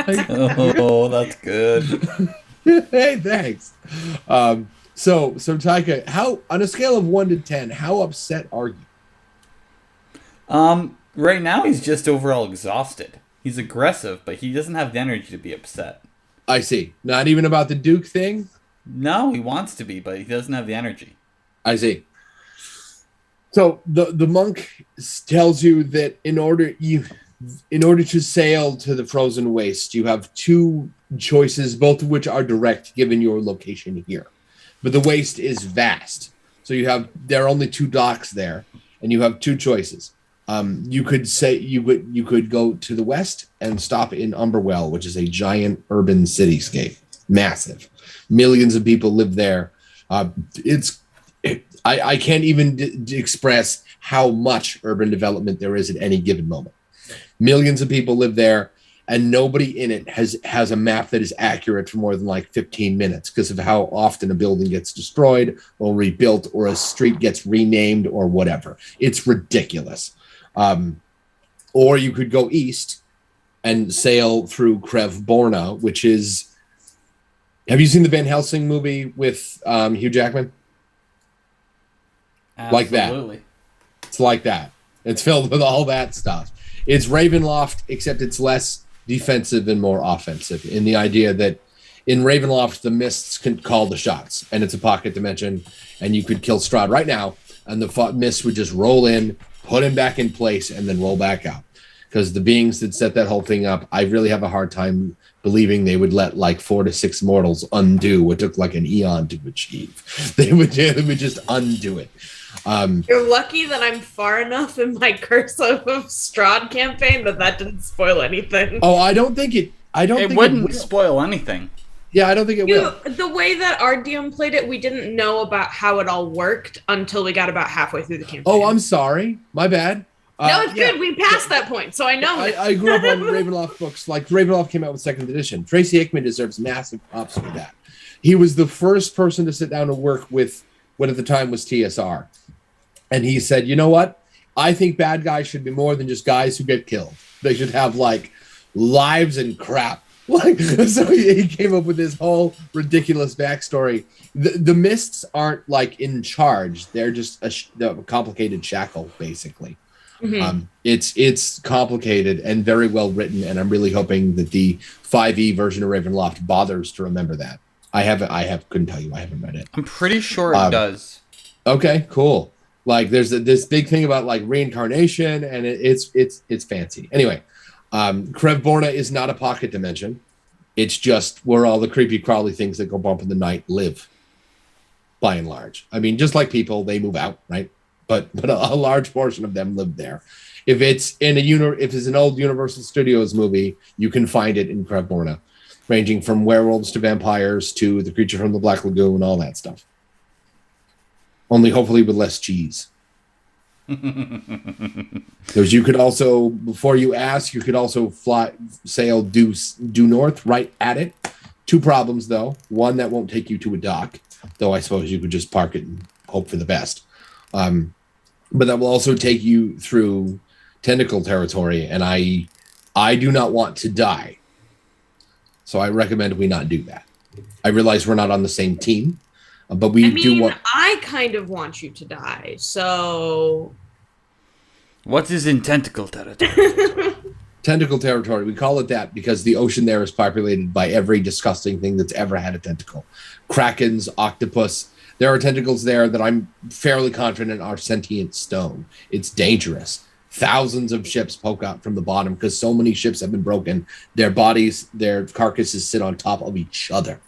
Speaker 1: Oh, that's good.
Speaker 3: Hey, thanks. So Taika, how on a scale of 1 to 10, how upset are you?
Speaker 1: Right now he's just overall exhausted. He's aggressive, but he doesn't have the energy to be upset.
Speaker 3: I see. Not even about the Duke thing?
Speaker 1: No, he wants to be, but he doesn't have the energy.
Speaker 3: I see. So the monk tells you that in order to sail to the frozen waste, you have two choices, both of which are direct given your location here. But the waste is vast. So there are only 2 docks there, and you have 2 choices. You could say you could go to the west and stop in Umberwell, which is a giant urban cityscape, massive. Millions of people live there. I can't even express how much urban development there is at any given moment. Millions of people live there, and nobody in it has a map that is accurate for more than like 15 minutes because of how often a building gets destroyed or rebuilt or a street gets renamed or whatever. It's ridiculous. Or you could go east and sail through Krevborna, which is... Have you seen the Van Helsing movie with Hugh Jackman? Like that. It's like that. It's filled with all that stuff. It's Ravenloft, except it's less defensive and more offensive, in the idea that in Ravenloft, the mists can call the shots, and it's a pocket dimension, and you could kill Strahd right now, and the mist would just roll in, put him back in place, and then roll back out. Because the beings that set that whole thing up, I really have a hard time believing they would let like 4 to 6 mortals undo what took like an eon to achieve. They would just undo it.
Speaker 4: You're lucky that I'm far enough in my Curse of Strahd campaign that didn't spoil anything.
Speaker 3: Oh, I don't think it.
Speaker 1: It wouldn't spoil anything.
Speaker 3: Yeah, I don't think it will.
Speaker 4: The way that our DM played it, we didn't know about how it all worked until we got about halfway through the campaign.
Speaker 3: Oh, I'm sorry. My bad.
Speaker 4: No, it's good. We passed that point, so I know.
Speaker 3: I grew up on Ravenloft books. Like, Ravenloft came out with 2nd edition. Tracy Hickman deserves massive props for that. He was the first person to sit down and work with what at the time was TSR. And he said, you know what? I think bad guys should be more than just guys who get killed. They should have, like, lives and crap. Like, so he came up with this whole ridiculous backstory. The mists aren't, like, in charge. They're just a complicated shackle, basically. Mm-hmm. It's complicated and very well written, and I'm really hoping that the 5e version of Ravenloft bothers to remember that. I couldn't tell you. I haven't read it.
Speaker 1: I'm pretty sure it does.
Speaker 3: Okay, cool. Like, there's this big thing about like reincarnation, and it's fancy. Anyway, Krevborna is not a pocket dimension. It's just where all the creepy crawly things that go bump in the night live. By and large, I mean, just like people, they move out, right? But a large portion of them live there. If it's if it's an old Universal Studios movie, you can find it in Krevborna, ranging from werewolves to vampires to the creature from the Black Lagoon, all that stuff. Only hopefully with less cheese. Because you could also, before you ask, you could also sail due north right at it. 2 problems though. One, that won't take you to a dock, though I suppose you could just park it and hope for the best. But that will also take you through tentacle territory, and I do not want to die. So I recommend we not do that. I realize we're not on the same team, but do want...
Speaker 4: I kind of want you to die, so...
Speaker 1: What is in tentacle territory?
Speaker 3: Tentacle territory. We call it that because the ocean there is populated by every disgusting thing that's ever had a tentacle. Krakens, octopus... There are tentacles there that I'm fairly confident are sentient stone. It's dangerous. Thousands of ships poke out from the bottom because so many ships have been broken. Their bodies, their carcasses sit on top of each other.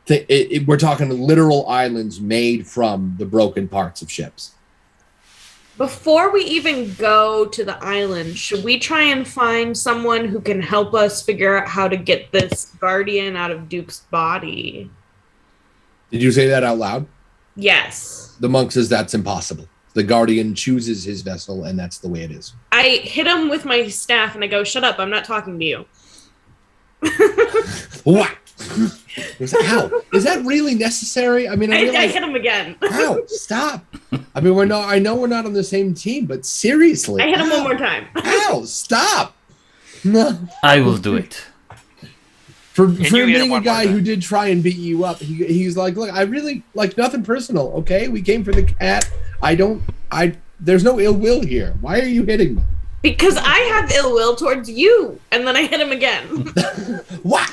Speaker 3: We're talking literal islands made from the broken parts of ships.
Speaker 4: Before we even go to the island, should we try and find someone who can help us figure out how to get this guardian out of Duke's body?
Speaker 3: Did you say that out loud?
Speaker 4: Yes.
Speaker 3: The monk says that's impossible. The guardian chooses his vessel, and that's the way it is.
Speaker 4: I hit him with my staff, and I go, shut up, I'm not talking to you.
Speaker 3: What? How? Is that really necessary? I mean, I
Speaker 4: hit him again.
Speaker 3: Ow, stop. I mean, I know we're not on the same team, but seriously.
Speaker 4: I hit him one more time.
Speaker 3: Ow, stop. No.
Speaker 1: I will do it.
Speaker 3: For being a guy who did try and beat you up, he's like, look, I really, like, nothing personal, okay? We came for the cat. There's no ill will here. Why are you hitting me?
Speaker 4: Because I have ill will towards you. And then I hit him again.
Speaker 3: What?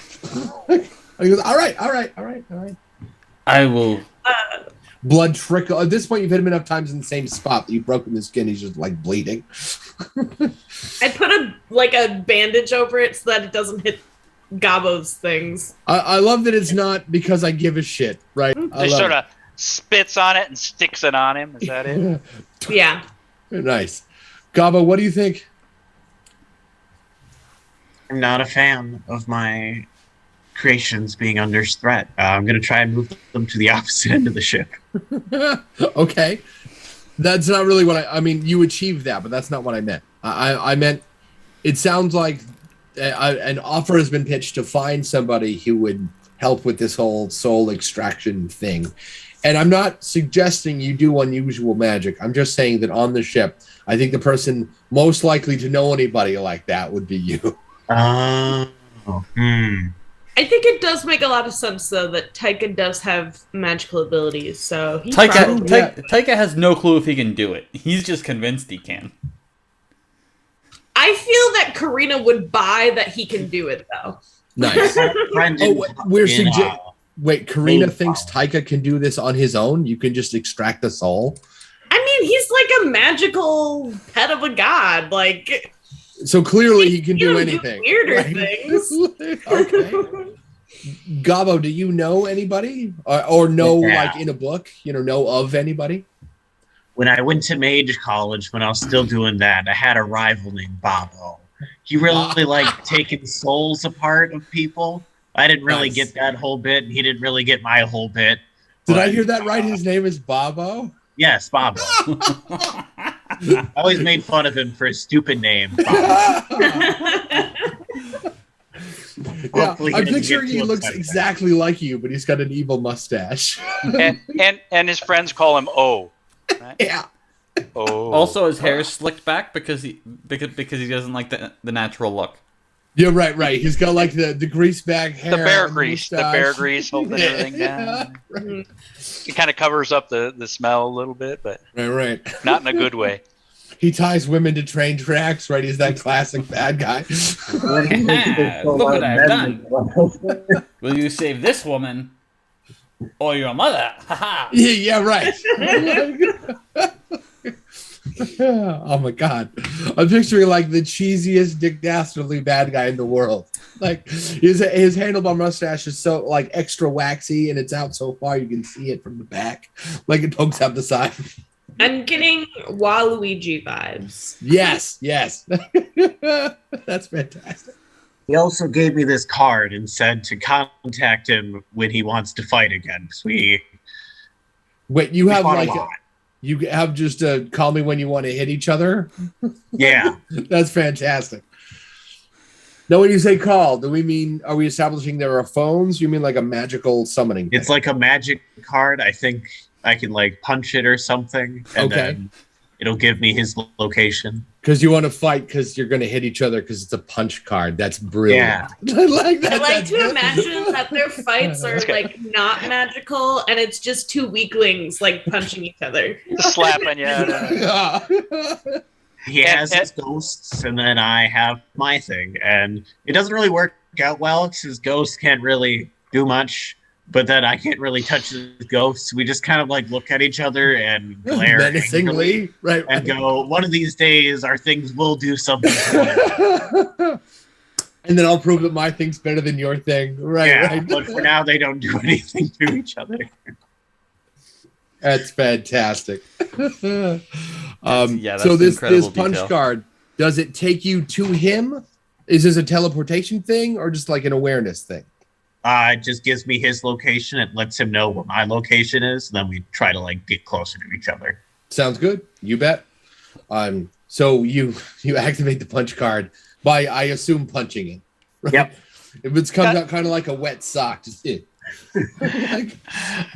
Speaker 3: He goes, all right.
Speaker 1: I will.
Speaker 3: Blood trickle. At this point, you've hit him enough times in the same spot that you've broken his skin. He's just, like, bleeding.
Speaker 4: I put a bandage over it so that it doesn't hit Gobbo's things.
Speaker 3: I love that it's not because I give a shit, right?
Speaker 2: They sort of spits on it and sticks it on him. Is that it?
Speaker 4: Yeah.
Speaker 3: Nice. Gobbo, what do you think?
Speaker 5: I'm not a fan of my creations being under threat. I'm going to try and move them to the opposite end of the ship.
Speaker 3: Okay. That's not really what I mean, you achieved that, but that's not what I meant. I meant, it sounds like an offer has been pitched to find somebody who would help with this whole soul extraction thing. And I'm not suggesting you do unusual magic. I'm just saying that on the ship, I think the person most likely to know anybody like that would be you.
Speaker 4: I think it does make a lot of sense, though, that Taika does have magical abilities, so he
Speaker 1: Taika has no clue if he can do it. He's just convinced he can.
Speaker 4: I feel that Karina would buy that he can do it, though.
Speaker 3: Nice. Wait, Karina thinks Taika can do this on his own? You can just extract the soul?
Speaker 4: I mean, he's like a magical pet of a god. Like,
Speaker 3: so clearly he can do anything.
Speaker 4: Weirder things.
Speaker 3: Okay. Gobbo, do you know anybody? Or know, like, in a book, know of anybody?
Speaker 5: When I went to Mage College, when I was still doing that, I had a rival named Gobbo. He really liked taking souls apart of people. I didn't really get that whole bit, and he didn't really get my whole bit.
Speaker 3: Did I hear that right? His name is Bobbo?
Speaker 5: Yes, Bobbo. I always made fun of him for his stupid name.
Speaker 3: Yeah, I'm picturing he looks exactly like you, but he's got an evil mustache.
Speaker 2: and his friends call him O. Right?
Speaker 3: Yeah.
Speaker 2: Oh.
Speaker 1: Also, his hair is slicked back because he doesn't like the natural look.
Speaker 3: Yeah, right. He's got like the grease bag hair.
Speaker 2: The bear grease holding everything down.
Speaker 3: Right.
Speaker 2: It kind of covers up the smell a little bit, but
Speaker 3: right.
Speaker 2: not in a good way.
Speaker 3: He ties women to train tracks, right? He's that classic bad guy.
Speaker 1: Look what I've done. Will you save this woman or your mother?
Speaker 3: Yeah, right. Oh my god, I'm picturing like the cheesiest Dick Dastardly bad guy in the world. Like his handlebar mustache is so like extra waxy, and it's out so far you can see it from the back, like it pokes out the side.
Speaker 4: I'm getting Waluigi vibes.
Speaker 3: Yes. That's fantastic.
Speaker 5: He also gave me this card and said to contact him when he wants to fight again. Wait, you have like you have just call me when you want to hit each other? Yeah.
Speaker 3: That's fantastic. Now, when you say call, do we mean, are we establishing there are phones? You mean like a magical summoning thing?
Speaker 5: It's like a magic card. I think I can like punch it or something. And then it'll give me his location.
Speaker 3: Because you want to fight because you're going to hit each other because it's a punch card. That's brilliant.
Speaker 5: Yeah.
Speaker 3: I like that.
Speaker 4: I like to imagine that their fights are like not magical and it's just two weaklings like punching each other.
Speaker 2: Slapping you.
Speaker 5: He has his ghosts, and then I have my thing. And it doesn't really work out well because his ghosts can't really do much. But then I can't really touch his ghosts. We just kind of like look at each other and glare
Speaker 3: menacingly, right?
Speaker 5: And go, one of these days our things will do something for it.
Speaker 3: And then I'll prove that my thing's better than your thing. Right.
Speaker 5: But for now they don't do anything to each other.
Speaker 3: That's fantastic.
Speaker 1: So
Speaker 3: this punch card, does it take you to him? Is this a teleportation thing or just like an awareness thing?
Speaker 5: It just gives me his location. It lets him know where my location is. And then we try to like get closer to each other.
Speaker 3: Sounds good. You bet. So you activate the punch card by, I assume, punching it. Right?
Speaker 5: Yep.
Speaker 3: If it's comes out kind of like a wet sock, just it.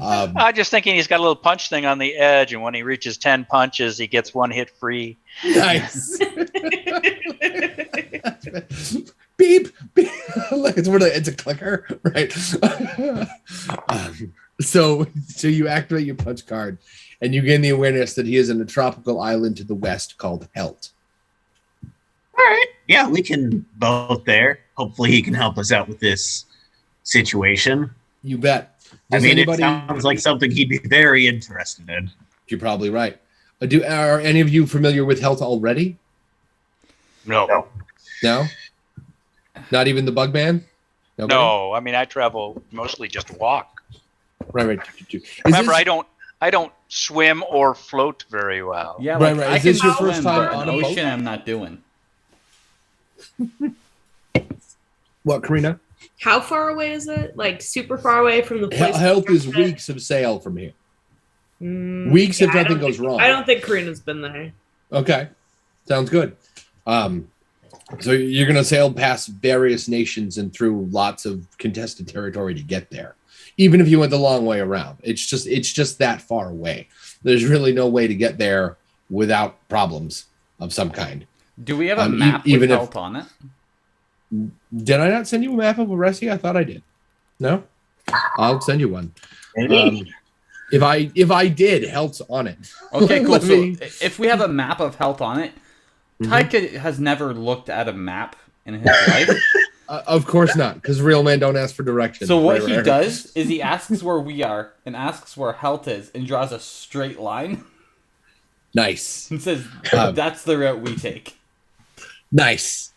Speaker 2: I'm just thinking he's got a little punch thing on the edge, and when he reaches 10 punches, he gets one hit free.
Speaker 3: Nice. Beep, beep. Look, it's a clicker, right? So you activate your punch card, and you gain the awareness that he is in a tropical island to the west called Helt.
Speaker 5: All right. Yeah, we can both there. Hopefully he can help us out with this situation.
Speaker 3: You bet.
Speaker 5: It sounds like something he'd be very interested in.
Speaker 3: You're probably right. Are any of you familiar with Helt already?
Speaker 5: No?
Speaker 3: Not even the Bugman?
Speaker 2: Nobody? No, I mean I travel mostly just walk.
Speaker 3: Right.
Speaker 2: Remember, I don't swim or float very well.
Speaker 1: Yeah,
Speaker 3: right.
Speaker 1: I
Speaker 3: Is
Speaker 1: can
Speaker 3: this your
Speaker 1: swim,
Speaker 3: first time
Speaker 1: but
Speaker 3: on
Speaker 1: an
Speaker 3: a boat?
Speaker 1: ocean? I'm not doing.
Speaker 3: What, Karina?
Speaker 4: How far away is it? Like super far away from the place?
Speaker 3: Helt is weeks of sail from here. Weeks if nothing goes wrong.
Speaker 4: I don't think Karina's been there.
Speaker 3: Okay. Sounds good. So you're going to sail past various nations and through lots of contested territory to get there. Even if you went the long way around. It's just that far away. There's really no way to get there without problems of some kind.
Speaker 1: Do we have a map with Helt on it?
Speaker 3: Did I not send you a map of Oressia? I thought I did. No? I'll send you one. If I did, Helt's on it.
Speaker 1: Okay, cool. So if we have a map of Helt on it, Taika has never looked at a map in his life.
Speaker 3: Of course not, because real men don't ask for directions.
Speaker 1: So what he does is he asks where we are and asks where Helt is and draws a straight line.
Speaker 3: Nice.
Speaker 1: And says, that's the route we take.
Speaker 3: Nice.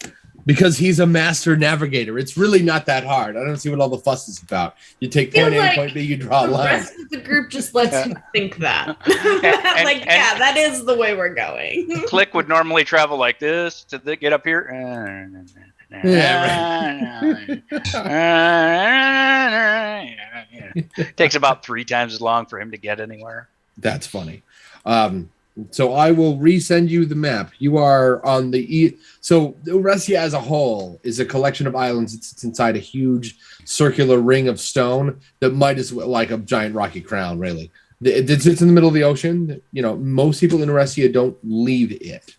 Speaker 3: Because he's a master navigator. It's really not that hard. I don't see what all the fuss is about. You take point A and point B, you draw a line.
Speaker 4: The rest of the group just lets you think that. That is the way we're going.
Speaker 2: Click would normally travel like this to get up here. Takes about 3 times as long for him to get anywhere.
Speaker 3: That's funny. So I will resend you the map. You are on the so Oressia as a whole is a collection of islands that sits inside a huge circular ring of stone that might as well like a giant rocky crown, really. It sits in the middle of the ocean. You know, most people in Oressia don't leave it.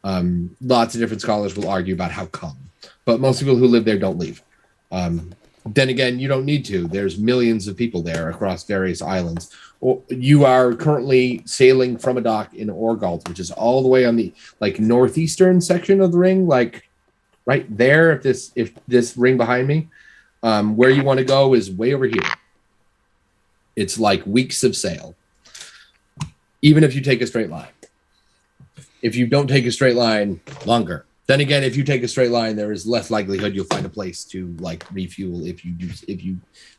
Speaker 3: Lots of different scholars will argue about how come, but most people who live there don't leave. Then again, you don't need to. There's millions of people there across various islands. You are currently sailing from a dock in Orgalt, which is all the way on the northeastern section of the ring, like right there. If this ring behind me, where you want to go is way over here. It's like weeks of sail, even if you take a straight line. If you don't take a straight line, longer. Then again, if you take a straight line, there is less likelihood you'll find a place to refuel if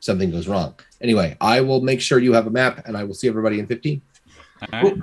Speaker 3: something goes wrong. Anyway, I will make sure you have a map, and I will see everybody in 15.
Speaker 1: All right.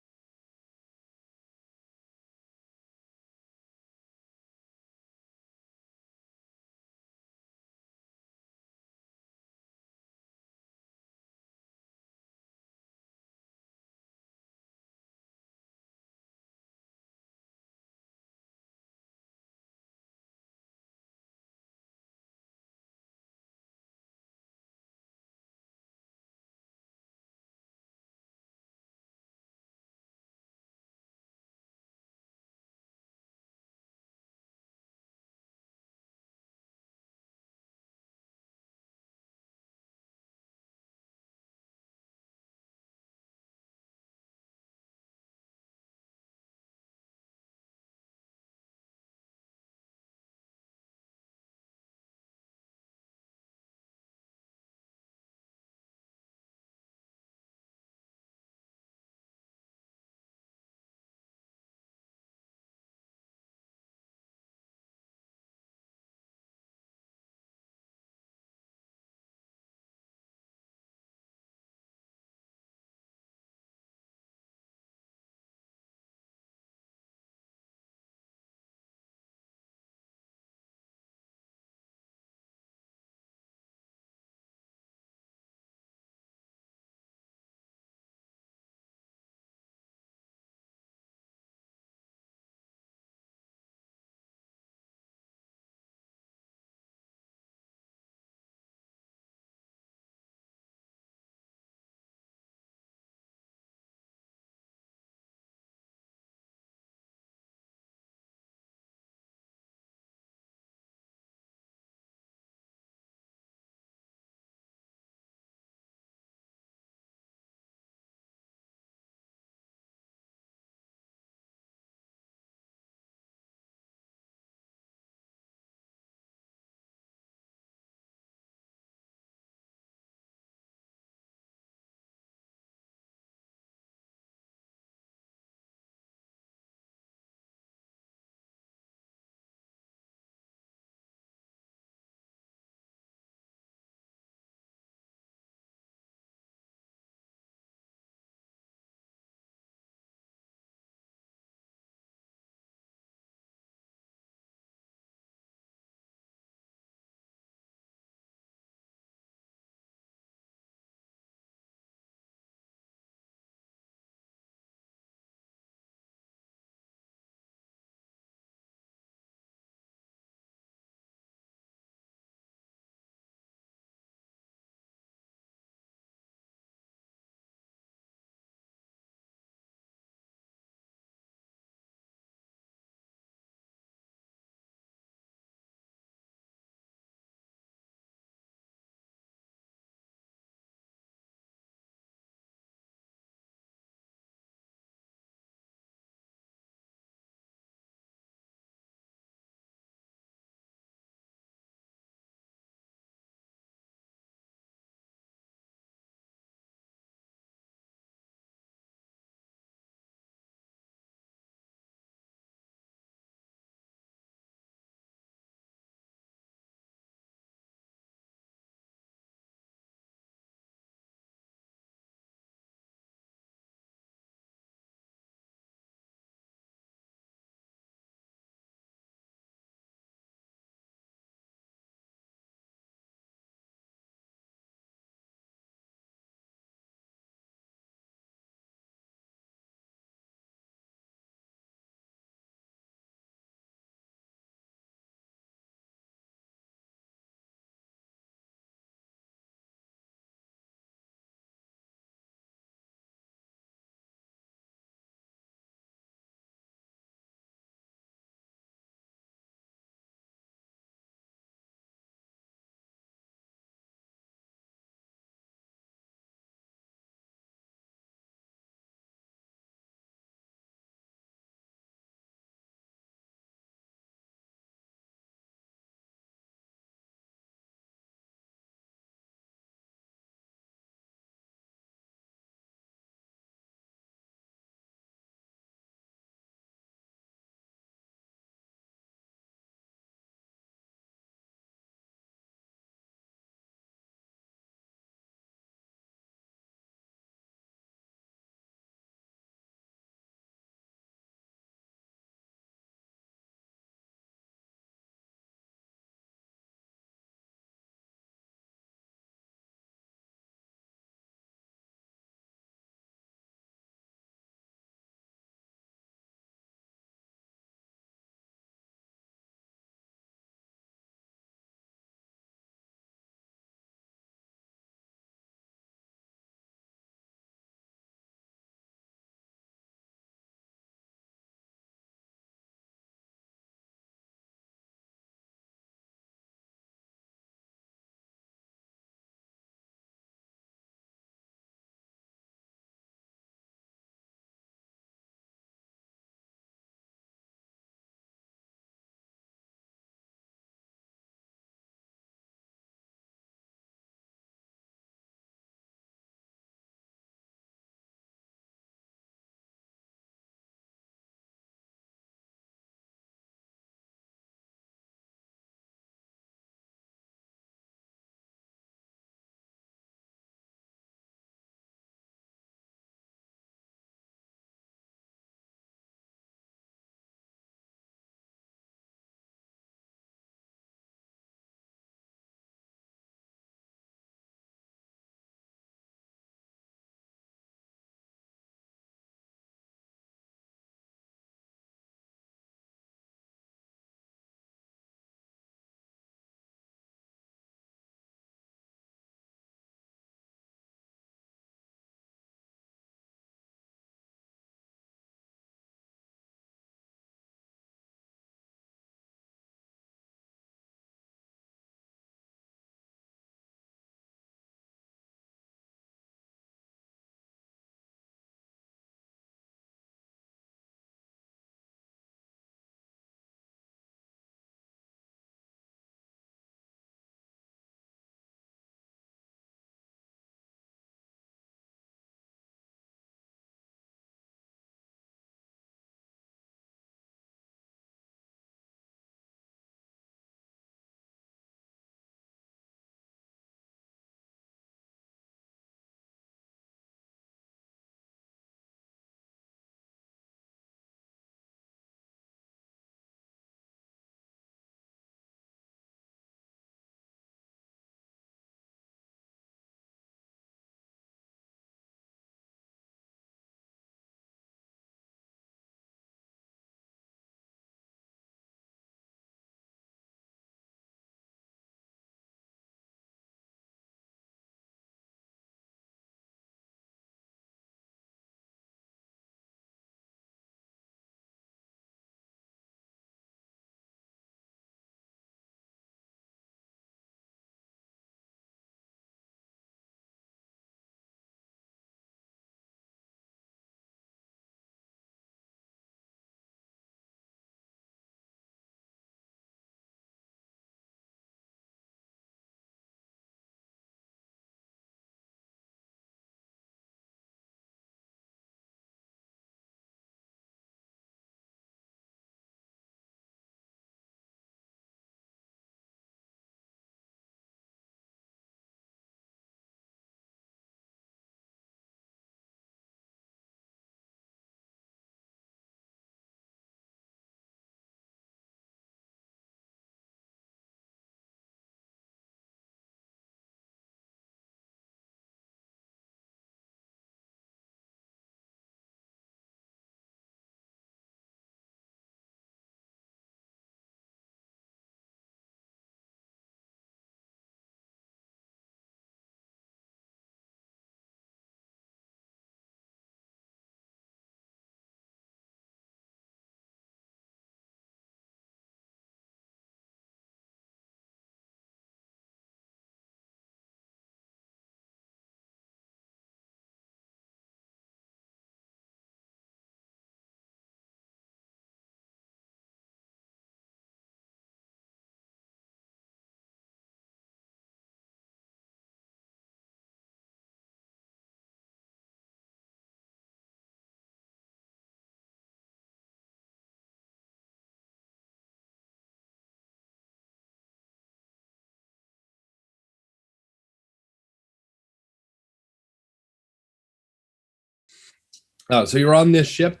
Speaker 3: Oh, so you're on this ship,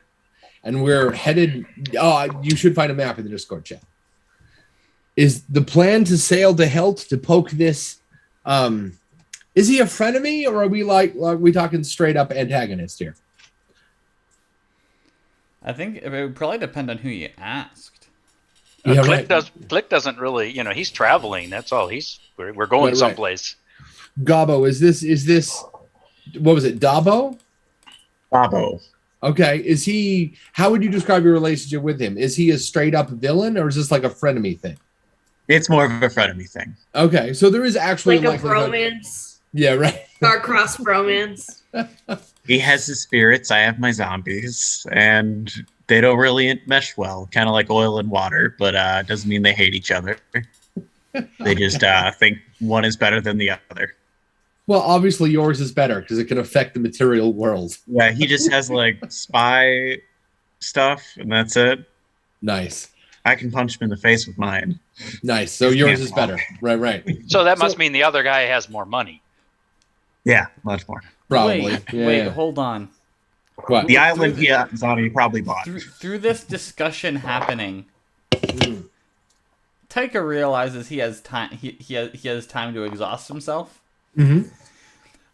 Speaker 3: and we're headed. Oh, you should find a map in the Discord chat. Is the plan to sail to Helt to poke this? Is he a frenemy, or are we talking straight up antagonist here?
Speaker 1: I think it would probably depend on who you asked.
Speaker 3: Yeah,
Speaker 2: Click doesn't really, he's traveling. That's all. We're going someplace.
Speaker 3: Gobbo, is this? What was it? Gobbo?
Speaker 5: Gobbo.
Speaker 3: Okay. How would you describe your relationship with him? Is he a straight up villain, or is this like a frenemy thing?
Speaker 5: It's more of a frenemy thing.
Speaker 3: Okay. So there is actually
Speaker 4: like a bromance.
Speaker 3: Yeah, right.
Speaker 4: Star-crossed bromance.
Speaker 5: He has his spirits, I have my zombies, and they don't really mesh well. Kind of like oil and water, but doesn't mean they hate each other. They just think one is better than the other.
Speaker 3: Well, obviously yours is better because it can affect the material world.
Speaker 5: Yeah, he just has like spy stuff, and that's it.
Speaker 3: Nice.
Speaker 5: I can punch him in the face with mine.
Speaker 3: Nice. So yours is better. Right.
Speaker 2: So that must mean the other guy has more money.
Speaker 5: Yeah, much more.
Speaker 3: Probably.
Speaker 1: Wait, hold on.
Speaker 3: What?
Speaker 5: The island he's on, he probably bought.
Speaker 1: Through this discussion happening, Taika realizes he has time. He has time to exhaust himself.
Speaker 3: Mm-hmm.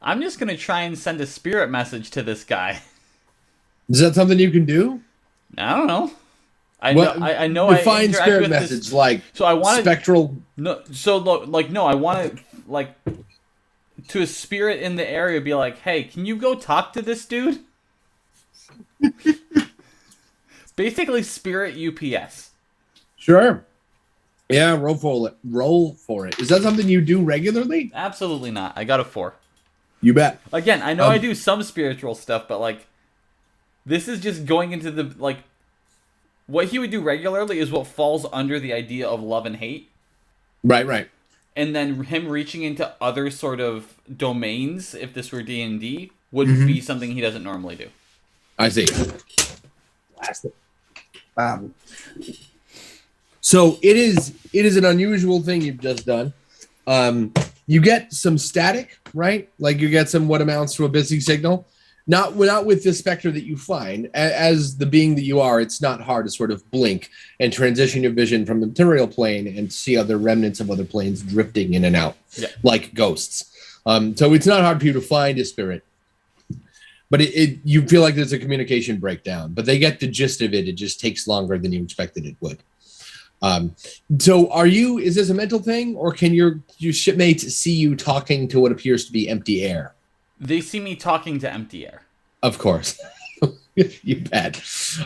Speaker 1: I'm just gonna try and send a spirit message to this guy.
Speaker 3: Is that something you can do?
Speaker 1: I don't know. I know.
Speaker 3: Define spirit message this, like.
Speaker 1: So I want
Speaker 3: spectral.
Speaker 1: No. So no. I want to to a spirit in the area be like, hey, can you go talk to this dude? Basically, spirit UPS.
Speaker 3: Sure. Yeah, roll for it. Is that something you do regularly?
Speaker 1: Absolutely not. I got a 4.
Speaker 3: You bet.
Speaker 1: Again, I know I do some spiritual stuff, but this is just going into the what he would do regularly is what falls under the idea of love and hate.
Speaker 3: Right.
Speaker 1: And then him reaching into other sort of domains, if this were D&D, would be something he doesn't normally do.
Speaker 3: I see. So it is an unusual thing you've just done. You get some static, right? Like you get some what amounts to a busy signal. Not with the specter that you find. As the being that you are, it's not hard to sort of blink and transition your vision from the material plane and see other remnants of other planes drifting in and out, like ghosts. So it's not hard for you to find a spirit. But you feel like there's a communication breakdown. But they get the gist of it. It just takes longer than you expected it would. So is this a mental thing, or can your shipmates see you talking to what appears to be empty air?
Speaker 1: They see me talking to empty air.
Speaker 3: Of course. You bet.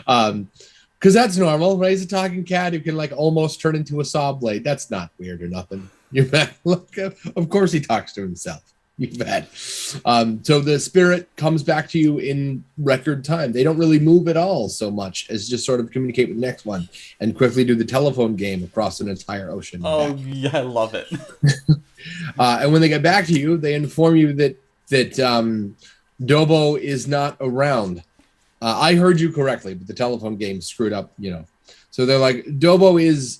Speaker 3: Because that's normal, right? He's a talking cat who can almost turn into a saw blade. That's not weird or nothing. You bet. Look, of course he talks to himself. You bet. So the spirit comes back to you in record time. They don't really move at all so much as just sort of communicate with the next one and quickly do the telephone game across an entire ocean.
Speaker 1: Oh, yeah, I love it.
Speaker 3: And when they get back to you, they inform you that Gobbo is not around. I heard you correctly, but the telephone game screwed up, So they're like, Gobbo is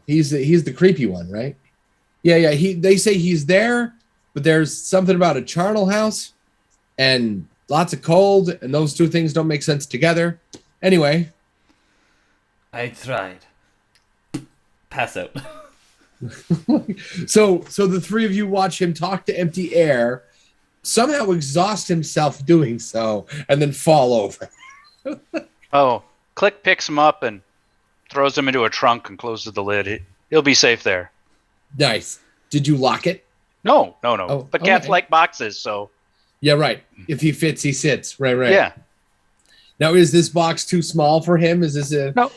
Speaker 3: he's the creepy one, right? Yeah. They say he's there, but there's something about a charnel house and lots of cold, and those two things don't make sense together. Anyway.
Speaker 1: I tried. Pass out.
Speaker 3: So the three of you watch him talk to empty air, somehow exhaust himself doing so, and then fall over.
Speaker 2: Oh, Click picks him up and throws him into a trunk and closes the lid. He'll be safe there.
Speaker 3: Nice. Did you lock it?
Speaker 2: No.
Speaker 3: Oh,
Speaker 2: But cats like boxes, so.
Speaker 3: Yeah, right. If he fits, he sits. Right.
Speaker 2: Yeah.
Speaker 3: Now, is this box too small for him? Is this a...
Speaker 2: No.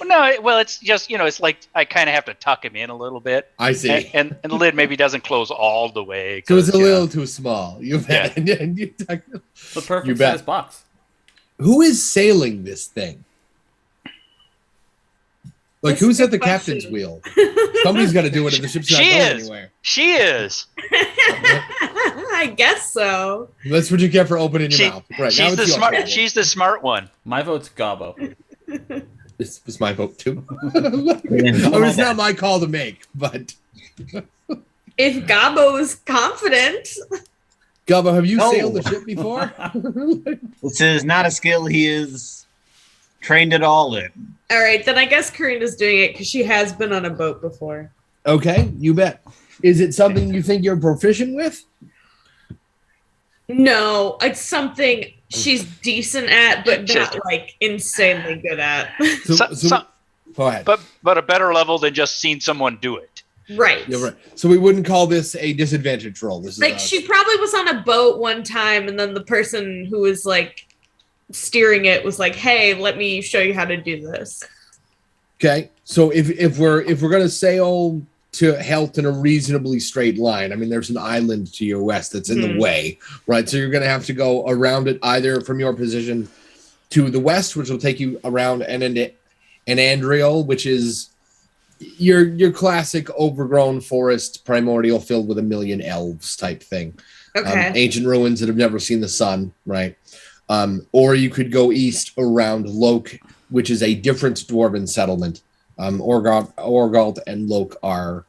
Speaker 2: Well, it's just, it's like I kind of have to tuck him in a little bit.
Speaker 3: I see.
Speaker 2: And the lid maybe doesn't close all the way.
Speaker 3: So it's a little too small. You bet.
Speaker 2: Yeah.
Speaker 1: It's the perfect size box.
Speaker 3: Who is sailing this thing? Who's at the captain's wheel? Somebody's got to do it if the ship's not going anywhere.
Speaker 2: She is.
Speaker 4: I guess so.
Speaker 3: That's what you get for opening your mouth. Right,
Speaker 2: she's the smart one.
Speaker 1: My vote's Gobbo.
Speaker 3: This was my vote too. It's not my call to make, but
Speaker 4: if Gobbo is confident.
Speaker 3: Gobbo, have you sailed the ship before?
Speaker 5: This is not a skill he is trained at all in.
Speaker 4: All right, then I guess Karina's doing it because she has been on a boat before.
Speaker 3: Okay, you bet. Is it something you think you're proficient with?
Speaker 4: No, it's something she's decent at, but not like insanely good at.
Speaker 3: Go ahead.
Speaker 2: But a better level than just seeing someone do it.
Speaker 4: Right.
Speaker 3: You're right. So we wouldn't call this a disadvantage roll. This is
Speaker 4: like she probably was on a boat one time, and then the person who was like steering it was like, "Hey, let me show you how to do this."
Speaker 3: Okay. So if we're gonna sail to Helt in a reasonably straight line, I mean, there's an island to your west that's in the way, right? So you're gonna have to go around it either from your position to the west, which will take you around Andriel, which is your classic overgrown forest, primordial, filled with a million elves type thing.
Speaker 4: Okay.
Speaker 3: Ancient ruins that have never seen the sun, right? Or you could go east around Lok, which is a different dwarven settlement. Orgalt and Lok are,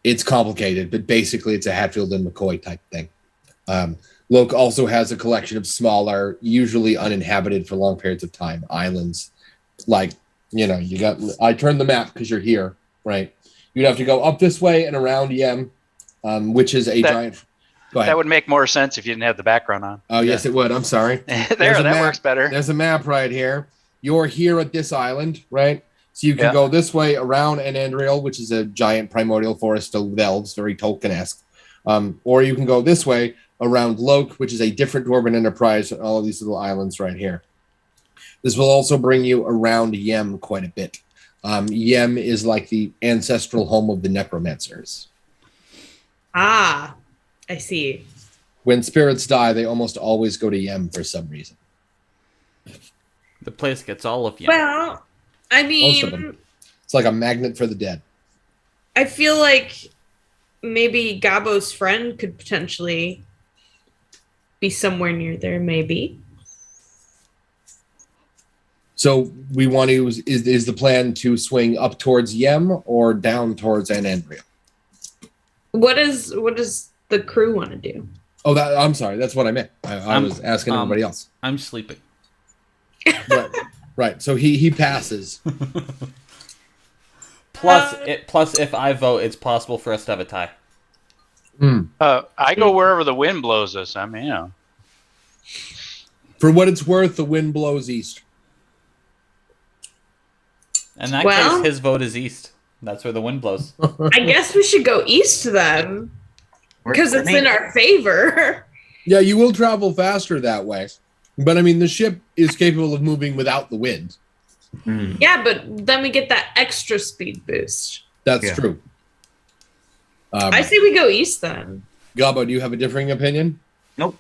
Speaker 3: it's complicated, but basically it's a Hatfield and McCoy type thing. Lok also has a collection of smaller, usually uninhabited for long periods of time, islands. Like, I turned the map because you're here, right? You'd have to go up this way and around Yem, which is a giant... Go ahead.
Speaker 2: That would make more sense if you didn't have the background on.
Speaker 3: Oh, yes, it would. I'm sorry.
Speaker 2: That works better.
Speaker 3: There's a map right here. You're here at this island, right? So you can go this way around Anandriel, which is a giant primordial forest filled with elves, very Tolkien-esque. Or you can go this way around Lok, which is a different dwarven enterprise, and all of these little islands right here. This will also bring you around Yem quite a bit. Yem is like the ancestral home of the necromancers.
Speaker 4: Ah, I see.
Speaker 3: When spirits die, they almost always go to Yem for some reason.
Speaker 1: The place gets all of Yem.
Speaker 4: Well, I mean,
Speaker 3: most of them. It's like a magnet for the dead.
Speaker 4: I feel like maybe Gobbo's friend could potentially be somewhere near there, maybe.
Speaker 3: So we want to, is the plan to swing up towards Yem or down towards Anandria?
Speaker 4: What does the crew want to do?
Speaker 3: Oh, I'm sorry. That's what I meant. I was asking everybody else.
Speaker 1: I'm sleeping.
Speaker 3: Right. So he passes.
Speaker 1: Plus, if I vote, it's possible for us to have a tie.
Speaker 2: I go wherever the wind blows us. I mean,
Speaker 3: For what it's worth, the wind blows east.
Speaker 1: In that case, his vote is east. That's where the wind blows.
Speaker 4: I guess we should go east then, because it's in our favor.
Speaker 3: Yeah, you will travel faster that way. But, I mean, the ship is capable of moving without the wind.
Speaker 4: Yeah, but then we get that extra speed boost.
Speaker 3: That's true.
Speaker 4: I say we go east then.
Speaker 3: Gobbo, do you have a differing opinion?
Speaker 5: Nope.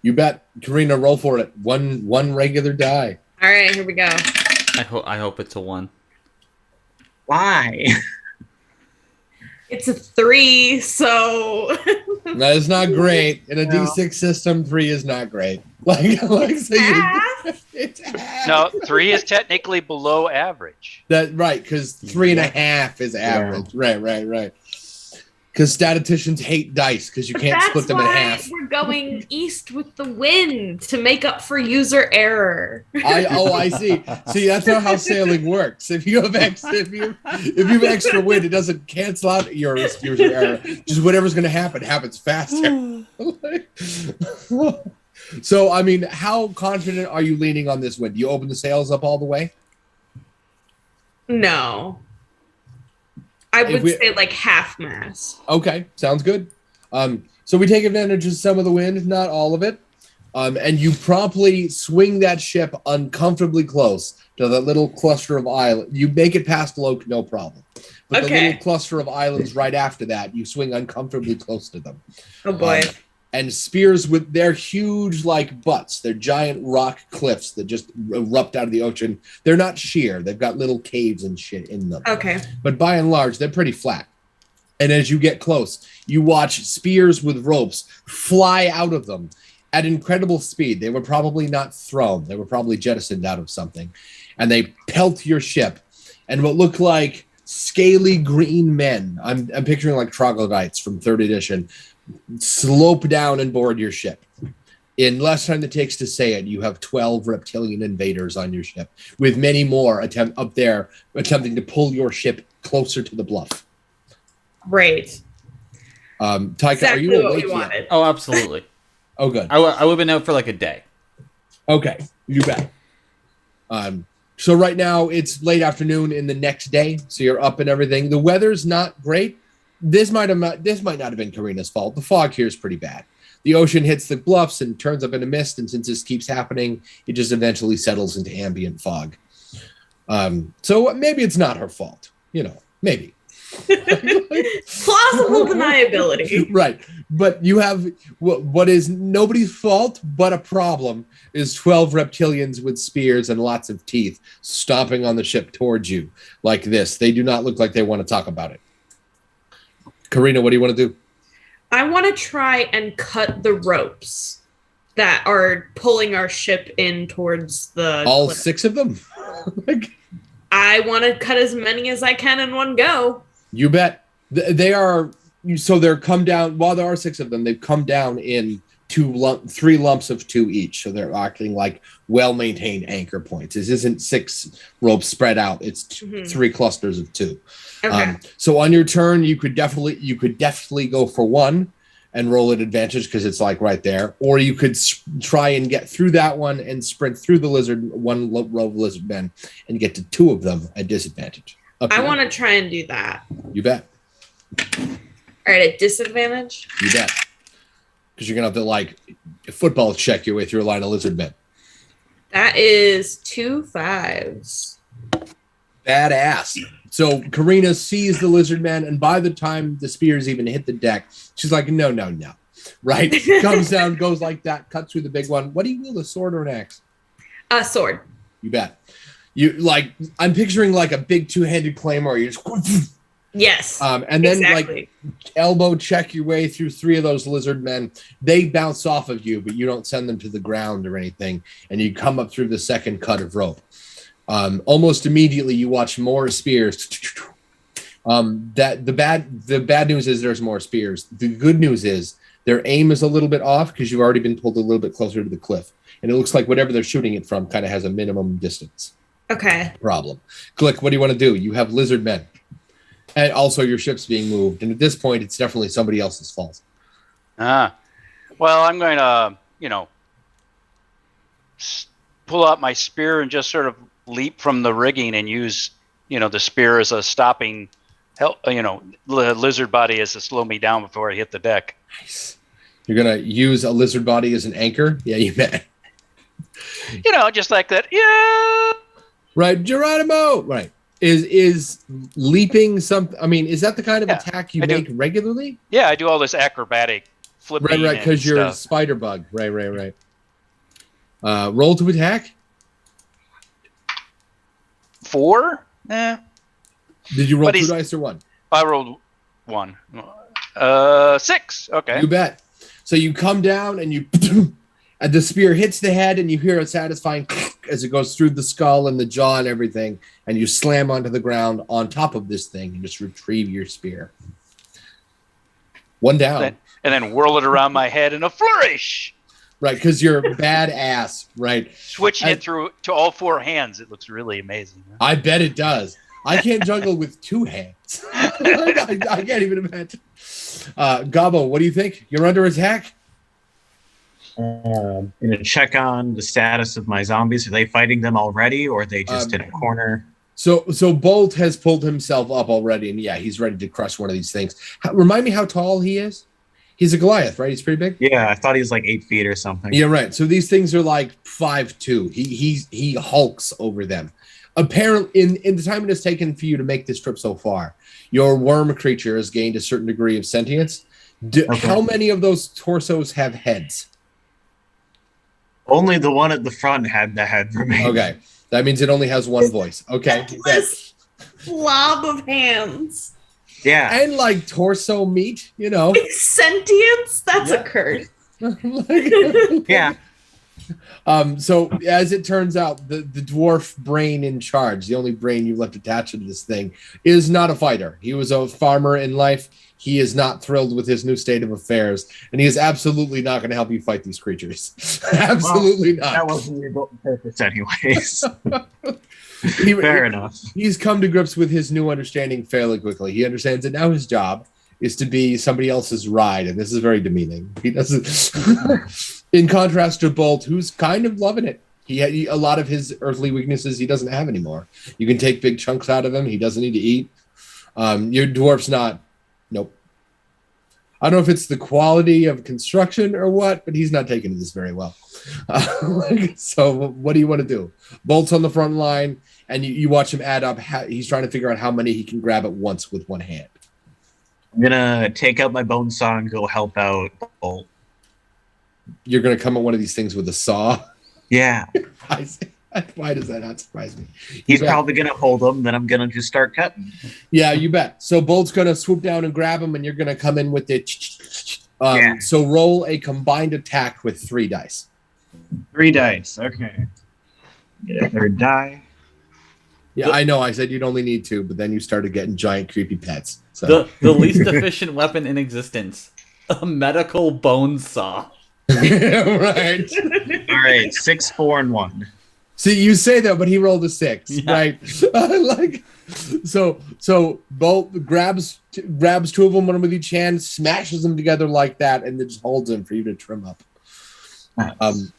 Speaker 3: You bet. Karina, roll for it. One regular die.
Speaker 4: All right, here we go.
Speaker 1: I hope it's a 1.
Speaker 5: Why?
Speaker 4: It's a 3, so...
Speaker 3: That is not great. In a D6 system, 3 is not great. It's half.
Speaker 2: No, 3 is technically below average.
Speaker 3: Right, because 3.5 is average. Yeah. Right. Because statisticians hate dice because you can't split them in half.
Speaker 4: We're going east with the wind to make up for user error.
Speaker 3: I see. See, that's not how sailing works. If you have extra wind, it doesn't cancel out your user error. Just whatever's going to happen happens faster. So, I mean, how confident are you leaning on this wind? Do you open the sails up all the way?
Speaker 4: No. I would say like half mast.
Speaker 3: Okay, sounds good. So we take advantage of some of the wind, not all of it. And you promptly swing that ship uncomfortably close to the little cluster of islands. You make it past Lok, no problem. But the little cluster of islands right after that, you swing uncomfortably close to them.
Speaker 4: Oh boy.
Speaker 3: And spears with their huge butts, they're giant rock cliffs that just erupt out of the ocean. They're not sheer. They've got little caves and shit in them.
Speaker 4: Okay.
Speaker 3: But by and large, they're pretty flat. And as you get close, you watch spears with ropes fly out of them at incredible speed. They were probably not thrown. They were probably jettisoned out of something. And they pelt your ship. And what look like scaly green men, I'm picturing like troglodytes from 3rd edition, slope down and board your ship. In less time than it takes to say it, you have 12 reptilian invaders on your ship, with many more up there attempting to pull your ship closer to the bluff.
Speaker 4: Great.
Speaker 3: Taika,
Speaker 4: exactly
Speaker 3: are you
Speaker 4: what
Speaker 3: awake
Speaker 4: we
Speaker 3: yet?
Speaker 4: wanted.
Speaker 1: Oh, absolutely.
Speaker 3: Oh, good.
Speaker 1: I would have been out for like a day.
Speaker 3: Okay, you bet. So right now it's late afternoon in the next day, so you're up and everything. The weather's not great. This might not have been Karina's fault. The fog here is pretty bad. The ocean hits the bluffs and turns up into mist, and since this keeps happening, it just eventually settles into ambient fog. So maybe it's not her fault. Maybe.
Speaker 4: Plausible deniability.
Speaker 3: Right. But you have what is nobody's fault but a problem is 12 reptilians with spears and lots of teeth stomping on the ship towards you like this. They do not look like they want to talk about it. Karina, what do you want to do?
Speaker 4: I want to try and cut the ropes that are pulling our ship in towards the
Speaker 3: all
Speaker 4: cliff.
Speaker 3: 6 of them?
Speaker 4: I want to cut as many as I can in one go.
Speaker 3: You bet. They are, so they're come down, while there are 6 of them, they've come down in 3 lumps of 2 each. So they're acting like well-maintained anchor points. This isn't 6 ropes spread out. It's 3 clusters of 2.
Speaker 4: Okay.
Speaker 3: So on your turn, you could definitely go for 1 and roll at advantage because it's like right there. Or you could try and get through that one and sprint through the one row of lizard men and get to 2 of them at disadvantage.
Speaker 4: I want to try and do that.
Speaker 3: You bet.
Speaker 4: All right, at disadvantage?
Speaker 3: You bet. Because you're going to have to football check your way through a line of lizard men.
Speaker 4: That is 2 5s.
Speaker 3: Badass. So Karina sees the lizard man, and by the time the spears even hit the deck, she's like, no. Right? Comes down, goes like that, cuts through the big one. What do you wield, a sword or an axe?
Speaker 4: A sword.
Speaker 3: You bet. I'm picturing like a big 2-handed claymore. You just
Speaker 4: yes.
Speaker 3: And then
Speaker 4: exactly.
Speaker 3: Elbow check your way through 3 of those lizard men. They bounce off of you, but you don't send them to the ground or anything. And you come up through the second cut of rope. Almost immediately, you watch more spears. The bad news is there's more spears. The good news is their aim is a little bit off because you've already been pulled a little bit closer to the cliff, and it looks like whatever they're shooting it from kind of has a minimum distance.
Speaker 4: Okay.
Speaker 3: Problem. Click. What do you want to do? You have lizard men, and also your ship's being moved. And at this point, it's definitely somebody else's fault.
Speaker 2: Well, I'm going to, pull out my spear and just sort of leap from the rigging and use, the spear as a stopping help, lizard body as to slow me down before I hit the deck.
Speaker 3: Nice. You're going to use a lizard body as an anchor? Yeah, you bet.
Speaker 2: Just like that. Yeah.
Speaker 3: Right. Geronimo. Right. Is leaping some, is that the kind of attack you make regularly?
Speaker 2: Yeah, I do all this acrobatic flipping.
Speaker 3: Right, because you're a spider bug. Right. Roll to attack.
Speaker 2: 4? Eh.
Speaker 3: Did you roll 2 dice or 1?
Speaker 2: I rolled 1. 6. Okay.
Speaker 3: You bet. So you come down and and the spear hits the head, and you hear a satisfying as it goes through the skull and the jaw and everything, and you slam onto the ground on top of this thing and just retrieve your spear. 1 down.
Speaker 2: And then whirl it around my head in a flourish.
Speaker 3: Right, because you're badass, right?
Speaker 2: Switching it through to all 4 hands. It looks really amazing. Huh?
Speaker 3: I bet it does. I can't juggle with 2 hands. I can't even imagine. Gobbo, what do you think? You're under attack?
Speaker 5: I'm going to check on the status of my zombies. Are they fighting them already, or are they just in a corner?
Speaker 3: So Bolt has pulled himself up already, and yeah, he's ready to crush one of these things. Remind me how tall he is? He's a Goliath, right? He's pretty big?
Speaker 5: Yeah, I thought he was like 8 feet or something.
Speaker 3: Yeah, right. So these things are like 5'2". He hulks over them. Apparently, in the time it has taken for you to make this trip so far, your worm creature has gained a certain degree of sentience. How many of those torsos have heads?
Speaker 5: Only the one at the front had the head remaining.
Speaker 3: Okay. That means it only has 1 voice. Okay.
Speaker 4: This blob of hands.
Speaker 5: Yeah.
Speaker 3: And like torso meat,
Speaker 4: Sentience? That's a curse.
Speaker 5: Yeah.
Speaker 3: So as it turns out, the dwarf brain in charge, the only brain you've left attached to this thing, is not a fighter. He was a farmer in life. he is not thrilled with his new state of affairs, and he is absolutely not going to help you fight these creatures. Absolutely not.
Speaker 5: That wasn't your purpose anyways.
Speaker 3: Fair
Speaker 5: enough. He's
Speaker 3: come to grips with his new understanding fairly quickly. He understands that now his job is to be somebody else's ride, and this is very demeaning. He doesn't. In contrast to Bolt, who's kind of loving it. He a lot of his earthly weaknesses he doesn't have anymore. You can take big chunks out of him. He doesn't need to eat. Your dwarf's not. Nope. I don't know if it's the quality of construction or what, but he's not taking this very well. So what do you want to do? Bolt's on the front line, and you watch him add up. He's trying to figure out how many he can grab at once with one hand.
Speaker 5: I'm gonna take out my bone saw and go help out Bolt.
Speaker 3: You're gonna come at one of these things with a saw?
Speaker 5: Yeah.
Speaker 3: Why does that not surprise me?
Speaker 5: He's probably gonna hold him, then I'm gonna just start cutting.
Speaker 3: Yeah, you bet. So Bolt's gonna swoop down and grab him, and you're gonna come in with it. So roll a combined attack with 3 dice.
Speaker 5: 3 dice. Okay. Get a third die.
Speaker 3: Yeah, I know. I said you'd only need 2, but then you started getting giant creepy pets. So
Speaker 1: the least efficient weapon in existence, a medical bone saw.
Speaker 3: Right.
Speaker 5: All right, 6, 4, and 1.
Speaker 3: See, you say that, but he rolled a 6, right? So Bolt grabs 2 of them, one with each hand, smashes them together like that, and then just holds them for you to trim up.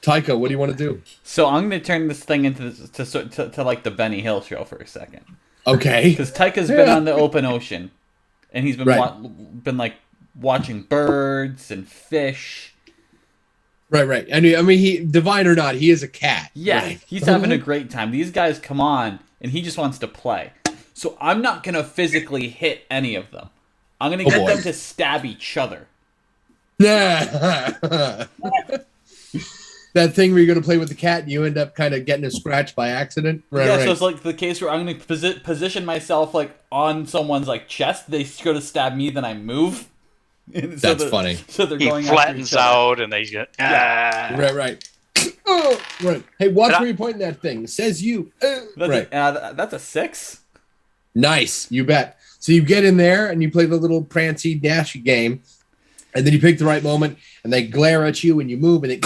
Speaker 3: Taika, what do you want to do?
Speaker 1: So I'm going to turn this thing into to like the Benny Hill show for a second.
Speaker 3: Okay.
Speaker 1: Because Taika's been on the open ocean, and he's been been like watching birds and fish.
Speaker 3: Right. I mean, he divine or not, he is a cat.
Speaker 1: Yeah,
Speaker 3: right?
Speaker 1: He's having a great time. These guys come on, and he just wants to play. So I'm not going to physically hit any of them. I'm going to get them to stab each other.
Speaker 3: Yeah. That thing where you're going to play with the cat and you end up kind of getting a scratch by accident. Right.
Speaker 1: So it's like the case where I'm going to position myself like on someone's like chest. They go to stab me, then I move.
Speaker 3: That's funny.
Speaker 1: So they're
Speaker 2: he
Speaker 1: going
Speaker 2: flattens out, and they get
Speaker 3: Right. Oh, right. Hey, watch where you're pointing that thing. It says you.
Speaker 1: That's a 6.
Speaker 3: Nice. You bet. So you get in there and you play the little prancy dashy game, and then you pick the right moment, and they glare at you, and you move, and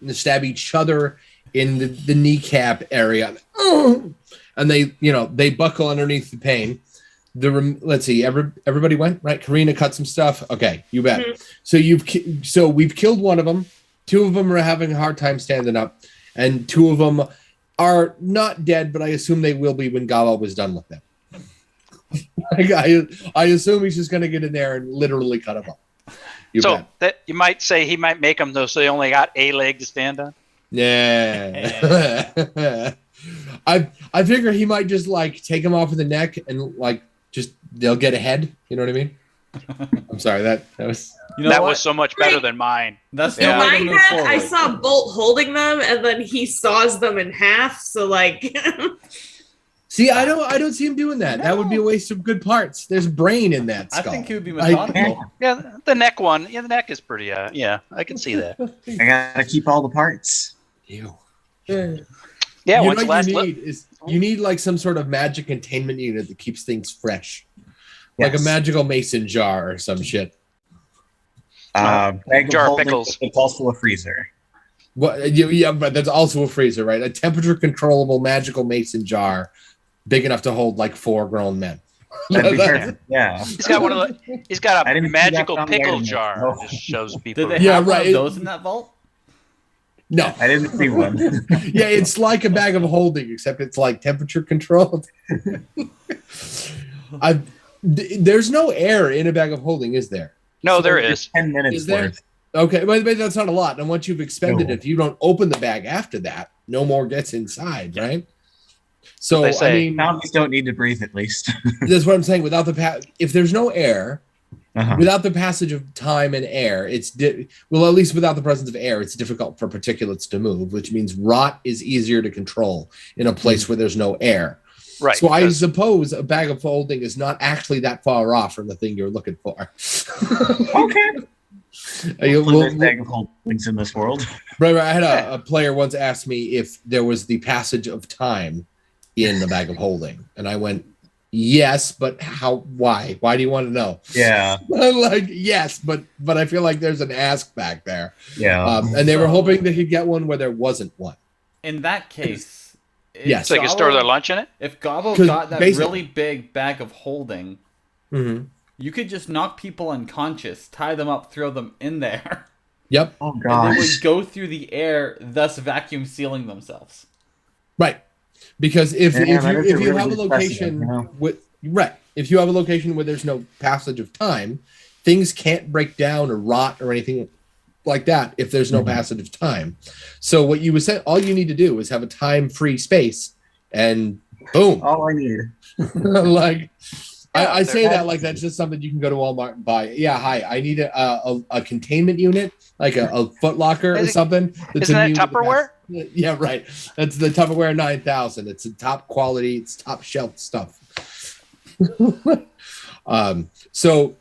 Speaker 3: they stab each other in the kneecap area, and they buckle underneath the pain. Let's see, everybody went right. Karina cut some stuff. Okay, you bet. Mm-hmm. So we've killed one of them. 2 of them are having a hard time standing up, and 2 of them are not dead, but I assume they will be when Gobbo was done with them. I assume he's just going to get in there and literally cut them up.
Speaker 2: You might say he might make them though, so they only got a leg to stand on.
Speaker 3: Yeah. I figure he might just like take him off of the neck and like just they'll get ahead. You know what I mean? I'm sorry that was.
Speaker 2: That was so much better than mine.
Speaker 1: That's
Speaker 4: in my head. I saw Bolt holding them, and then he saws them in half. So like.
Speaker 3: See, I don't see him doing that. No. That would be a waste of good parts. There's brain in that skull.
Speaker 1: I think he would be methodical.
Speaker 2: Yeah, the neck one. Yeah, the neck is pretty. Yeah, I can see that.
Speaker 5: I gotta keep all the parts.
Speaker 3: Ew.
Speaker 2: Yeah,
Speaker 3: you need like some sort of magic containment unit that keeps things fresh, like a magical mason jar or some shit.
Speaker 2: Jar of pickles.
Speaker 5: It's also a freezer.
Speaker 3: What? Yeah, but that's also a freezer, right? A temperature controllable magical mason jar. Big enough to hold like 4 grown men.
Speaker 5: Yeah.
Speaker 2: He's got a magical pickle jar. Just shows people.
Speaker 1: Did they have those in that vault?
Speaker 3: No.
Speaker 5: I didn't see one.
Speaker 3: Yeah, it's like a bag of holding, except it's like temperature controlled. There's no air in a bag of holding, is there?
Speaker 2: No, there is.
Speaker 5: 10 minutes worth.
Speaker 3: Okay, but that's not a lot. And once you've expended it, if you don't open the bag after that, no more gets inside, right? So I mean,
Speaker 5: zombies don't need to breathe at least.
Speaker 3: That's what I'm saying. Without if there's no air, without the passage of time and air, at least without the presence of air, it's difficult for particulates to move, which means rot is easier to control in a place where there's no air.
Speaker 2: Right.
Speaker 3: So I suppose a bag of holding is not actually that far off from the thing you're looking for.
Speaker 5: Okay. There's bag of holdings in this world.
Speaker 3: Right. I had a player once ask me if there was the passage of time in the bag of holding, and I went, Yes, but how? Why? Why do you want to know?
Speaker 5: Yeah.
Speaker 3: Like, yes, but I feel like there's an ask back there.
Speaker 5: Yeah.
Speaker 3: And they were hoping they could get one where there wasn't one.
Speaker 1: In that case,
Speaker 3: yes,
Speaker 2: so they can store their lunch in it.
Speaker 1: If Gobbo got that really big bag of holding, you could just knock people unconscious, tie them up, throw them in there.
Speaker 3: Yep.
Speaker 5: Oh
Speaker 1: And
Speaker 5: gosh.
Speaker 1: they would go through the air, thus vacuum sealing themselves.
Speaker 3: Right. Because if you have a
Speaker 5: really
Speaker 3: location if you have a location where there's no passage of time, things can't break down or rot or anything like that if there's no passage of time. So what you would say, all you need to do is have a time-free space, and boom.
Speaker 5: All I need.
Speaker 3: Like, I say that like that's just something you can go to Walmart and buy. Yeah, hi, I need a containment unit, like a Foot Locker or something.
Speaker 2: Isn't that Tupperware?
Speaker 3: Yeah, right. That's the Tupperware 9000. It's a top quality, it's top shelf stuff. So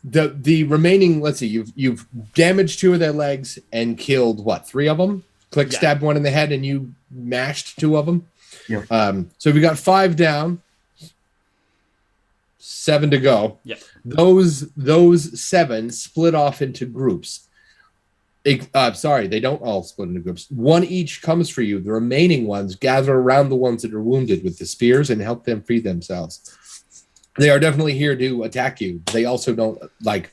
Speaker 3: the remaining, let's see, you've damaged 2 of their legs and killed what, 3 of them? Click stabbed 1 in the head and you mashed 2 of them.
Speaker 5: Yeah.
Speaker 3: So we got 5 down, 7 to go.
Speaker 1: Yeah.
Speaker 3: Those 7 split off into groups. Sorry, they don't all split into groups. 1 each comes for you. The remaining ones gather around the ones that are wounded with the spears and help them free themselves. They are definitely here to attack you. They also don't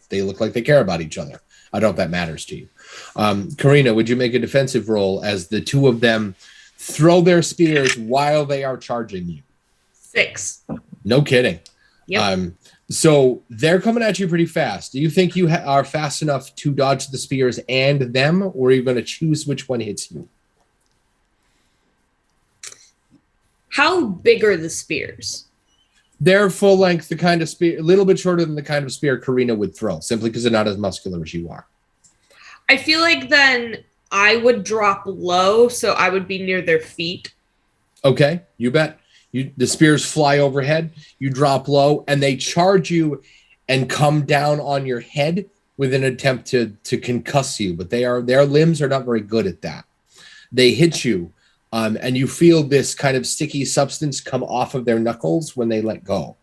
Speaker 3: they look like they care about each other. I don't know if that matters to you. Karina, would you make a defensive roll as the 2 of them throw their spears while they are charging you?
Speaker 4: 6.
Speaker 3: No kidding.
Speaker 4: Yep.
Speaker 3: So they're coming at you pretty fast. Do you think you are fast enough to dodge the spears and them, or are you going to choose which one hits you?
Speaker 4: How big are the spears?
Speaker 3: They're full length, the kind of spear, a little bit shorter than the kind of spear Karina would throw, simply because they're not as muscular as you are.
Speaker 4: I feel like then I would drop low, so I would be near their feet.
Speaker 3: Okay, you bet. The spears fly overhead, you drop low, and they charge you and come down on your head with an attempt to concuss you. But their limbs are not very good at that. They hit you, and you feel this kind of sticky substance come off of their knuckles when they let go.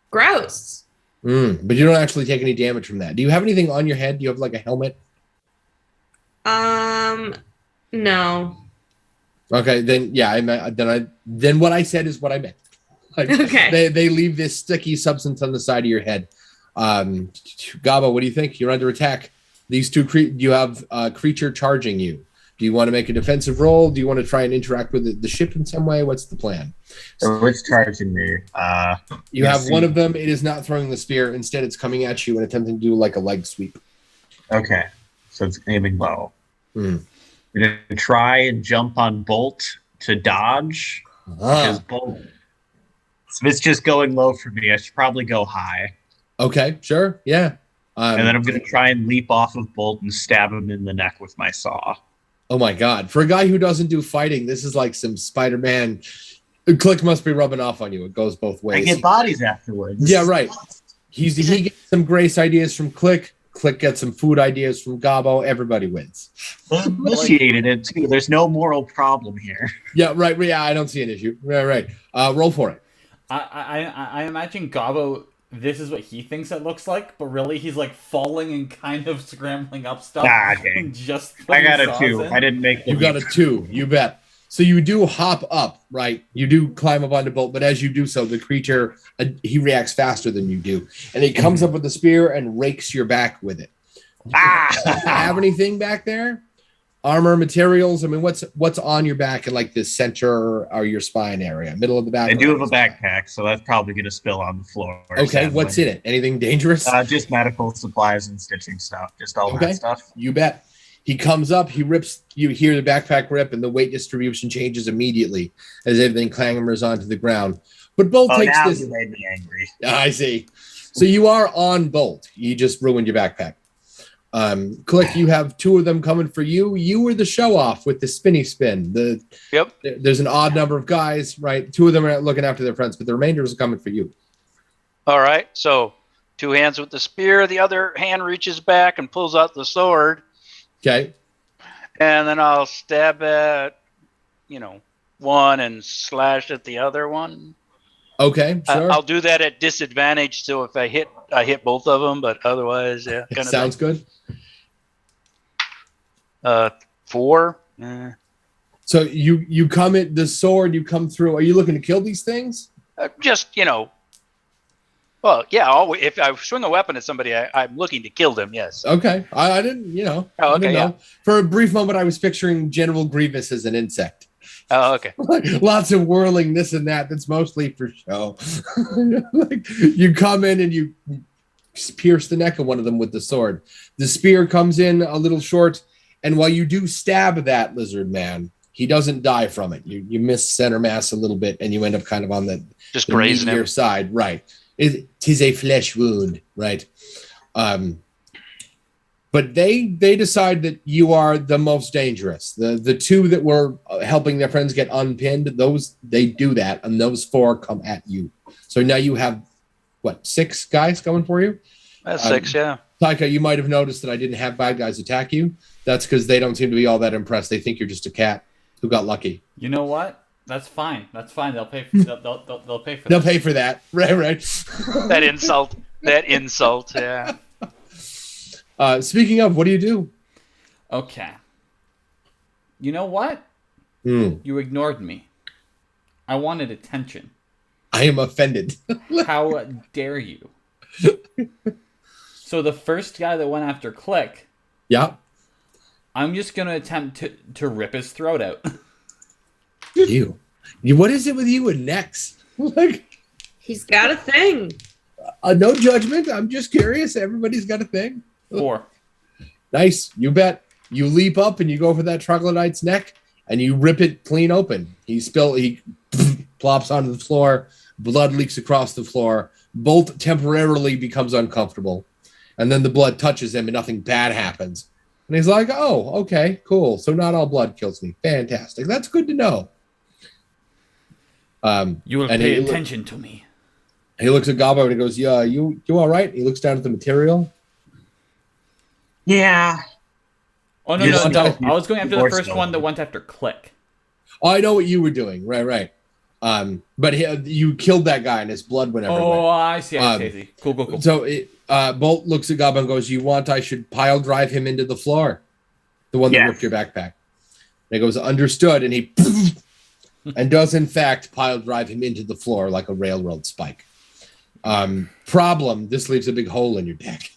Speaker 4: Gross.
Speaker 3: But you don't actually take any damage from that. Do you have anything on your head? Do you have like a helmet?
Speaker 4: No.
Speaker 3: Okay, then yeah, then what I said is what I meant.
Speaker 4: Okay.
Speaker 3: They leave this sticky substance on the side of your head. Gobbo, what do you think? You're under attack. These 2 you have a creature charging you. Do you want to make a defensive roll? Do you want to try and interact with the ship in some way? What's the plan?
Speaker 5: So it's charging me.
Speaker 3: You have one of them. It is not throwing the spear. Instead, it's coming at you and attempting to do like a leg sweep.
Speaker 5: Okay, so it's aiming low. I'm going to try and jump on Bolt to dodge. Because Bolt, if it's just going low for me, I should probably go high.
Speaker 3: Okay, sure, yeah.
Speaker 5: And then I'm going to try and leap off of Bolt and stab him in the neck with my saw.
Speaker 3: Oh my god. For a guy who doesn't do fighting, this is like some Spider-Man. Click must be rubbing off on you. It goes both ways.
Speaker 5: I get bodies afterwards.
Speaker 3: Yeah, right. He gets some grace ideas from Click. Click gets some food ideas from Gobbo. Everybody wins.
Speaker 5: They initiated it too. There's no moral problem here.
Speaker 3: Yeah, right. Yeah, I don't see an issue. Right. Roll for it.
Speaker 1: I imagine Gobbo, this is what he thinks it looks like, but really he's like falling and kind of scrambling up stuff.
Speaker 5: Okay.
Speaker 1: Just
Speaker 5: I got a 2. I didn't make
Speaker 3: You got a 2. You bet. So you do hop up, right? You do climb up onto Bolt, but as you do so, the creature, he reacts faster than you do. And he comes up with the spear and rakes your back with it. Have anything back there? Armor, materials? I mean, what's on your back in like the center or your spine area? Middle of the back?
Speaker 5: I do have a backpack, so that's probably going to spill on the floor.
Speaker 3: Okay,
Speaker 5: sadly.
Speaker 3: What's in it? Anything dangerous?
Speaker 5: Just medical supplies and stitching stuff. Just all that stuff.
Speaker 3: You bet. He comes up, he rips, you hear the backpack rip, and the weight distribution changes immediately as everything clambers onto the ground. But Bolt takes
Speaker 5: now
Speaker 3: this.
Speaker 5: You made me angry.
Speaker 3: I see. So you are on Bolt. You just ruined your backpack. Click, you have 2 of them coming for you. You were the show off with the spinny spin. There's an odd number of guys, right? 2 of them are looking after their friends, but the remainder is coming for you.
Speaker 2: All right. So 2 hands with the spear. The other hand reaches back and pulls out the sword.
Speaker 3: Okay.
Speaker 2: And then I'll stab at, one and slash at the other one.
Speaker 3: Okay, sure.
Speaker 2: I'll do that at disadvantage. So if I hit both of them, but otherwise, yeah.
Speaker 3: Sounds good.
Speaker 2: 4.
Speaker 3: So you come at the sword. You come through. Are you looking to kill these things?
Speaker 2: Just well, yeah. If I swing a weapon at somebody, I'm looking to kill them. Yes.
Speaker 3: Okay. I didn't.
Speaker 2: Oh,
Speaker 3: I
Speaker 2: okay.
Speaker 3: didn't know.
Speaker 2: Yeah.
Speaker 3: For a brief moment, I was picturing General Grievous as an insect.
Speaker 2: Oh, okay.
Speaker 3: Lots of whirling this and that. That's mostly for show. Like, you come in and you pierce the neck of one of them with the sword. The spear comes in a little short, and while you do stab that lizard man, he doesn't die from it. You miss center mass a little bit, and you end up kind of on the
Speaker 2: grazing
Speaker 3: meatier side. Right. Tis a flesh wound. Right. But they decide that you are the most dangerous. The two that were helping their friends get unpinned, they do that, and those 4 come at you. So now you have, 6 guys coming for you?
Speaker 2: That's 6, yeah.
Speaker 3: Taika, you might have noticed that I didn't have bad guys attack you. That's because they don't seem to be all that impressed. They think you're just a cat who got lucky.
Speaker 1: You know what? That's fine. They'll pay for. They'll pay for.
Speaker 3: They'll pay for that. Right.
Speaker 2: That insult. Yeah.
Speaker 3: Speaking of, what do you do?
Speaker 1: Okay. You know what?
Speaker 3: You
Speaker 1: ignored me. I wanted attention.
Speaker 3: I am offended.
Speaker 1: How dare you? So the first guy that went after Click.
Speaker 3: Yeah.
Speaker 1: I'm just going to attempt to rip his throat out.
Speaker 3: You. What is it with you and necks?
Speaker 4: He's got a thing.
Speaker 3: No judgment. I'm just curious. Everybody's got a thing.
Speaker 1: 4.
Speaker 3: Nice. You bet. You leap up and you go for that troglodyte's neck and you rip it clean open. He plops onto the floor. Blood leaks across the floor. Bolt temporarily becomes uncomfortable. And then the blood touches him and nothing bad happens. And he's like, oh, okay, cool. So not all blood kills me. Fantastic. That's good to know.
Speaker 1: You will pay attention to me.
Speaker 3: He looks at Gobbo and he goes, yeah, you all right? He looks down at the material.
Speaker 5: Yeah.
Speaker 1: Oh, no. I was going after the first one that went after Click.
Speaker 3: Oh, I know what you were doing. Right. But you killed that guy and his blood went everywhere.
Speaker 1: Oh, I see. Cool.
Speaker 3: So Bolt looks at Gobbo and goes, I should pile drive him into the floor. The one that ripped your backpack. And he goes, understood. And he and does, in fact, pile drive him into the floor like a railroad spike. Problem, this leaves a big hole in your deck.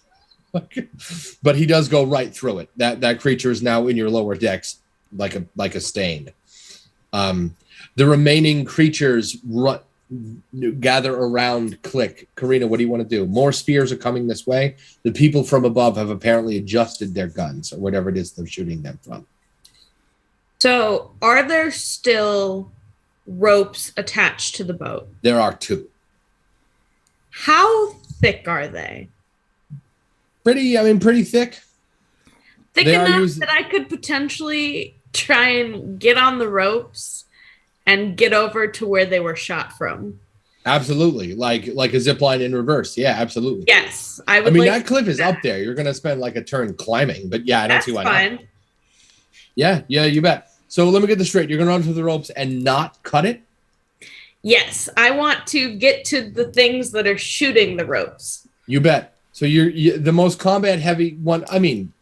Speaker 3: But he does go right through it. That creature is now in your lower decks like a stain. The remaining creatures gather around Click. Karina, what do you want to do? More spears are coming this way. The people from above have apparently adjusted their guns or whatever it is they're shooting them from.
Speaker 4: So, are there still ropes attached to the boat?
Speaker 3: There are 2.
Speaker 4: How thick are they?
Speaker 3: Pretty thick.
Speaker 4: Thick enough that I could potentially try and get on the ropes and get over to where they were shot from.
Speaker 3: Absolutely. Like a zip line in reverse. Yeah, absolutely.
Speaker 4: Yes.
Speaker 3: That cliff is up there. You're going to spend like a turn climbing, but yeah, I don't see why not. Yeah, you bet. So let me get this straight. You're going to run through the ropes and not cut it?
Speaker 4: Yes, I want to get to the things that are shooting the ropes.
Speaker 3: You bet. So you're the most combat heavy one.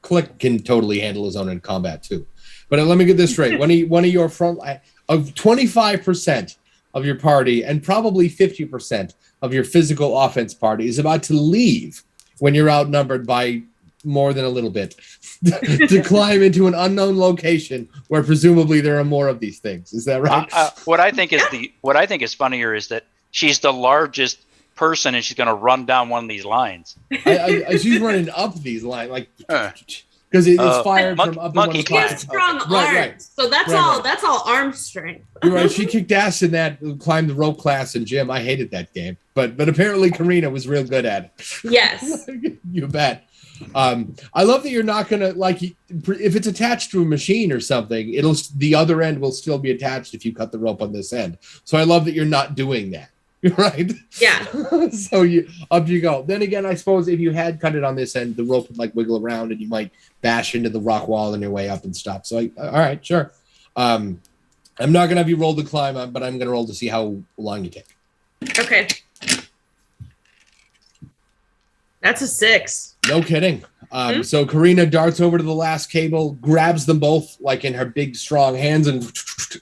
Speaker 3: Click can totally handle his own in combat too. But let me get this straight. One of your front of 25% of your party and probably 50% of your physical offense party is about to leave when you're outnumbered by more than a little bit to climb into an unknown location where presumably there are more of these things. Is that right?
Speaker 2: What I think is funnier is that she's the largest person and she's going to run down one of these lines.
Speaker 3: She's running up these lines because it's fired from up
Speaker 2: monkey
Speaker 3: one
Speaker 2: class.
Speaker 4: She has strong arms, right. So that's all. That's all arm strength.
Speaker 3: You're right. She kicked ass in that climb the rope class in gym. I hated that game, but apparently Karina was real good at it.
Speaker 4: Yes,
Speaker 3: you bet. I love that you're not gonna if it's attached to a machine or something, the other end will still be attached if you cut the rope on this end. So I love that you're not doing that. Right?
Speaker 4: Yeah.
Speaker 3: So up you go. Then again, I suppose if you had cut it on this end, the rope would wiggle around and you might bash into the rock wall on your way up and stop. So all right, sure. I'm not gonna have you roll the climb, but I'm gonna roll to see how long you take.
Speaker 4: Okay. That's a 6.
Speaker 3: No kidding. So Karina darts over to the last cable, grabs them both like in her big, strong hands, and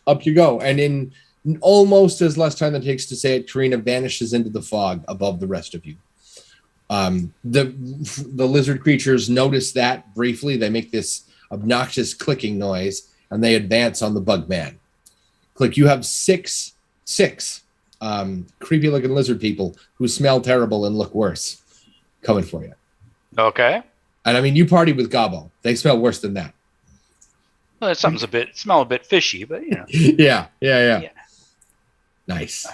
Speaker 3: up you go. And in almost as less time than it takes to say it, Karina vanishes into the fog above the rest of you. The lizard creatures notice that briefly. They make this obnoxious clicking noise, and they advance on the bug man. Click. You have six creepy-looking lizard people who smell terrible and look worse coming for you.
Speaker 2: Okay.
Speaker 3: And I mean, you party with Gobbo. They smell worse than that.
Speaker 2: Well, something's smell a bit fishy, but you know.
Speaker 3: Yeah. Nice.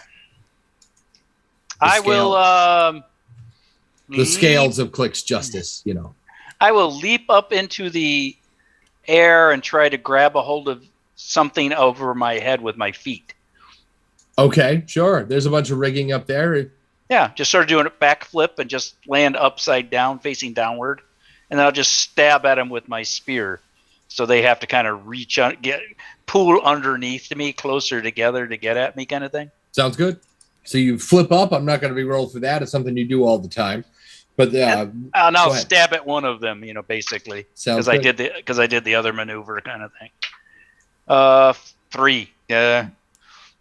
Speaker 2: I will.
Speaker 3: The scales of Click's justice, you know.
Speaker 2: I will leap up into the air and try to grab a hold of something over my head with my feet.
Speaker 3: Okay, sure. There's a bunch of rigging up there.
Speaker 2: Yeah, just sort of doing a backflip and just land upside down, facing downward. And then I'll just stab at them with my spear. So they have to kind of reach out, pull underneath me, closer together to get at me, kind of thing.
Speaker 3: Sounds good. So you flip up. I'm not going to be rolled for that. It's something you do all the time. But
Speaker 2: and I'll stab at one of them, basically.
Speaker 3: Sounds
Speaker 2: good. Because I did the other maneuver kind of thing. 3. Yeah.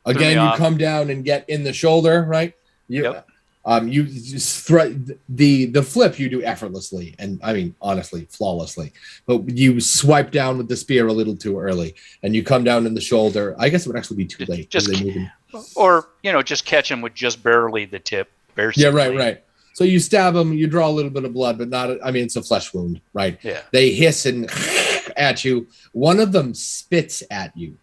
Speaker 3: Again, you come down and get in the shoulder, right?
Speaker 2: Yep.
Speaker 3: You just the flip you do effortlessly, and I mean honestly flawlessly. But you swipe down with the spear a little too early, and you come down in the shoulder. I guess it would actually be too late.
Speaker 2: Or just catch him with just barely the tip.
Speaker 3: Yeah, right. So you stab him, you draw a little bit of blood, but not. I mean, it's a flesh wound, right?
Speaker 2: Yeah.
Speaker 3: They hiss and at you. One of them spits at you.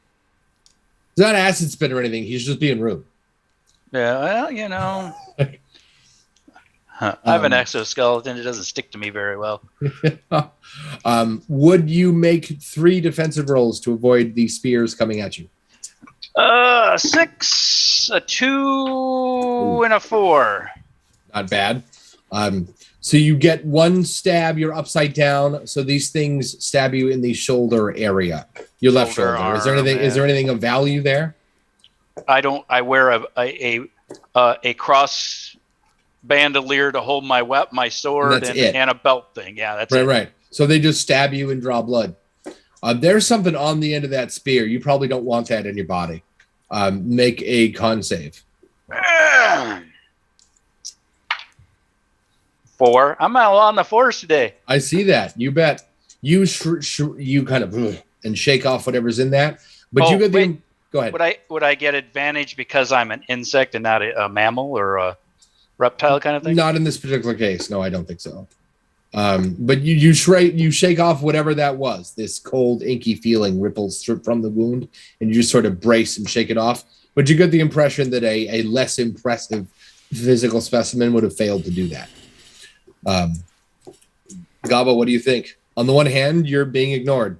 Speaker 3: It's not acid spit or anything. He's just being rude.
Speaker 2: Yeah, well, I have an exoskeleton. It doesn't stick to me very well.
Speaker 3: Would you make 3 defensive rolls to avoid these spears coming at you?
Speaker 2: 6, a 2, and a 4.
Speaker 3: Not bad. So you get 1 stab. You're upside down. So these things stab you in the shoulder area, your left shoulder.
Speaker 2: Arm,
Speaker 3: is there anything of value there?
Speaker 2: I don't. I wear a cross bandolier to hold my sword and a belt thing. Yeah, that's
Speaker 3: right. So they just stab you and draw blood. There's something on the end of that spear. You probably don't want that in your body. Make a con save.
Speaker 2: 4. I'm on the force today.
Speaker 3: I see that. You bet. You you kind of and shake off whatever's in that. But you get go ahead.
Speaker 2: Would I get advantage because I'm an insect and not a mammal or a reptile kind of thing?
Speaker 3: Not in this particular case. No, I don't think so. But you shake off whatever that was. This cold, inky feeling ripples from the wound, and you just sort of brace and shake it off. But you get the impression that a less impressive physical specimen would have failed to do that. Gobbo, what do you think? On the one hand, you're being ignored.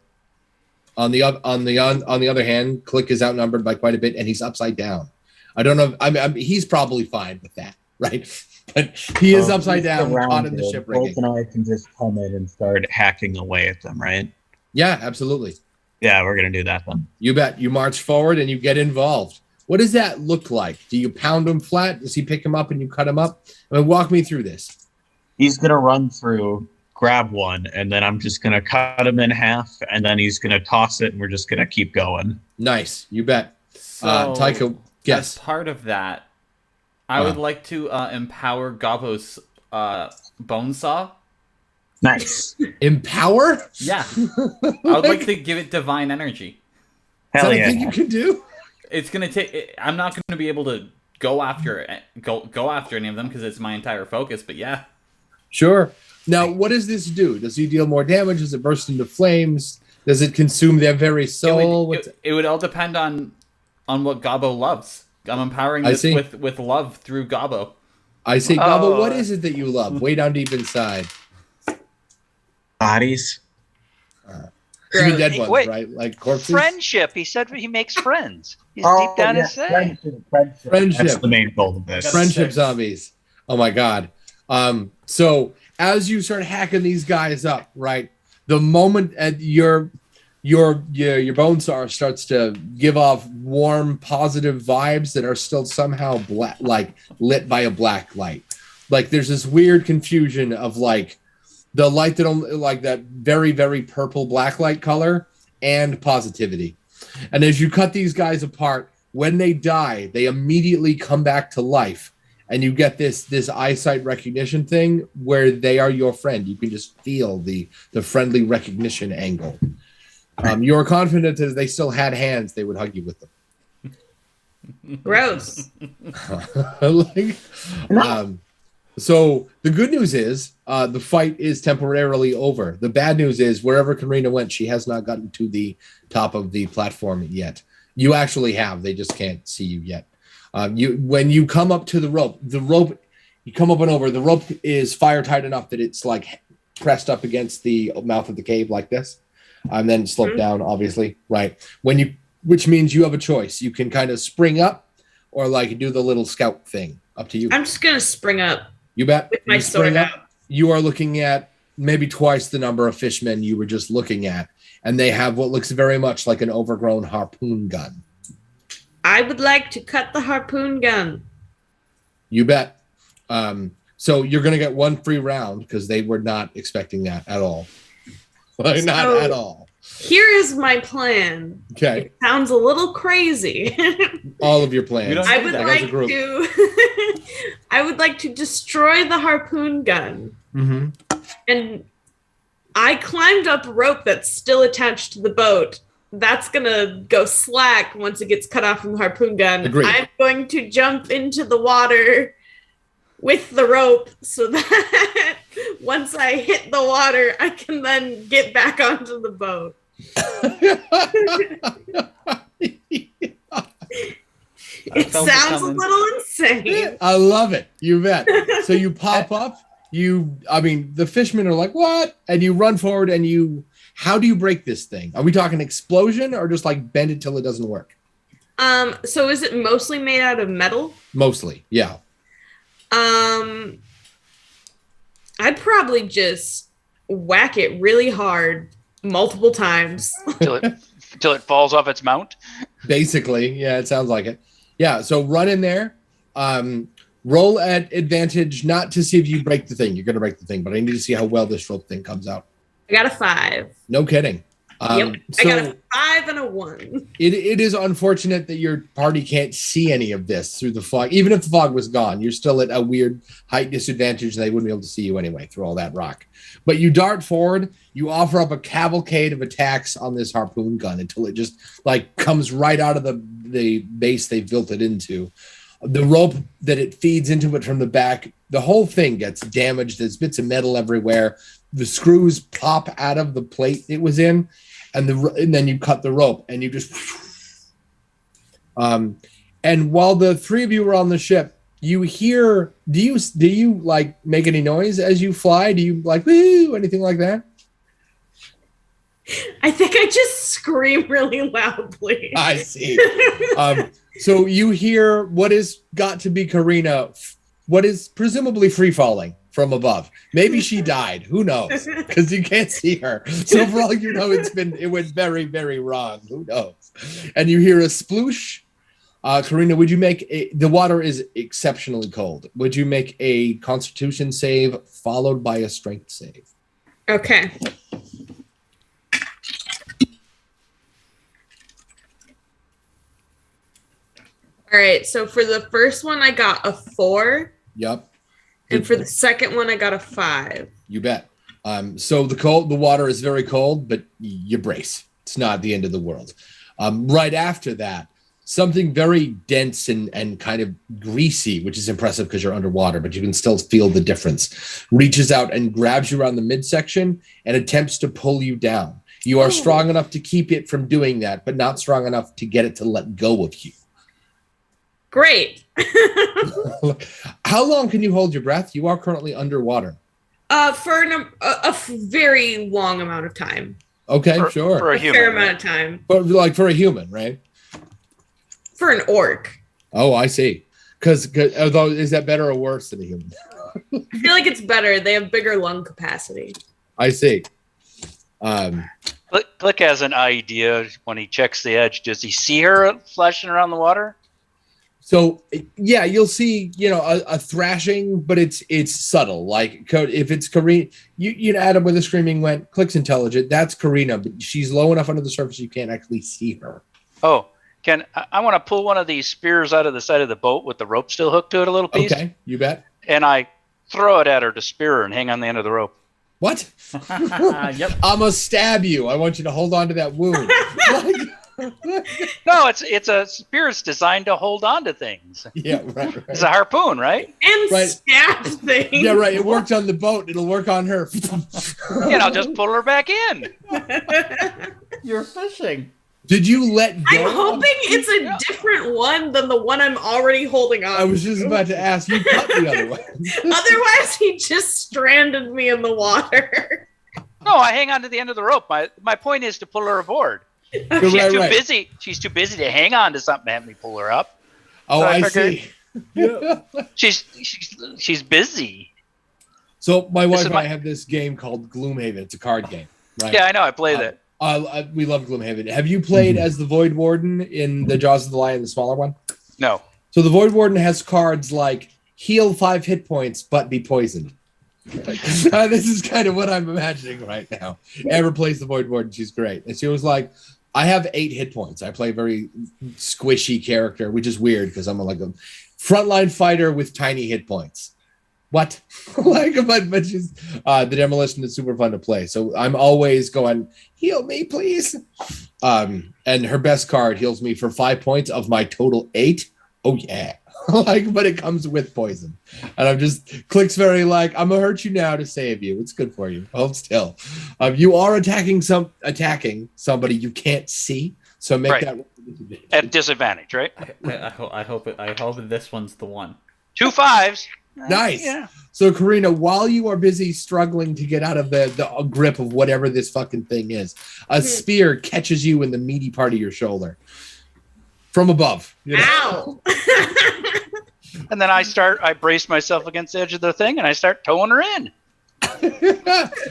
Speaker 3: On the other hand, Click is outnumbered by quite a bit, and he's upside down. I don't know. I mean, he's probably fine with that, right? But he is upside down, caught in the ship rigging.
Speaker 5: Both and I can just come in and start hacking away at them, right?
Speaker 3: Yeah, absolutely.
Speaker 5: Yeah, we're gonna do that then.
Speaker 3: You bet. You march forward and you get involved. What does that look like? Do you pound him flat? Does he pick him up and you cut him up? I mean, walk me through this.
Speaker 5: He's gonna run through, grab one, and then I'm just gonna cut him in half, and then he's gonna toss it, and we're just gonna keep going.
Speaker 3: Nice, you bet.
Speaker 1: So,
Speaker 3: Taika, yes.
Speaker 1: As part of that, I would like to empower Gobbo's bone saw.
Speaker 5: Nice.
Speaker 3: Empower?
Speaker 1: Yeah. I would like to give it divine energy.
Speaker 5: Hell
Speaker 3: Is that
Speaker 5: yeah.
Speaker 3: a thing you can do?
Speaker 1: It's gonna take. I'm not gonna be able to go after any of them because it's my entire focus. But yeah.
Speaker 3: Sure. Now, what does this do? Does he deal more damage? Does it burst into flames? Does it consume their very soul?
Speaker 1: It would all depend on what Gobbo loves. I'm empowering this with love through Gobbo.
Speaker 3: I see. Gobbo, what is it that you love? Way down deep inside.
Speaker 5: Bodies.
Speaker 3: Even dead ones, right? Like corpses?
Speaker 2: Friendship. He said he makes friends. He's deep down inside.
Speaker 3: Friendship.
Speaker 5: That's the main goal of this.
Speaker 3: Friendship zombies. Oh my God. So as you start hacking these guys up, right? The moment your bone star starts to give off warm, positive vibes that are still somehow black, like lit by a black light. Like there's this weird confusion of like the light that only like that very, very purple black light color and positivity. And as you cut these guys apart, when they die, they immediately come back to life. And you get this eyesight recognition thing where they are your friend. You can just feel the friendly recognition angle. You're confident that if they still had hands, they would hug you with them.
Speaker 4: Gross.
Speaker 3: So the good news is the fight is temporarily over. The bad news is wherever Karina went, she has not gotten to the top of the platform yet. You actually have. They just can't see you yet. When you come up to the rope, you come up and over. The rope is fire tight enough that it's like pressed up against the mouth of the cave like this, and then slope down. Obviously, right? Which means you have a choice. You can kind of spring up, or like do the little scout thing. Up to you.
Speaker 4: I'm just gonna spring up.
Speaker 3: You bet.
Speaker 4: With my sword out.
Speaker 3: You are looking at maybe twice the number of fishmen you were just looking at, and they have what looks very much like an overgrown harpoon gun.
Speaker 4: I would like to cut the harpoon gun.
Speaker 3: You bet. So you're going to get one free round because they were not expecting that at all. Not at all.
Speaker 4: Here is my plan.
Speaker 3: Okay.
Speaker 4: It sounds a little crazy.
Speaker 3: All of your plans.
Speaker 4: I would like to destroy the harpoon gun.
Speaker 3: Mm-hmm.
Speaker 4: And I climbed up a rope that's still attached to the boat. That's going to go slack once it gets cut off from the harpoon gun.
Speaker 3: Agreed.
Speaker 4: I'm going to jump into the water with the rope so that once I hit the water, I can then get back onto the boat. It sounds a little insane.
Speaker 3: I love it. You bet. So you pop up. The fishermen are like, what? And you run forward and how do you break this thing? Are we talking explosion or just like bend it till it doesn't work?
Speaker 4: So is it mostly made out of metal?
Speaker 3: Mostly, yeah.
Speaker 4: I'd probably just whack it really hard multiple times.
Speaker 2: Till it falls off its mount?
Speaker 3: Basically, yeah, it sounds like it. Yeah, so run in there. Roll at advantage, not to see if you break the thing. You're going to break the thing, but I need to see how well this rope thing comes out.
Speaker 4: I got a 5.
Speaker 3: No kidding.
Speaker 4: Yep. I got a 5 and a 1.
Speaker 3: It is unfortunate that your party can't see any of this through the fog. Even if the fog was gone, you're still at a weird height disadvantage. They wouldn't be able to see you anyway through all that rock. But you dart forward. You offer up a cavalcade of attacks on this harpoon gun until it just like comes right out of the base they've built it into. The rope that it feeds into it from the back, the whole thing gets damaged. There's bits of metal everywhere. The screws pop out of the plate it was in, and then you cut the rope, and you just. And while the three of you were on the ship, you hear. Do you like make any noise as you fly? Do you like woo anything like that?
Speaker 4: I think I just scream really loudly.
Speaker 3: I see. So you hear what is got to be Karina, what is presumably free falling from above. Maybe she died. Who knows? Because you can't see her. So for all you know, it went very, very wrong. Who knows? And you hear a sploosh. Karina, would you make the water is exceptionally cold. Would you make a Constitution save followed by a Strength save?
Speaker 4: Okay. All right, so for the first one, I got a 4.
Speaker 3: Yep.
Speaker 4: And for the second one, I got a 5.
Speaker 3: You bet. So the water is very cold, but you brace. It's not the end of the world. Right after that, something very dense and kind of greasy, which is impressive because you're underwater, but you can still feel the difference, reaches out and grabs you around the midsection and attempts to pull you down. You are strong enough to keep it from doing that, but not strong enough to get it to let go of you.
Speaker 4: Great.
Speaker 3: How long can you hold your breath? You are currently underwater.
Speaker 4: For a very long amount of time.
Speaker 3: Okay, sure.
Speaker 2: For a human.
Speaker 4: Fair amount of time.
Speaker 3: But like for a human, right?
Speaker 4: For an orc.
Speaker 3: Oh, I see. Because although is that better or worse than a human?
Speaker 4: I feel like it's better. They have bigger lung capacity.
Speaker 3: I see.
Speaker 2: Like Click has an idea when he checks the edge. Does he see her flashing around the water?
Speaker 3: So yeah, you'll see, a thrashing, but it's subtle. Like if it's Karina, you add him with a screaming went. Click's intelligent. That's Karina, but she's low enough under the surface you can't actually see her.
Speaker 2: Oh, I want to pull one of these spears out of the side of the boat with the rope still hooked to it a little piece.
Speaker 3: Okay, you bet.
Speaker 2: And I throw it at her to spear her and hang on the end of the rope.
Speaker 3: What?
Speaker 1: Yep.
Speaker 3: I'm gonna stab you. I want you to hold on to that wound.
Speaker 2: No, it's a spear. It's designed to hold on to things.
Speaker 3: Yeah, right.
Speaker 2: It's a harpoon, right?
Speaker 4: And
Speaker 3: Right.
Speaker 4: stab things.
Speaker 3: Yeah, right. It worked on the boat. It'll work on her.
Speaker 2: And I'll just pull her back in.
Speaker 1: You're fishing.
Speaker 3: Did you let go?
Speaker 4: I'm hoping it's a different one than the one I'm already holding on.
Speaker 3: I was just about to ask. You cut the other way.
Speaker 4: Otherwise, he just stranded me in the water.
Speaker 2: No, I hang on to the end of the rope. My point is to pull her aboard.
Speaker 3: Right.
Speaker 2: Busy. She's too busy to hang on to something to have me pull her up.
Speaker 3: Oh,
Speaker 2: So
Speaker 3: I
Speaker 2: figured-
Speaker 3: see.
Speaker 1: Yeah.
Speaker 2: She's busy.
Speaker 3: So my wife
Speaker 2: is
Speaker 3: and
Speaker 2: my-
Speaker 3: I have this game called Gloomhaven. It's a card game. Right?
Speaker 2: Yeah, I know. I played it.
Speaker 3: We love Gloomhaven. Have you played as the Void Warden in the Jaws of the Lion, the smaller one?
Speaker 2: No.
Speaker 3: So the Void Warden has cards like heal 5 hit points, but be poisoned. This is kind of what I'm imagining right now. Ever plays the Void Warden? She's great. And she was like, I have 8 hit points. I play a very squishy character, which is weird because I'm like a frontline fighter with tiny hit points. What? but she's the Demolition is super fun to play. So I'm always going, heal me, please. And her best card heals me for 5 points of my total 8. Oh yeah. But it comes with poison. And I'm just Click's very I'm gonna hurt you now to save you. It's good for you. Hold still. You are attacking somebody you can't see. So make
Speaker 2: Right.
Speaker 3: that
Speaker 2: At disadvantage, right?
Speaker 1: I hope this one's the one.
Speaker 2: 2 5s.
Speaker 3: Nice.
Speaker 2: Yeah.
Speaker 3: So, Karina, while you are busy struggling to get out of the grip of whatever this fucking thing is, a spear catches you in the meaty part of your shoulder from above.
Speaker 4: Ow!
Speaker 2: And then I brace myself against the edge of the thing and I start towing her in.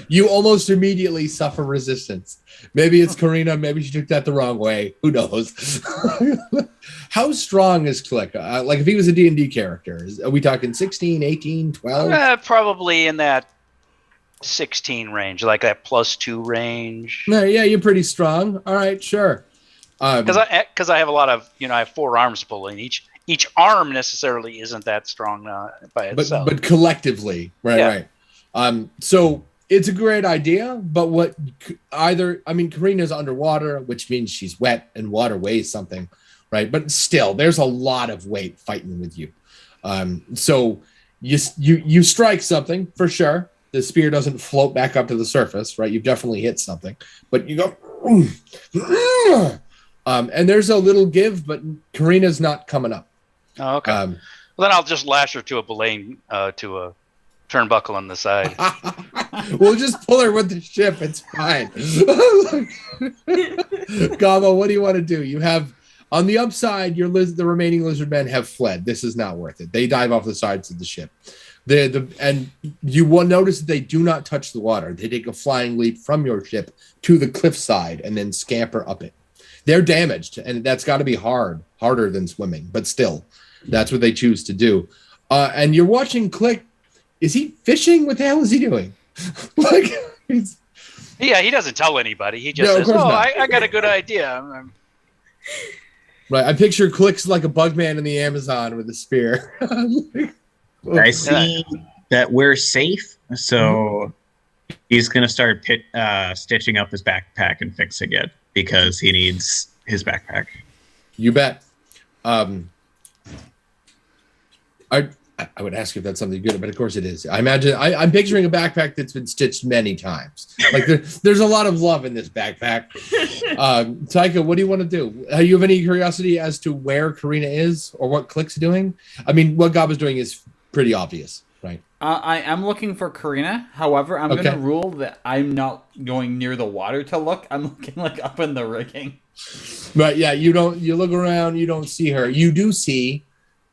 Speaker 3: You almost immediately suffer resistance. Maybe it's Karina. Maybe she took that the wrong way. Who knows? How strong is Click? If he was a D&D character, are we talking 16, 18, 12?
Speaker 2: Probably in that 16 range, like that +2 range.
Speaker 3: No, yeah, you're pretty strong. All right, sure.
Speaker 2: Because I have a lot of, I have 4 arms pulling. Each arm necessarily isn't that strong by itself.
Speaker 3: But collectively, right. So it's a great idea, but Karina's underwater, which means she's wet and water weighs something, right? But still, there's a lot of weight fighting with you. So you strike something for sure. The spear doesn't float back up to the surface, right? You've definitely hit something, but you go, and there's a little give, but Karina's not coming up.
Speaker 2: Oh, okay. Well, then I'll just lash her to a belaying, to a turnbuckle on the side.
Speaker 3: We'll just pull her with the ship. It's fine. Gobbo, what do you want to do? You have on the upside, the remaining lizard men have fled. This is not worth it. They dive off the sides of the ship. And you will notice that they do not touch the water. They take a flying leap from your ship to the cliffside and then scamper up it. They're damaged, and that's got to be harder than swimming, but still, that's what they choose to do. And you're watching Click. Is he fishing? What the hell is he doing?
Speaker 2: Yeah, he doesn't tell anybody. He just says, I got a good idea.
Speaker 3: Right, I picture Click's like a bug man in the Amazon with a spear.
Speaker 5: I see that we're safe, so he's going to start stitching up his backpack and fixing it because he needs his backpack.
Speaker 3: You bet. I would ask if that's something good, but of course it is. I imagine I'm picturing a backpack that's been stitched many times. Like there's a lot of love in this backpack. Taika, what do you want to do? Do you have any curiosity as to where Karina is or what Click's doing? I mean, what Gobbo's doing is pretty obvious, right?
Speaker 1: I am looking for Karina. However, I'm going to rule that I'm not going near the water to look. I'm looking up in the rigging.
Speaker 3: Right, yeah, you look around, you don't see her. You do see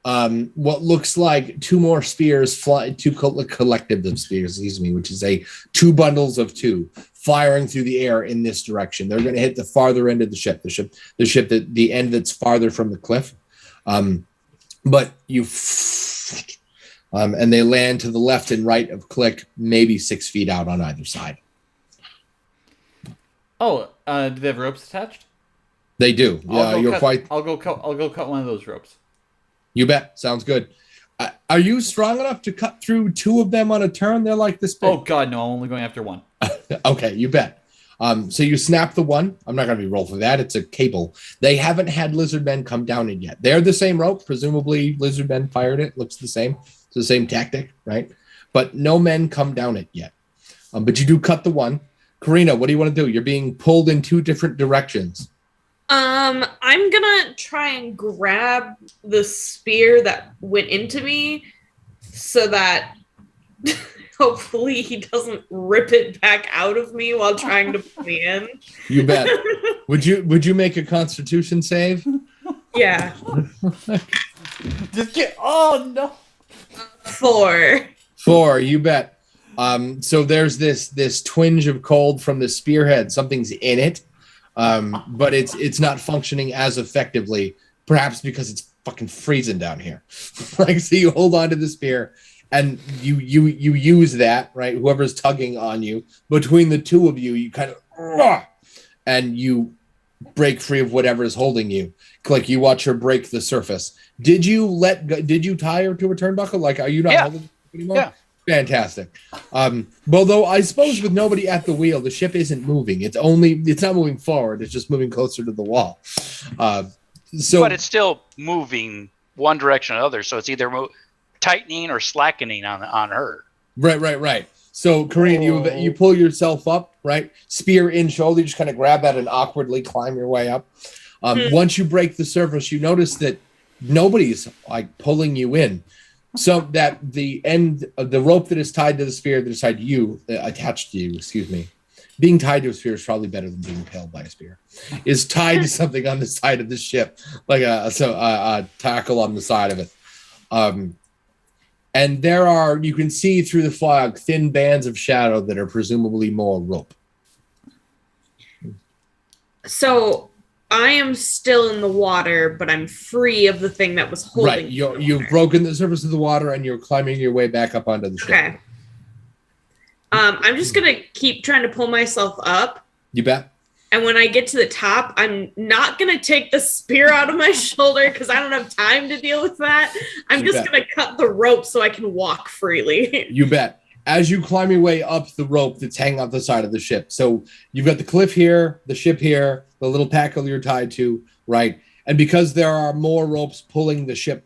Speaker 3: what looks like two more spears fly, two collective of spears, which is 2 bundles of 2 firing through the air in this direction. They're going to hit the farther end of the ship that the end that's farther from the cliff. But you, and they land to the left and right of Click, maybe 6 feet out on either side.
Speaker 1: Oh, do they have ropes attached?
Speaker 3: They do. Yeah,
Speaker 1: I'll go cut one of those ropes.
Speaker 3: You bet. Sounds good. Are you strong enough to cut through 2 of them on a turn? They're like this big.
Speaker 1: Oh God, no! I'm only going after 1.
Speaker 3: Okay, you bet. So you snap the 1. I'm not going to be roll for that. It's a cable. They haven't had lizard men come down it yet. They're the same rope. Presumably, lizard men fired it. Looks the same. It's the same tactic, right? But no men come down it yet. But you do cut the 1. Karina, what do you want to do? You're being pulled in 2 different directions.
Speaker 4: I'm gonna try and grab the spear that went into me so that hopefully he doesn't rip it back out of me while trying to pull me in.
Speaker 3: You bet. Would you make a Constitution save?
Speaker 4: Yeah.
Speaker 1: Just get. Oh no.
Speaker 4: 4.
Speaker 3: You bet. So there's this twinge of cold from the spearhead. Something's in it. But it's not functioning as effectively, perhaps because it's fucking freezing down here. Like, so you hold on to the spear and you use that, right? Whoever's tugging on you, between the 2 of you, you kind of, and you break free of whatever is holding you. Like, you watch her break the surface. Did you tie her to a turnbuckle? Like, are you not holding anymore? Yeah. Fantastic. Although I suppose with nobody at the wheel, the ship isn't moving. It's not moving forward. It's just moving closer to the wall. But
Speaker 2: it's still moving one direction or another. So it's either tightening or slackening on her.
Speaker 3: Right. So Karina, you pull yourself up, right? Spear in shoulder. You just kind of grab that and awkwardly climb your way up. Once you break the surface, you notice that nobody's like pulling you in. So that the end of the rope that is tied to the spear that is tied to you, attached to you, being tied to a spear is probably better than being impaled by a spear, is tied to something on the side of the ship, like a tackle on the side of it. And you can see through the fog, thin bands of shadow that are presumably more rope.
Speaker 4: So I am still in the water, but I'm free of the thing that was holding me.
Speaker 3: Right, you've broken the surface of the water and you're climbing your way back up onto the ship.
Speaker 4: Okay. I'm just going to keep trying to pull myself up.
Speaker 3: You bet.
Speaker 4: And when I get to the top, I'm not going to take the spear out of my shoulder because I don't have time to deal with that. I'm just going to cut the rope so I can walk freely.
Speaker 3: You bet. As you climb your way up the rope that's hanging off the side of the ship. So you've got the cliff here, the ship here, the little tackle you're tied to, right? And because there are more ropes pulling the ship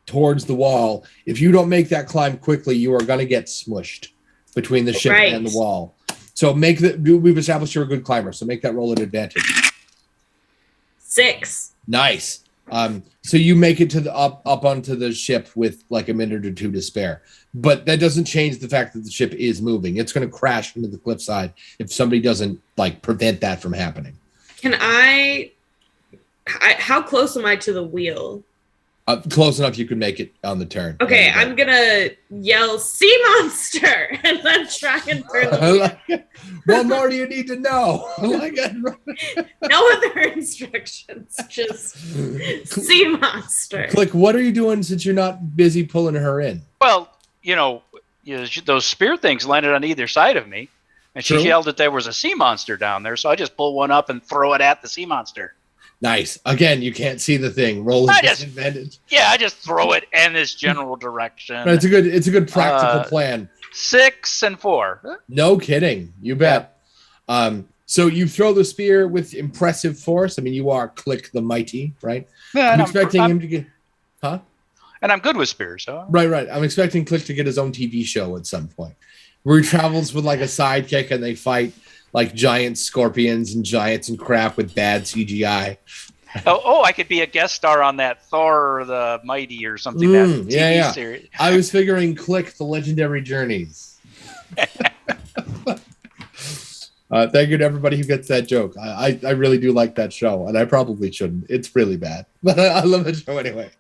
Speaker 3: towards the wall, if you don't make that climb quickly, you are going to get smushed between the ship and the wall. So we've established you're a good climber, so make that roll at advantage.
Speaker 4: 6.
Speaker 3: Nice. So you make it to the up onto the ship with like a minute or 2 to spare. But that doesn't change the fact that the ship is moving. It's going to crash into the cliffside if somebody doesn't like prevent that from happening.
Speaker 4: Can how close am I to the wheel?
Speaker 3: Close enough you can make it on the turn.
Speaker 4: Okay, I'm going to yell, "Sea monster!" and then try and turn the wheel.
Speaker 3: What more do you need to know?
Speaker 4: No other instructions, just sea monster.
Speaker 3: Click, what are you doing since you're not busy pulling her in?
Speaker 2: Well, those spear things landed on either side of me, and she yelled that there was a sea monster down there, so I just pull one up and throw it at the sea monster.
Speaker 3: Nice. Again, you can't see the thing. Roll a disadvantage.
Speaker 2: Yeah, I just throw it in this general direction.
Speaker 3: No, it's a good practical plan.
Speaker 2: 6 and 4.
Speaker 3: No kidding. You bet. Yeah. So you throw the spear with impressive force. I mean, you are Click the Mighty, right?
Speaker 2: Yeah,
Speaker 3: I'm expecting him to get... Huh?
Speaker 2: And I'm good with spears. So.
Speaker 3: Right. I'm expecting Click to get his own TV show at some point, where he travels with like a sidekick and they fight like giant scorpions and giants and crap with bad CGI.
Speaker 2: I could be a guest star on that Thor the Mighty or something. That TV series.
Speaker 3: I was figuring Click the Legendary Journeys. Thank you to everybody who gets that joke. I really do like that show, and I probably shouldn't. It's really bad, but I love the show anyway.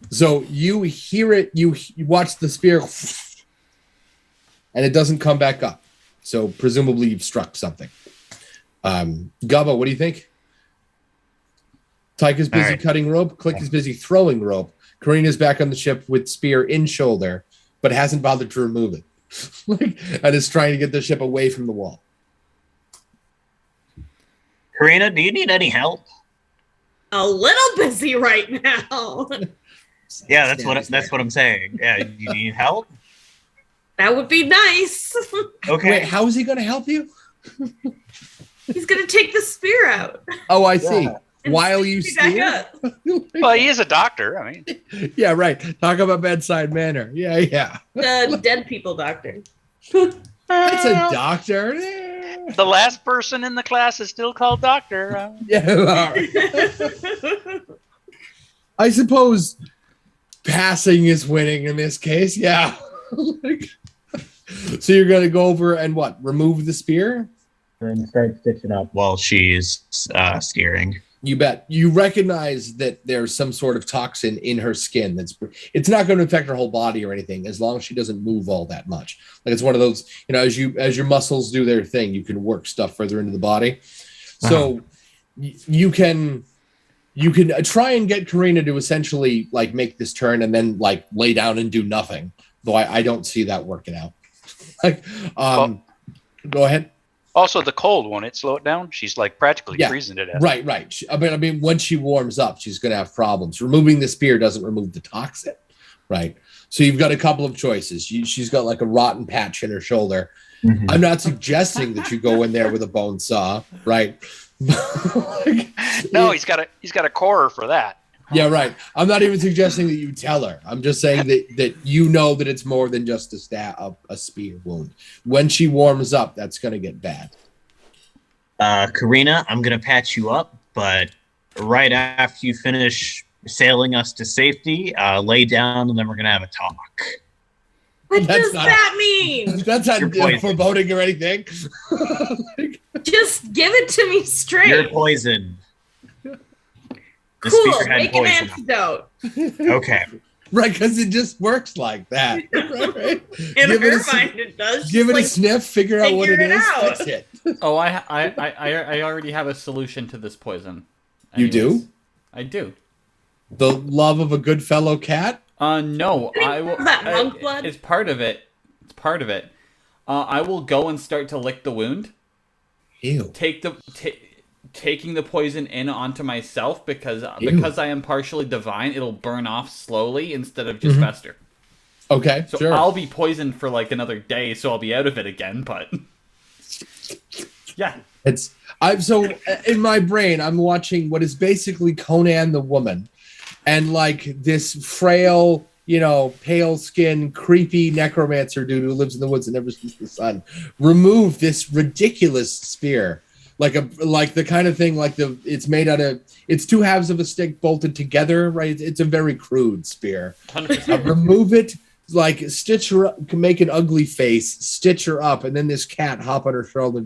Speaker 3: So you hear it, you watch the spear, and it doesn't come back up. So presumably you've struck something. Gobbo, what do you think? Taika's busy cutting rope. Click is busy throwing rope. Karina's back on the ship with spear in shoulder, but hasn't bothered to remove it. And is trying to get the ship away from the wall.
Speaker 5: Karina, do you need any help?
Speaker 4: A little busy right now.
Speaker 5: Yeah, that's what I'm saying. Yeah, you need help?
Speaker 4: That would be nice.
Speaker 5: Okay.
Speaker 3: Wait, how is he going to help you?
Speaker 4: He's going to take the spear out.
Speaker 3: Oh, I see.
Speaker 5: Yeah.
Speaker 3: While you steer?
Speaker 2: Well, he is a doctor. I mean,
Speaker 3: Yeah, right. Talk about bedside manner. Yeah.
Speaker 4: The dead people doctor.
Speaker 3: That's a doctor.
Speaker 2: the last person in the class is still called doctor.
Speaker 3: Yeah. I suppose passing is winning in this case. Yeah. So you're going to go over and what? Remove the spear?
Speaker 5: And start stitching up while she's steering.
Speaker 3: You bet. You recognize that there's some sort of toxin in her skin. It's not going to affect her whole body or anything as long as she doesn't move all that much. Like it's one of those, as your muscles do their thing, you can work stuff further into the body. So you can try and get Karina to essentially like make this turn and then like lay down and do nothing. Though I don't see that working out. Go ahead.
Speaker 2: Also, the cold won't it slow it down? She's like practically freezing to death.
Speaker 3: Right. I mean, when she warms up, she's going to have problems. Removing the spear doesn't remove the toxin, right? So you've got a couple of choices. She's got like a rotten patch in her shoulder. Mm-hmm. I'm not suggesting that you go in there with a bone saw, right?
Speaker 2: No, he's got a core for that.
Speaker 3: Yeah, right. I'm not even suggesting that you tell her. I'm just saying that you know that it's more than just a spear wound. When she warms up, that's going to get bad.
Speaker 5: Karina, I'm going to patch you up, but right after you finish sailing us to safety, lay down, and then we're going to have a talk.
Speaker 4: What does that mean?
Speaker 3: That's not foreboding or anything.
Speaker 4: Just give it to me straight.
Speaker 5: You're poisoned.
Speaker 4: Cool, make an antidote.
Speaker 5: Okay.
Speaker 3: Right, because it just works like that. Right?
Speaker 4: In her mind, it does.
Speaker 3: Give it a sniff, figure out what it is, fix it.
Speaker 1: Oh, I already have a solution to this poison.
Speaker 3: Anyways, you do?
Speaker 1: I do.
Speaker 3: The love of a good fellow cat?
Speaker 1: No. I will.
Speaker 4: That monk blood?
Speaker 1: It's part of it. I will go and start to lick the wound.
Speaker 3: Ew.
Speaker 1: Taking the poison in onto myself because I am partially divine, it'll burn off slowly instead of just fester.
Speaker 3: Okay,
Speaker 1: so
Speaker 3: sure.
Speaker 1: I'll be poisoned for like another day, so I'll be out of it again. But yeah, so in my brain, I'm watching what is basically Conan the Woman, and like this frail, pale skin, creepy necromancer dude who lives in the woods and never sees the sun. Remove this ridiculous spear. Like the kind of thing it's made out of, it's two halves of a stick bolted together, right? It's a very crude spear. Remove it, like stitch her up, make an ugly face, stitch her up, and then this cat hop on her shoulder.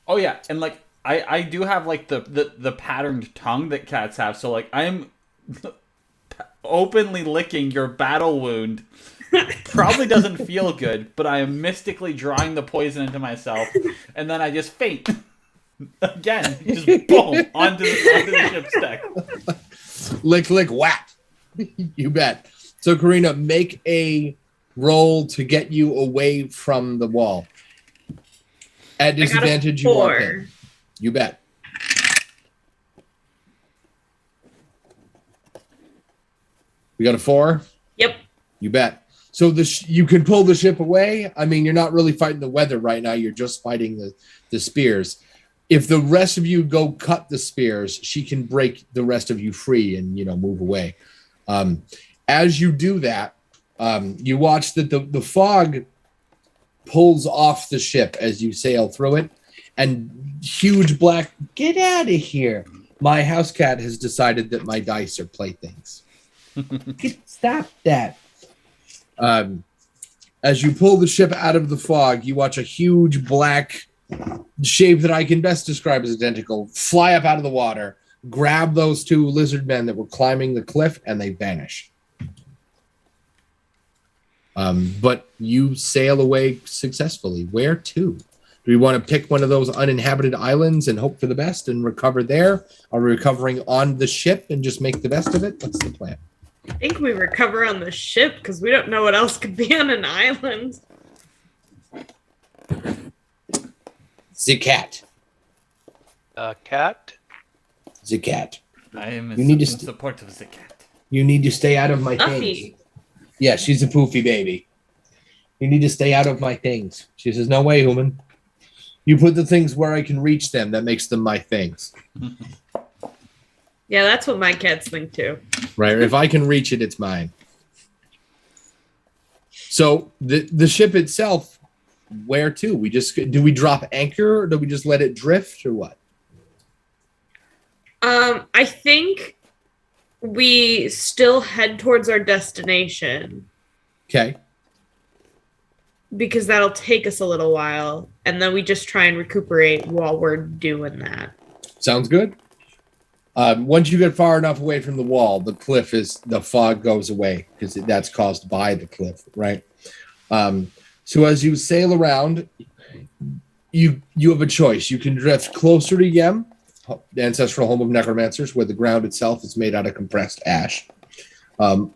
Speaker 1: Oh yeah, and like I do have like the patterned tongue that cats have, so like I'm openly licking your battle wound. Probably doesn't feel good, but I am mystically drawing the poison into myself, and then I just faint. Again, just boom, onto the ship's deck.
Speaker 3: Lick, whack. You bet. So, Karina, make a roll to get you away from the wall. At disadvantage, you walk in. You bet. We got a 4?
Speaker 4: Yep.
Speaker 3: You bet. So you can pull the ship away. I mean, you're not really fighting the weather right now. You're just fighting the spears. If the rest of you go cut the spears, she can break the rest of you free and, move away. As you do that, you watch that the fog pulls off the ship as you sail through it, and huge black, get out of here. My house cat has decided that my dice are playthings. Stop that. As you pull the ship out of the fog, you watch a huge black shape that I can best describe as a tentacle fly up out of the water, grab those 2 lizard men that were climbing the cliff, and they vanish. But you sail away successfully. Where to? Do we want to pick one of those uninhabited islands and hope for the best and recover there? Are we recovering on the ship and just make the best of it? What's the plan?
Speaker 4: I think we recover on the ship because we don't know what else could be on an island.
Speaker 3: The cat.
Speaker 2: Cat?
Speaker 3: The cat.
Speaker 1: I am
Speaker 3: in
Speaker 1: support of the cat.
Speaker 3: You need to stay out of my things. Yeah, she's a poofy baby. You need to stay out of my things. She says, no way, human. You put the things where I can reach them. That makes them my things.
Speaker 4: Yeah, that's what my cats think too.
Speaker 3: Right. If I can reach it, it's mine. So the ship itself, where to? Do we drop anchor or do we just let it drift or what?
Speaker 4: I think we still head towards our destination.
Speaker 3: Okay.
Speaker 4: Because that'll take us a little while, and then we just try and recuperate while we're doing that. Sounds
Speaker 3: good. Once you get far enough away from the wall, the fog goes away because that's caused by the cliff, right? So as you sail around, you have a choice. You can drift closer to Yem, the ancestral home of necromancers, where the ground itself is made out of compressed ash,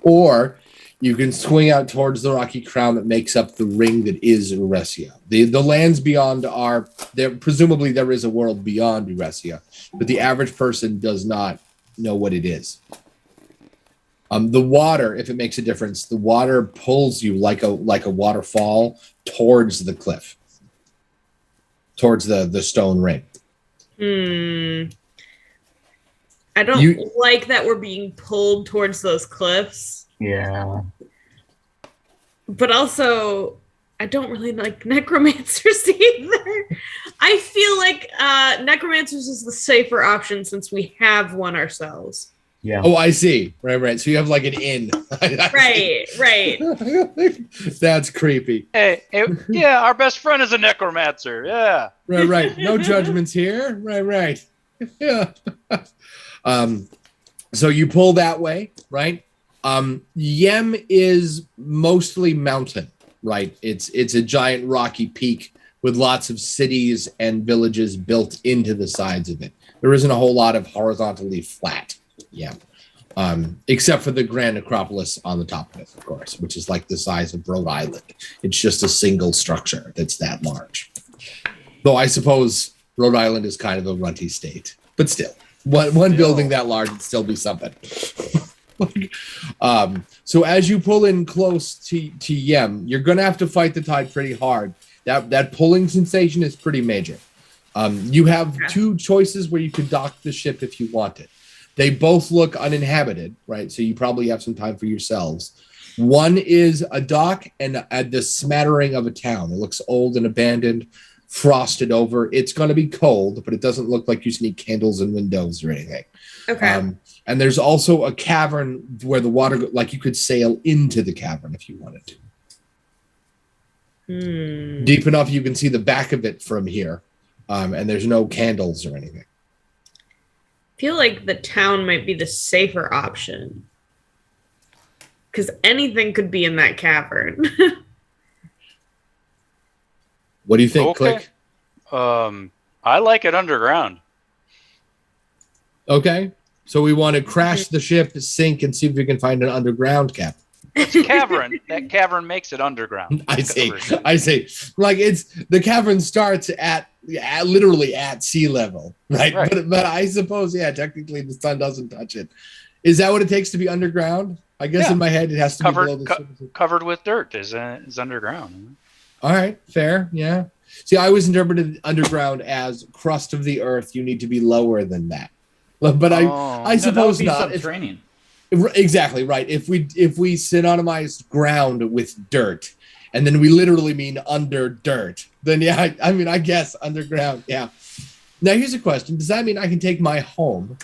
Speaker 3: or you can swing out towards the rocky crown that makes up the ring that is Uresia. The lands beyond are there. Presumably, there is a world beyond Uresia, but the average person does not know what it is. The water, if it makes a difference, the water pulls you like a waterfall towards the cliff, towards the stone ring.
Speaker 4: I don't like that we're being pulled towards those cliffs.
Speaker 5: Yeah.
Speaker 4: But also, I don't really like necromancers either. I feel like necromancers is the safer option since we have one ourselves.
Speaker 5: Yeah.
Speaker 3: Oh, I see. Right. So you have like an inn.
Speaker 4: Right.
Speaker 3: That's creepy.
Speaker 2: Hey, yeah, our best friend is a necromancer. Yeah.
Speaker 3: Right. No judgments here. Right. Yeah. So you pull that way, right? Yem is mostly mountain, right? It's a giant rocky peak with lots of cities and villages built into the sides of it. There isn't a whole lot of horizontally flat Yem, except for the Grand Necropolis on the top of it, of course, which is like the size of Rhode Island. It's just a single structure that's that large. Though I suppose Rhode Island is kind of a runty state, but still, one building that large would still be something. So as you pull in close to Yem, you're going to have to fight the tide pretty hard. That pulling sensation is pretty major. You have 2 choices where you could dock the ship if you wanted. They both look uninhabited, right? So you probably have some time for yourselves. One is a dock and the smattering of a town. It looks old and abandoned, frosted over. It's going to be cold, but it doesn't look like you need candles and windows or anything.
Speaker 4: Okay.
Speaker 3: And there's also a cavern where the water, like you could sail into the cavern if you wanted to. Deep enough you can see the back of it from here. And there's no candles or anything.
Speaker 4: I feel like the town might be the safer option. Because anything could be in that cavern.
Speaker 3: What do you think,
Speaker 2: Okay.
Speaker 3: Click?
Speaker 2: I like it underground.
Speaker 3: Okay. So we want to crash the ship, sink, and see if we can find an underground cavern.
Speaker 2: It's a cavern. That cavern makes it underground.
Speaker 3: I see. Like the cavern starts at literally at sea level, right? But I suppose, technically the sun doesn't touch it. Is that what it takes to be underground? I guess in my head it has to be below the surface.
Speaker 2: Covered with dirt is underground.
Speaker 3: All right, fair, yeah. See, I always interpreted underground as crust of the earth. You need to be lower than that. But I suppose not.
Speaker 1: Subterranean.
Speaker 3: Exactly right. If we synonymized ground with dirt, and then we literally mean under dirt, then I guess underground. Yeah. Now here's a question: does that mean I can take my home,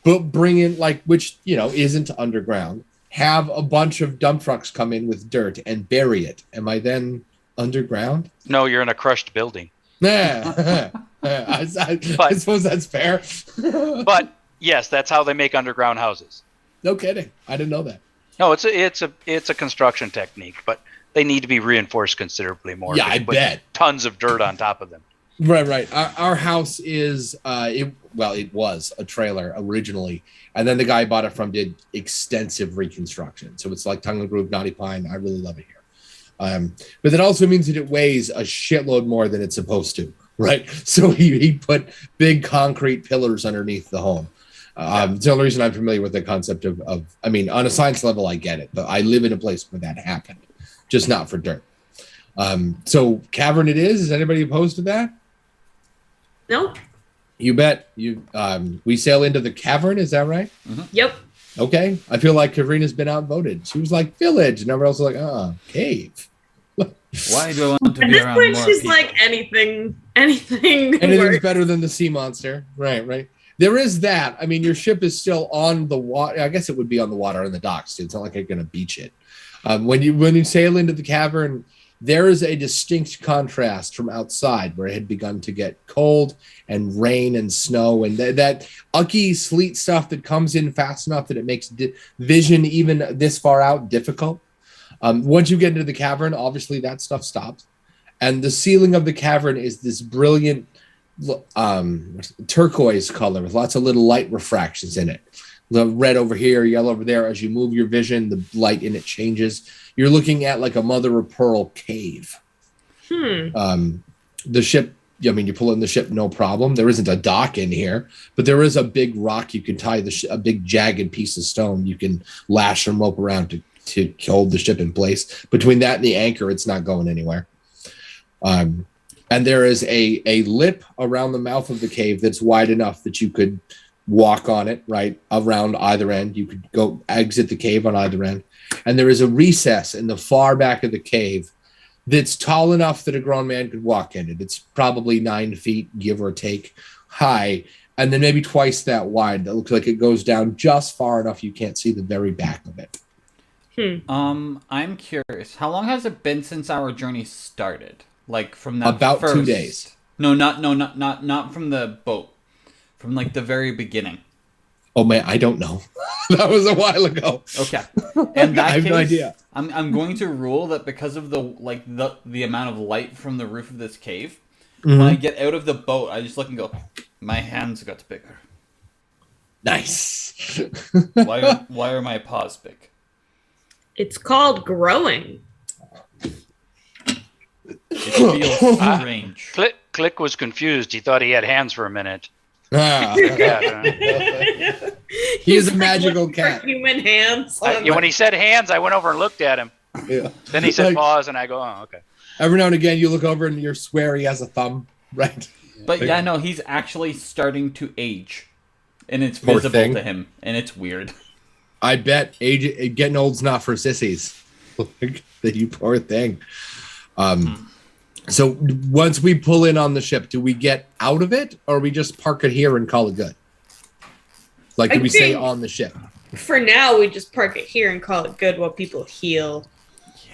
Speaker 3: but bring in which isn't underground, have a bunch of dump trucks come in with dirt and bury it? Am I then underground?
Speaker 2: No, you're in a crushed building.
Speaker 3: Yeah. I suppose that's fair.
Speaker 2: But Yes, that's how they make underground houses.
Speaker 3: No kidding. I didn't know that.
Speaker 2: No, it's a construction technique, but they need to be reinforced considerably more.
Speaker 3: Yeah, I bet.
Speaker 2: Tons of dirt on top of them.
Speaker 3: Right. Our house is it was a trailer originally, and then the guy I bought it from did extensive reconstruction. So it's like tongue and groove, knotty pine. I really love it here. But that also means that it weighs a shitload more than it's supposed to, right? So he put big concrete pillars underneath the home. It's the only reason I'm familiar with the concept of I mean, on a science level, I get it, but I live in a place where that happened, just not for dirt. So cavern it is. Is anybody opposed to that?
Speaker 4: No.
Speaker 3: You bet. We sail into the cavern. Is that right?
Speaker 4: Mm-hmm. Yep.
Speaker 3: Okay. I feel like Karina's been outvoted. She was like village, and everyone else was like, cave.
Speaker 1: Why do I want to
Speaker 4: At
Speaker 1: be
Speaker 4: this
Speaker 1: around
Speaker 4: point,
Speaker 1: more
Speaker 4: she's
Speaker 1: people?
Speaker 4: like anything's
Speaker 3: Anything's better than the sea monster. Right. There is that. I mean, your ship is still on the water. I guess it would be on the water in the docks. It's not like you're going to beach it. When you sail into the cavern, there is a distinct contrast from outside where it had begun to get cold and rain and snow and that ucky sleet stuff that comes in fast enough that it makes vision even this far out difficult. Once you get into the cavern, obviously that stuff stops. And the ceiling of the cavern is this brilliant turquoise color with lots of little light refractions in it. The red over here, yellow over there. As you move your vision, the light in it changes. You're looking at like a mother of pearl cave. The ship, I mean, you pull in the ship, no problem. There isn't a dock in here, but there is a big rock you can tie a big jagged piece of stone. You can lash and rope around to hold the ship in place. Between that and the anchor, it's not going anywhere. And there is a lip around the mouth of the cave that's wide enough that you could walk on it, right, around either end. You could go exit the cave on either end. And there is a recess in the far back of the cave that's tall enough that a grown man could walk in it. It's probably 9 feet, give or take, high, and then maybe twice that wide. That looks like it goes down just far enough you can't see the very back of it.
Speaker 1: I'm curious. How long has it been since our journey started? Like from that
Speaker 3: about 2 days.
Speaker 1: No, not from the boat. From like the very beginning.
Speaker 3: Oh man, I don't know. That was a while ago.
Speaker 1: Okay. And that
Speaker 3: I have no idea.
Speaker 1: I'm going to rule that because of the amount of light from the roof of this cave,
Speaker 3: Mm-hmm.
Speaker 1: when I get out of the boat, I just look and go, my hands got bigger.
Speaker 3: Nice.
Speaker 1: Why are my paws big?
Speaker 4: It's called growing.
Speaker 1: It feels strange.
Speaker 2: Click was confused. He thought he had hands for a minute.
Speaker 3: Ah. He is a magical cat.
Speaker 4: Human hands.
Speaker 2: When he said hands, I went over and looked at him.
Speaker 3: Yeah.
Speaker 2: Then he said paws, and I go, oh, okay.
Speaker 3: Every now and again, you look over and you swear he has a thumb, right?
Speaker 1: But yeah, no, he's actually starting to age, and it's
Speaker 3: Poor
Speaker 1: visible
Speaker 3: thing.
Speaker 1: to him, and it's weird.
Speaker 3: I bet getting old's not for sissies. You poor thing. So once we pull in on the ship, do we get out of it, or we just park it here and call it good? Like, do we stay on the ship?
Speaker 4: For now, we just park it here and call it good while people heal.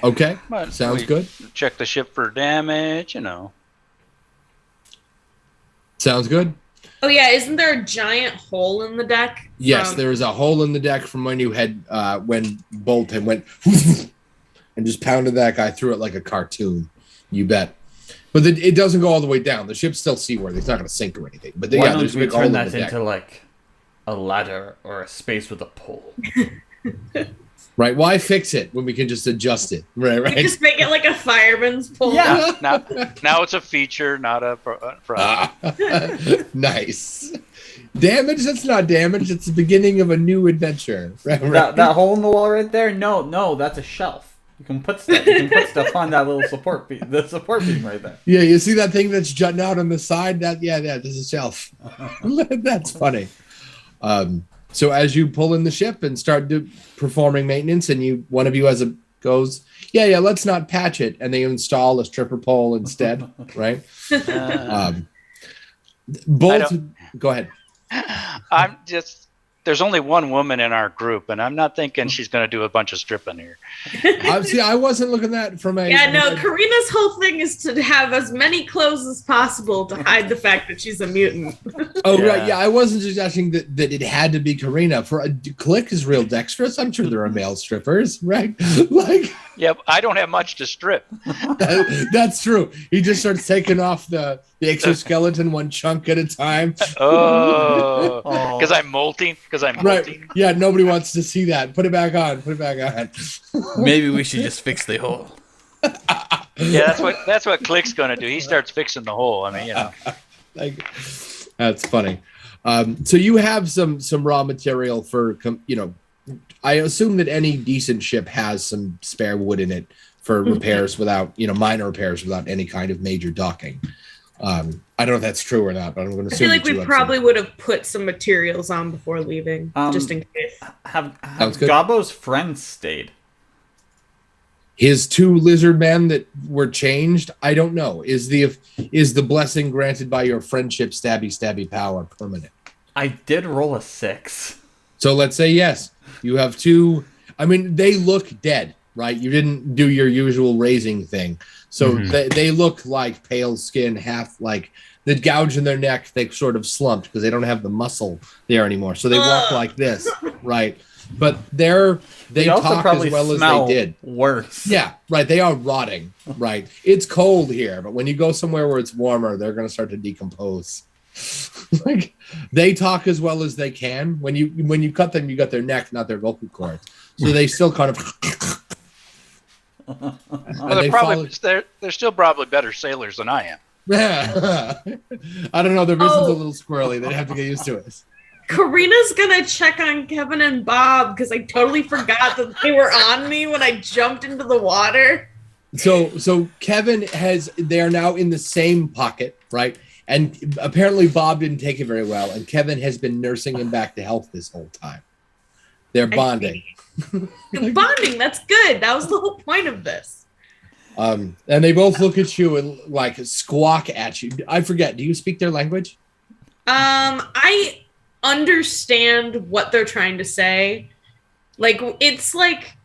Speaker 3: Okay,
Speaker 2: But
Speaker 3: sounds
Speaker 2: we
Speaker 3: good.
Speaker 2: Check the ship for damage, you know.
Speaker 3: Sounds good.
Speaker 4: Oh yeah, isn't there a giant hole in the deck?
Speaker 3: Yes, there is a hole in the deck from when you had when Bolt had went and just pounded that guy through it like a cartoon. You bet. But it doesn't go all the way down. The ship's still seaworthy. It's not going to sink or anything. But
Speaker 1: Why
Speaker 3: there's
Speaker 1: don't
Speaker 3: a
Speaker 1: we
Speaker 3: big hole
Speaker 1: turn
Speaker 3: in
Speaker 1: that
Speaker 3: the deck.
Speaker 1: into like a ladder or a space with a pole?
Speaker 3: Right? Why fix it when we can just adjust it? Right.
Speaker 4: We just make it like a fireman's pole.
Speaker 1: Yeah.
Speaker 2: Now it's a feature, not a product.
Speaker 3: Nice. Damage? That's not damage. It's the beginning of a new adventure. Right?
Speaker 1: That hole in the wall right there? No, that's a shelf. You can put stuff on that little support beam. The support beam right there.
Speaker 3: Yeah, you see that thing that's jutting out on the side? This is a shelf. That's funny. So as you pull in the ship and start performing maintenance, and one of you goes, yeah, let's not patch it, and they install a stripper pole instead, right? Bolt, go ahead.
Speaker 2: I'm just there's only one woman in our group, and I'm not thinking she's going to do a bunch of stripping here.
Speaker 3: See, I wasn't looking at that from a.
Speaker 4: Yeah, no, Karina's whole thing is to have as many clothes as possible to hide the fact that she's a mutant.
Speaker 3: Oh, right. Yeah, I wasn't suggesting that it had to be Karina. Click is real dexterous. I'm sure there are male strippers, right? Like.
Speaker 2: Yep, I don't have much to strip.
Speaker 3: That's true. He just starts taking off the exoskeleton one chunk at a time.
Speaker 2: Oh, because I'm molting.
Speaker 3: Right. Yeah, nobody wants to see that. Put it back on.
Speaker 1: Maybe we should just fix the hole.
Speaker 2: Yeah, that's what Click's going to do. He starts fixing the hole. I mean,
Speaker 3: like, that's funny. So you have some raw material for, I assume that any decent ship has some spare wood in it for repairs without, minor repairs without any kind of major docking. I don't know if that's true or not, but I'm going to assume.
Speaker 4: I feel like we probably would have put some materials on before leaving, just in case.
Speaker 1: Have Gobbo's friends stayed?
Speaker 3: His 2 lizard men that were changed, I don't know. Is the blessing granted by your friendship stabby power permanent?
Speaker 1: I did roll a 6.
Speaker 3: So let's say yes. You have 2. I mean, they look dead, right? You didn't do your usual raising thing. So they look like pale skin, half like the gouge in their neck. They sort of slumped because they don't have the muscle there anymore. So they walk like this, right? But they talk as well as they did.
Speaker 1: Worse.
Speaker 3: Yeah, right. They are rotting, right? It's cold here, but when you go somewhere where it's warmer, they're going to start to decompose. Like they talk as well as they can. When you cut them, you got their neck, not their vocal cords. So they still kind of.
Speaker 2: Well, they're still probably better sailors than I am.
Speaker 3: Yeah, I don't know. Their vision's a little squirrely. They'd have to get used to it.
Speaker 4: Karina's gonna check on Kevin and Bob because I totally forgot that they were on me when I jumped into the water.
Speaker 3: So Kevin they're now in the same pocket, right? And apparently Bob didn't take it very well, and Kevin has been nursing him back to health this whole time. They're bonding.
Speaker 4: Bonding, that's good. That was the whole point of this.
Speaker 3: And they both look at you and like squawk at you. I forget, do you speak their language?
Speaker 4: I understand what they're trying to say. Like, it's like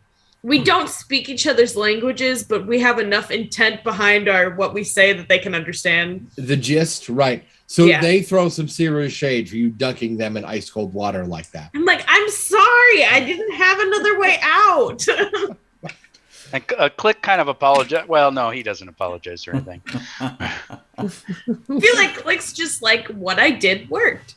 Speaker 4: we don't speak each other's languages, but we have enough intent behind what we say that they can understand.
Speaker 3: The gist, right. So they throw some serious shade for you dunking them in ice cold water like that.
Speaker 4: I'm like, I'm sorry, I didn't have another way out.
Speaker 2: And Click kind of apologized. Well, no, he doesn't apologize or anything.
Speaker 4: I feel like Click's just like, what I did worked.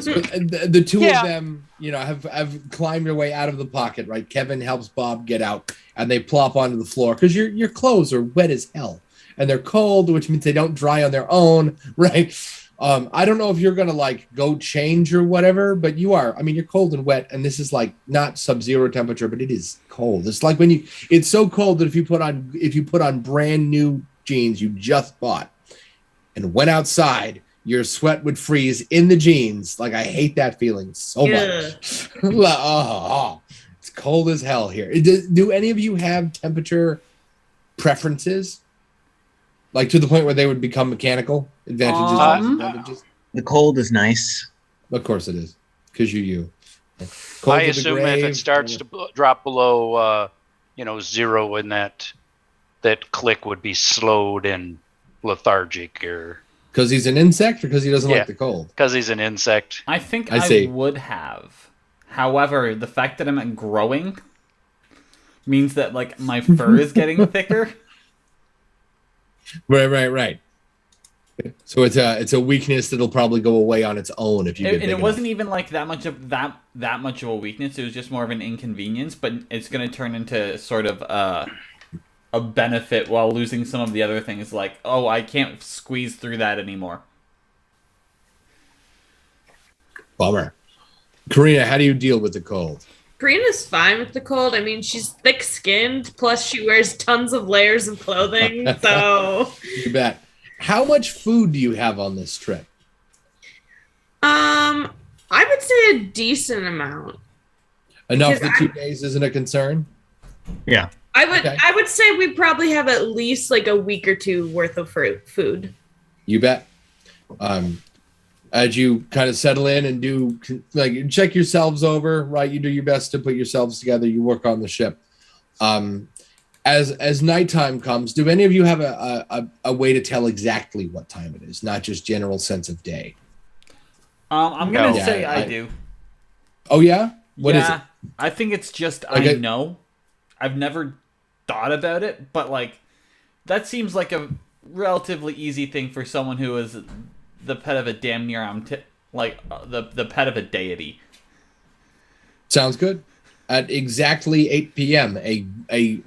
Speaker 3: So the two of them, have climbed their way out of the pocket, right? Kevin helps Bob get out, and they plop onto the floor because your clothes are wet as hell, and they're cold, which means they don't dry on their own, right? I don't know if you're gonna like go change or whatever, but you are. I mean, you're cold and wet, and this is like not sub-zero temperature, but it is cold. It's like it's so cold that if you put on brand new jeans you just bought and went outside, your sweat would freeze in the jeans. Like, I hate that feeling so much. It's cold as hell here. Do any of you have temperature preferences? Like, to the point where they would become mechanical? Advantages and disadvantages?
Speaker 5: The cold is nice.
Speaker 3: Of course it is. Because you.
Speaker 2: I assume if it starts to drop below, 0 in that Click would be slowed and lethargic or...
Speaker 3: Because he's an insect or because he doesn't like the cold?
Speaker 2: Because he's an insect.
Speaker 1: I think I would have. However, the fact that I'm growing means that like my fur is getting thicker.
Speaker 3: Right. So it's a weakness that'll probably go away on its own if you get big
Speaker 1: it wasn't even like that much of a weakness. It was just more of an inconvenience, but it's going to turn into sort of a benefit while losing some of the other things, like, oh, I can't squeeze through that anymore.
Speaker 3: Bummer. Karina, how do you deal with the cold?
Speaker 4: Karina's fine with the cold. I mean, she's thick-skinned, plus she wears tons of layers of clothing, so...
Speaker 3: You bet. How much food do you have on this trip?
Speaker 4: I would say a decent amount.
Speaker 3: Enough that 2 days isn't a concern?
Speaker 5: Yeah.
Speaker 4: I would say we probably have at least like a week or two worth of food.
Speaker 3: You bet. as you kind of settle in and do like check yourselves over, right? You do your best to put yourselves together. You work on the ship. As nighttime comes, do any of you have a way to tell exactly what time it is, not just general sense of day?
Speaker 1: I'm gonna say I do.
Speaker 3: Oh yeah? What is it?
Speaker 1: I think it's just
Speaker 3: like
Speaker 1: I know. I've never thought about it, but like that seems like a relatively easy thing for someone who is the pet of a damn near the pet of a deity.
Speaker 3: Sounds good. At exactly 8 p.m., a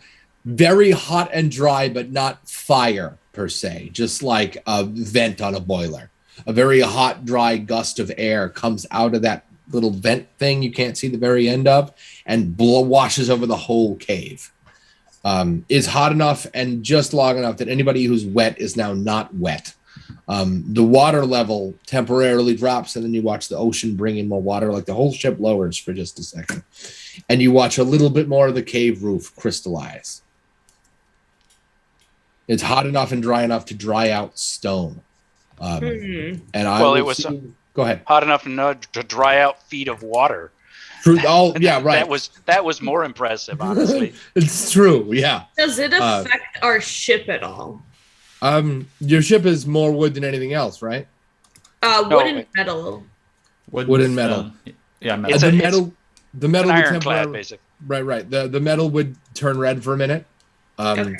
Speaker 3: very hot and dry, but not fire per se, just like a vent on a boiler. A very hot, dry gust of air comes out of that little vent thing you can't see the very end of and washes over the whole cave. Is hot enough and just long enough that anybody who's wet is now not wet. The water level temporarily drops, and then you watch the ocean bring in more water, like the whole ship lowers for just a second. And you watch a little bit more of the cave roof crystallize. It's hot enough and dry enough to dry out stone. And go ahead.
Speaker 2: Hot enough to dry out feet of water.
Speaker 3: True. Oh, yeah, right.
Speaker 2: That was more impressive, honestly.
Speaker 3: It's true, yeah.
Speaker 4: Does it affect our ship at all?
Speaker 3: Your ship is more wood than anything else, right?
Speaker 4: Wood and metal.
Speaker 3: Wood and metal.
Speaker 1: Yeah,
Speaker 3: metal. The metal
Speaker 2: an
Speaker 3: would
Speaker 2: ironclad, basically.
Speaker 3: Right. The metal would turn red for a minute.
Speaker 4: Okay.